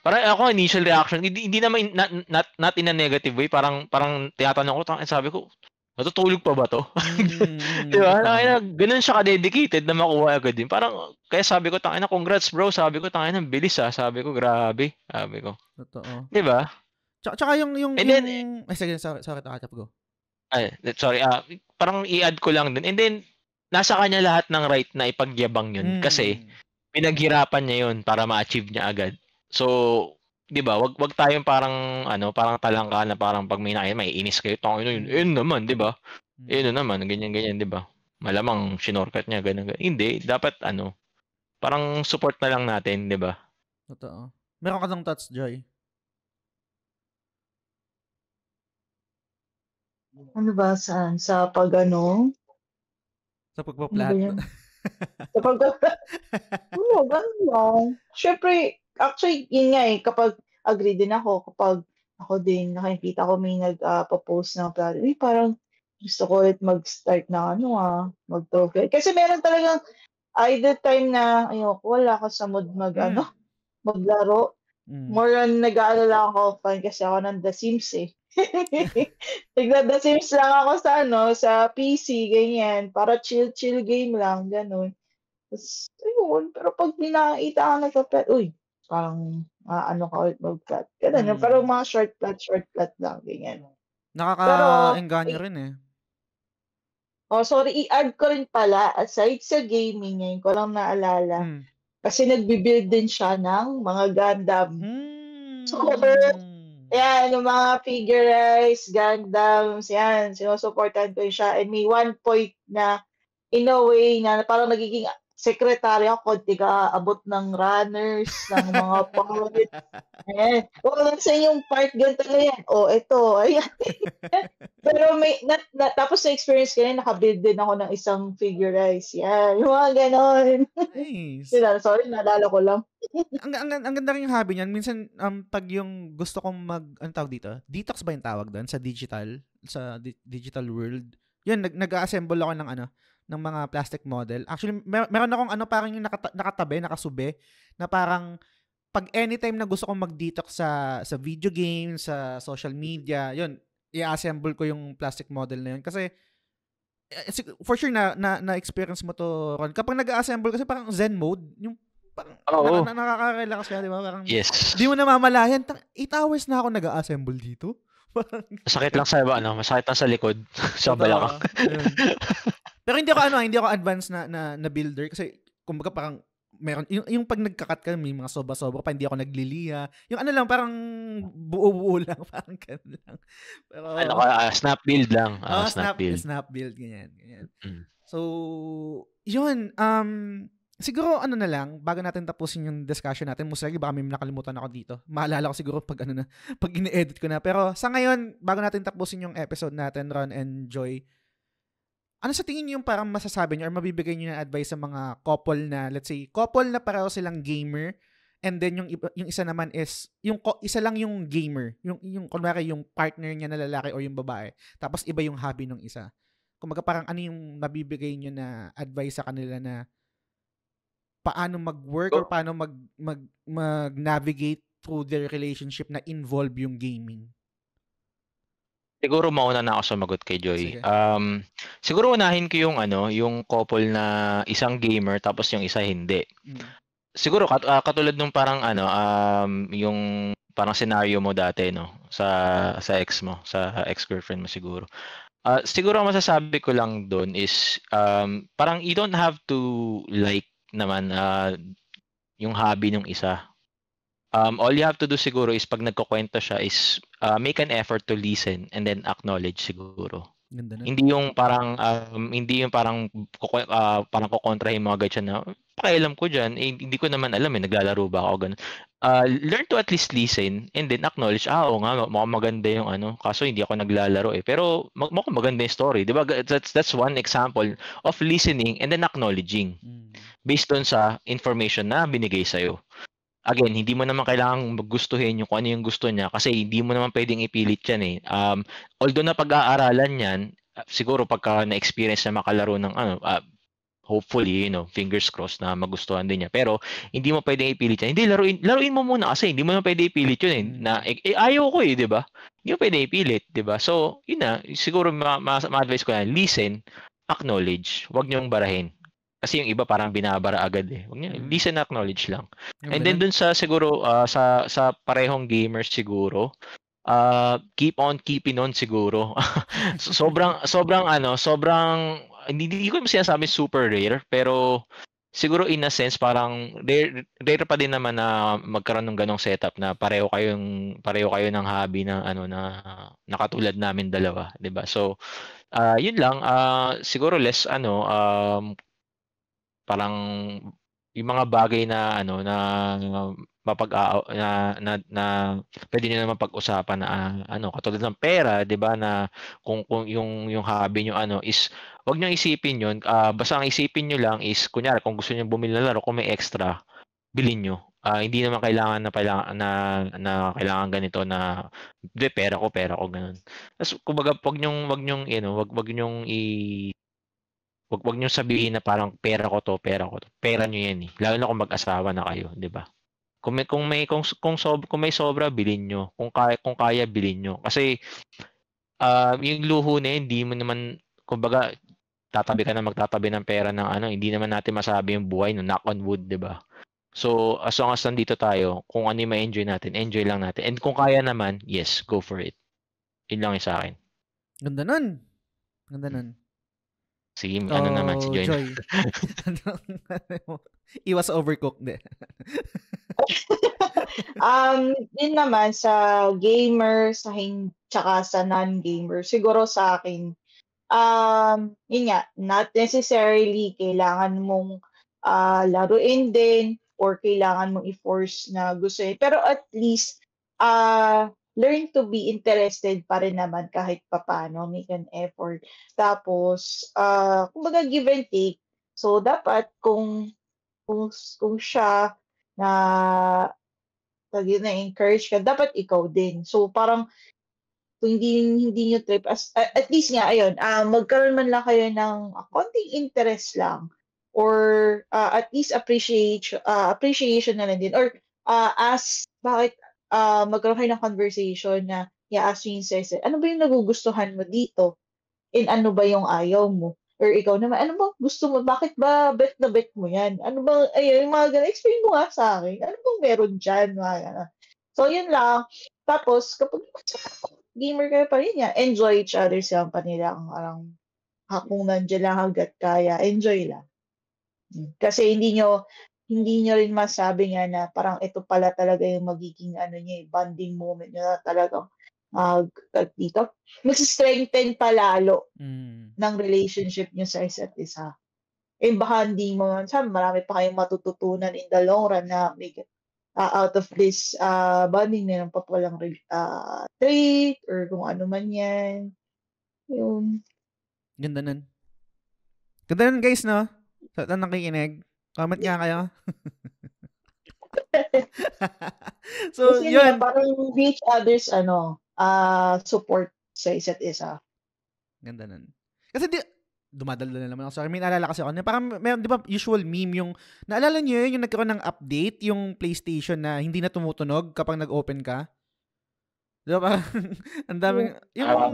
Parang ako initial reaction, hindi naman not in a negative way, parang tinatanong ko, sabi ko, matutulog pa ba to? Di ba? Ganun siya ka-dedicated na makuha agad din. Parang, kaya sabi ko, congrats bro. Sabi ko, bilis Sabi ko, grabe. Sabi ko. Totoo. Di ba? Tsaka yung sige, sorry, go. Sorry. Parang i-add ko lang din. And then, nasa kanya lahat ng right na ipagyabang yun. Kasi, pinaghirapan niya yun para ma-achieve niya agad. So, 'di ba? Wag tayong parang talangka na parang pag may inis kayo, yun naman, 'di ba? Yun naman, ganyan, 'di ba? Malamang shinortcut niya ganun. Hindi, dapat parang support na lang natin, 'di ba? Totoo. Meron ka ng thoughts, Joy? Ano ba sa pag sa pagpa-plat? Sa pagpa-plat. Ganun lang. Syempre, actually, yun nga kapag agree din ako, kapag ako din nakikita ko may nagpo-post ng plat, parang gusto ko ulit mag-start na mag-trophy. Kasi meron talagang either time na wala ako sa mood maglaro. More on nag-aalala ako kasi ako ng The Sims eh. The Sims lang ako sa PC, ganyan. Para chill game lang, ganun. Tapos, ayun. Pero pag nakita ka nagpa-plat, parang ka ulit mag-plat. Ganun. Pero mga short plat lang, ganyan. Nakaka-engganyo rin eh. Sorry, i-add ko rin pala, aside sa gaming, ngayon ko lang naalala. Kasi nagbi-build din siya ng mga Gundam. So, yan, yung mga figurize, Gundams, yan, sinusuportahan ko siya. And may one point na, in a way, na parang nagiging sekretary ako, konti ka abot ng runners, ng mga pocket. Ayan. Sa yung part, ganito na yan. Ito, ayan. Pero tapos na experience ko yan, nakabuild din ako ng isang figurize. Yan, yung mga ganon. Nice. Sorry, naalala ko lang. ang ganda rin yung hobby niyan. Minsan, pag yung gusto kong ano tawag dito? Detox ba yung tawag doon? Sa digital world? Yun, nag-assemble ako ng mga plastic model. Actually, meron akong parang yung nakasube, na parang pag anytime na gusto kong mag-detox sa video games, sa social media, yun, i-assemble ko yung plastic model na yun. Kasi, for sure na-experience mo to, Ron. Kapag nag-assemble kasi parang zen mode, yung parang nakaka-relax ka, di ba? Parang, yes. Di mo namamalayan, 8 hours na ako nag-assemble dito. Masakit lang sa masakit lang sa likod, sa balakang. Pero hindi ako advanced na builder kasi kumbaga parang meron yung pag nagkakat ka may mga sobra-sobra pa, hindi ako nagliliya. Yung lang parang buo-buo lang, parang ganun lang. Pero snap build lang. Snap build ganyan. So, yun siguro na lang bago natin tapusin yung discussion natin, most likely baka may nakalimutan ako dito. Maalala ko siguro pag pag ini-edit ko na. Pero sa ngayon, bago natin tapusin yung episode natin, Ron and Joy, ano sa tingin niyo yung parang masasabi niyo or mabibigay niyo na advice sa mga couple na, let's say, couple na pareho silang gamer, and then yung isa naman is, isa lang yung gamer, yung kunwari yung partner niya na lalaki o yung babae, tapos iba yung hobby ng isa. Kumbaga parang ano yung mabibigay niyo na advice sa kanila na paano mag-work or paano mag-navigate through their relationship na involve yung gaming? Siguro mauna na ako sumagot kay Joy. Sige. Siguro unahin ko yung couple na isang gamer tapos yung isa hindi. Siguro katulad nung parang yung parang scenario mo dati sa ex mo, sa ex-girlfriend mo siguro. Siguro ang masasabi ko lang doon is parang you don't have to like naman yung hobby ng isa. All you have to do siguro is pag nagkukwento siya is make an effort to listen and then acknowledge siguro. Hindi yung parang parang kukontrahin mo agad siya na pakialam ko diyan, hindi ko naman alam naglalaro ba ako ganun. Learn to at least listen and then acknowledge, oo nga, mukhang maganda yung kaso hindi ako naglalaro pero mukhang maganda yung story, 'di ba? That's one example of listening and then acknowledging based on sa information na binigay sa'yo. Again, hindi mo naman kailangang gustuhin yung kung ano yung gusto niya kasi hindi mo naman pwedeng ipilit yan although na pag-aaralan yan, siguro pagka na-experience na makalaro ng hopefully, fingers crossed na magustuhan din niya. Pero hindi mo pwedeng ipilit yan. Hindi, laruin mo muna kasi hindi mo naman pwedeng ipilit yun na ayaw ko 'di ba? Hindi mo pwedeng ipilit, 'di ba? So, yun na, siguro ma-advise ko yan, listen, acknowledge, wag niyong barahin. Kasi yung iba parang binabara agad Wag niyo, listen, acknowledge lang. And then dun sa siguro sa parehong gamers siguro, keep on keeping on siguro. sobrang hindi ko sinasabi super rare pero siguro in a sense parang rare pa din naman na magkaroon ng ganong setup na pareho kayo ng hobby na na katulad namin dalawa, 'di ba? So yun lang, siguro less parang yung mga bagay na pwede niyo naman pag-usapan na katulad ng pera, 'di ba, na kung yung hobby niyo is wag niyo isipin yun, basta ang isipin niyo lang is kunyari kung gusto niyo bumili ng laro, kung may extra, bilhin niyo. Hindi naman kailangan na kailangan ganito na pera ko ganun. Tapos kumbaga wag niyong wag niyo sabihin na parang pera ko to. Pera niyo 'yan Lalo na kung mag-asawa na kayo, 'di ba? Kung may sobra, bilhin niyo. Kung kaya bilhin niyo. Kasi yung luho na hindi mo naman kumbaga tatabi ka na magtatabi ng pera ng hindi naman natin masabi yung buhay knock on wood, 'di ba? So, as long as nandito tayo, kung ano yung ma-enjoy natin, enjoy lang natin. And kung kaya naman, yes, go for it. Yun lang yung sa akin. Ganda nun. Sige, naman si Joy. Iwas overcooked din. Din naman sa gamer, tsaka sa non-gamer, siguro sa akin, yun nga, not necessarily kailangan mong laruin din or kailangan mong i-force na gusto pero at least learn to be interested pa rin naman kahit papaano, make an effort. Tapos, kumbaga give and take. So, dapat kung siya na encourage ka, dapat ikaw din. So, parang kung hindi nyo trip, at least nga, ayun, magkaroon man lang kayo ng konting interest lang or at least appreciation na lang din. Or ask, bakit magkaroon kayo ng conversation na i-ask nyo yung sese, ano ba yung nagugustuhan mo dito? And ano ba yung ayaw mo? Or ikaw naman, ano ba gusto mo? Bakit ba bet na bet mo yan? Ano ba, ayun, yung mga ganun, explain mo nga sa akin. Ano bang meron dyan? So, yun lang. Tapos, kapag gamer kayo pa rin yan, enjoy each other silang panila. Kung nandiyan lang hanggat kaya, enjoy lang. Kasi hindi nyo rin masabi nga na parang ito pala talaga yung magiging bonding moment nyo na talagang dito. Mag-strengthen palalo ng relationship nyo sa isa't isa. Baka hindi mo, marami pa kayong matututunan in the long run na out of this bonding na ng papalang trait or kung ano man yan. Yun. Ganda nun. Ganda nun guys, no? Sa nakikinig. Comment nga kayo. So, kasi yun. Parang each other's support sa isa't isa. Ganda nun. Kasi dumadaldal na naman ako. Sorry, may naalala kasi ako. Parang meron, di ba, usual meme yung, naalala niyo yun, yung nagkaroon ng update, yung PlayStation na hindi na tumutunog kapag nag-open ka? Di ba, parang, ang daming, yung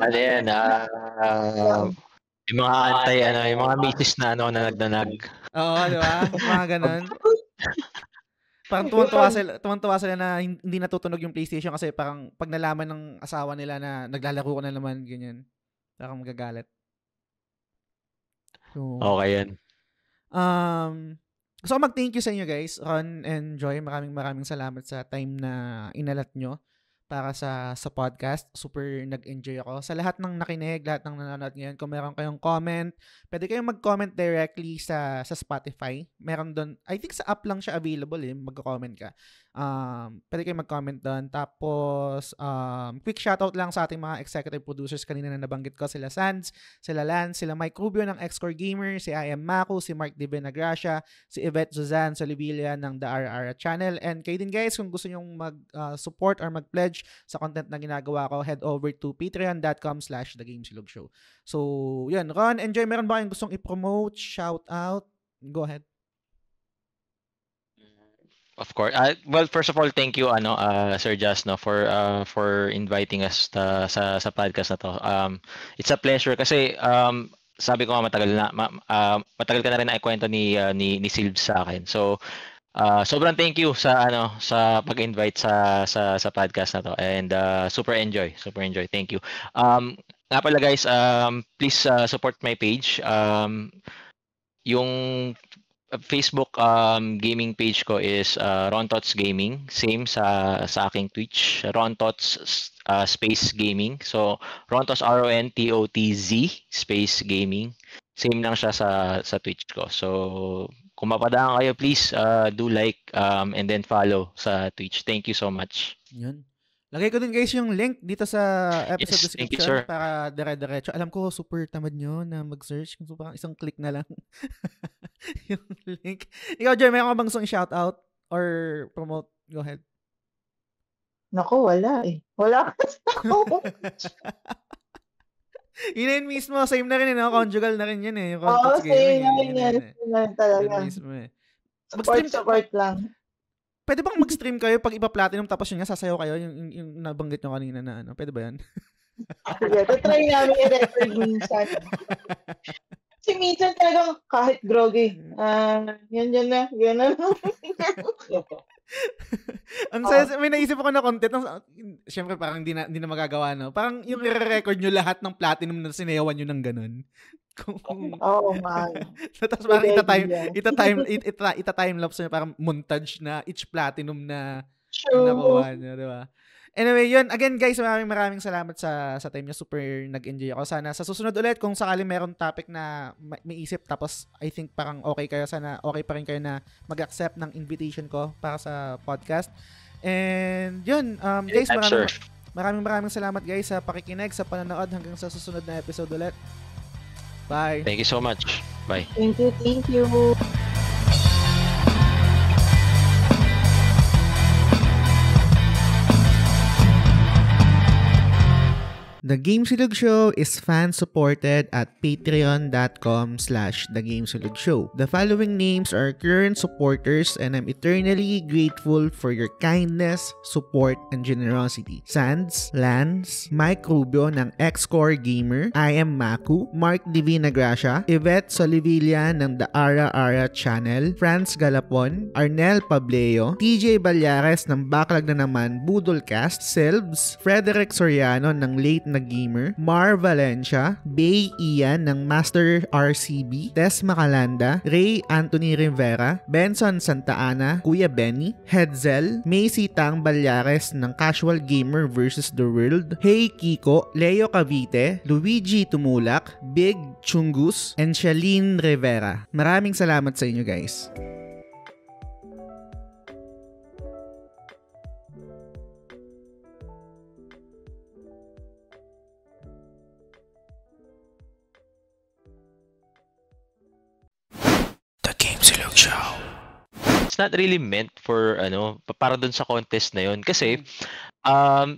yung mga yung mga misis na na nagdanag. Oo, di ba? Mga ganun. Parang tuwang-tuwa sila na hindi natutunog yung PlayStation kasi parang pag nalaman ng asawa nila na naglalaro ko na naman, ganyan. Parang magagalit. So, okay yan. So mag-thank you sa inyo guys, Ron and Joy. Maraming salamat sa time na inalat nyo para sa podcast. Super nag-enjoy ako. Sa lahat ng nakinig, lahat ng nanonood ngayon, kung meron kayong comment, pwede kayong mag-comment directly sa Spotify. Meron doon, I think sa app lang siya available mag-comment ka. Pwede kayong mag-comment doon. Tapos, quick shoutout lang sa ating mga executive producers kanina na nabanggit ko. Sila Sands, sila Lance, sila Mike Rubio ng Xcore Gamer, si I Am Maku, si Mark D. Benagracia, si Yvette Suzanne Solivilla ng The RR Channel. And kayo din guys, kung gusto nyong mag-support or mag-pledge sa content na ginagawa ko, head over to patreon.com/thegamesilog-show. So, yun. Ron, enjoy. Meron ba kayong gustong i-promote, shoutout? Go ahead. Of course. Well, first of all, thank you Sir Jazz for inviting us sa podcast na to. It's a pleasure kasi sabi ko nga matagal ka na rin naikwento ni Silv sa akin. So sobrang thank you sa pag-invite sa podcast na to and super enjoy. Thank you. Nga pala guys, please support my page. Yung Facebook gaming page ko is Rontots Gaming. Same sa aking Twitch, Rontots space gaming. So Rontots RONTOTZ space gaming. Same lang siya sa Twitch ko. So kung mapadaan kayo, please do like and then follow sa Twitch. Thank you so much. Yun. Lagay ko din guys yung link dito sa episode description para dire-diretso. Alam ko super tamad nyo na mag-search. So parang isang click na lang yung link. Ikaw, Joy, may ka bang gusto i-shoutout or promote? Go ahead. Naku, wala eh. Wala kasi ako. Yun mismo. Same na rin conjugal na rin yan eh. Oo, same na rin yan. Talaga. Yun mismo eh. Support lang. Pwede bang mag-stream kayo pag ipa-platinum tapos yun nga sasayaw kayo yung nabanggit nyo kanina na Pwede ba yan? Sige, try namin i-record minsan. Kasi minsan talagang kahit groggy. Yan na. Ang may naisip ako na content. Siyempre parang hindi na magagawa, no? Parang yung i-record nyo lahat ng platinum na sinayawan nyo ng ganun. Oo, man. Tapos parang ita-time-lapse na parang montage na each platinum na nakuha nyo, di ba? Anyway, yun. Again, guys, maraming salamat sa time nyo. Super nag-enjoy ako. Sana sa susunod ulit, kung sakali meron topic na may isip, tapos I think parang okay kayo, sana okay pa rin kayo na mag-accept ng invitation ko para sa podcast. And yun, guys, maraming salamat guys sa pakikinig, sa panonood hanggang sa susunod na episode ulit. Bye. Thank you so much. Bye. Thank you. The Gamesilog Show is fan-supported at patreon.com/thegamesilog-show. The following names are current supporters and I'm eternally grateful for your kindness, support, and generosity. Sands, Lance, Mike Rubio ng Xcore Gamer, I Am Maku, Mark D. Benagracia, Yvette Solivilla ng The Ara Channel, Franz Galapon, Arnel Pableo, TJ Balyares ng Backlog na naman Budolcast, Silvs, Frederick Soriano ng Late na Gamer, Mar Valencia, Bay Ian ng Master RCB, Tess Macalanda, Ray Anthony Rivera, Benson Santa Ana, Kuya Benny, Hedzel, Macy Tang Balyares ng Casual Gamer vs. The World, Hey Kiko, Leo Cavite, Luigi Tumulak, Big Chungus, and Shalene Rivera. Maraming salamat sa inyo guys. It's not really meant for para dun sa contest na yun kasi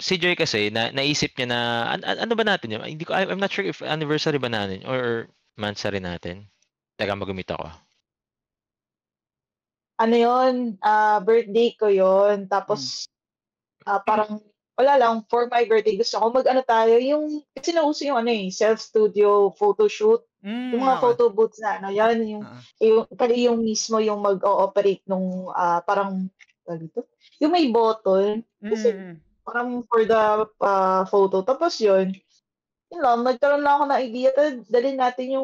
si Joy kasi naisip niya na ano ba natin yun? I'm not sure if anniversary ba natin or monthsary natin. Teka, mag-meet ako. Ano yun, birthday ko yun. Tapos, parang, wala lang, for my birthday, gusto ko mag-ano tayo, yung, kasi nauso yung self-studio photo shoot. Yung mga photo booths na, yan, yung mismo yung mag-ooperate nung, parang, dito, yung may button. Kasi, parang for the photo. Tapos yun lang, nagkaroon lang ako ng idea, dalhin natin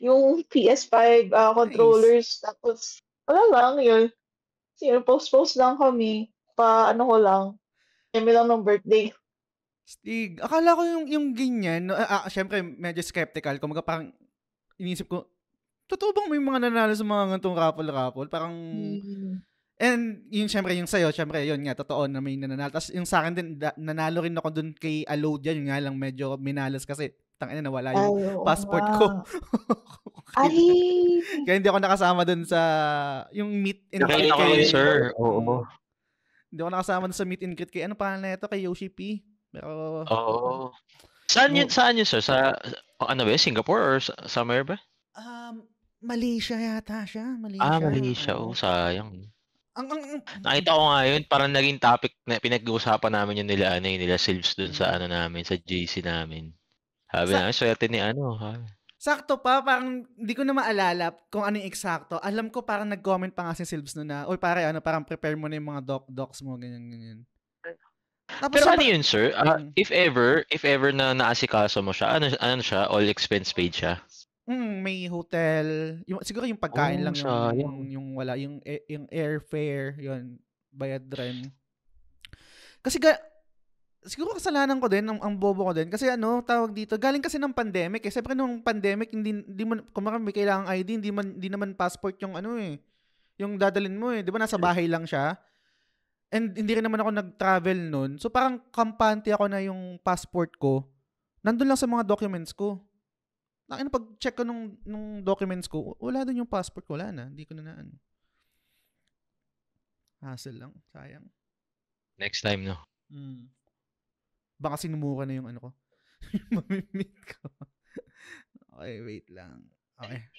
yung PS5 controllers. Tapos, wala lang yun. Post-post lang kami. Ko lang. Kami lang ng birthday. Stig, akala ko yung ganyan, syempre medyo skeptical. Kumaga parang inisip ko, totoo bang may mga nanalo sa mga gantong raffle? Parang, and yung syempre yung sa'yo, syempre yun nga, totoo na may nananalo. Tapos yung sa akin din, nanalo rin ako dun kay Alodia, yun nga lang medyo minalas kasi tangina nawala yung passport ko. Kaya hindi ako nakasama dun sa yung meet and greet kay sir. Oo. Hindi ako nakasama dun sa meet and greet kay ano pa na ito, kay Yoshi P. Pero Saan yun sir? Sa ano ba? Singapore or somewhere ba? Malaysia yata siya. Malaysia. Malaysia. Sayang. Nakita ko nga yun, parang naging topic na pinag-uusapan namin yung nila Silves dun sa namin, sa JC namin. Sabi namin, swerte ni Sakto pa, parang hindi ko na maalala kung ano yung eksakto. Alam ko parang nag-comment pa nga si Silves no na, pare, parang prepare mo na yung mga docs mo, ganyan. Tapos pero ano yun, sir? If ever na naasikaso mo siya, ano siya? All expense paid siya? May hotel. Siguro yung pagkain lang yung wala. Yung airfare, yun. Bayad rin. Kasi siguro kasalanan ko din, ang bobo ko din. Kasi tawag dito, galing kasi ng pandemic. Siyempre nung pandemic, hindi mo, kung may kailangang ID, hindi naman passport yung yung dadalhin mo . Di ba nasa bahay lang siya? And hindi rin naman ako nag-travel nun. So parang kampante ako na yung passport ko. Nandun lang sa mga documents ko. Pag-check ko nung documents ko, wala dun yung passport ko. Wala na. Hindi ko na hassle lang. Sayang. Next time, no? Baka sinumuka na yung ko. Mamimit ko. Okay, wait lang. Okay.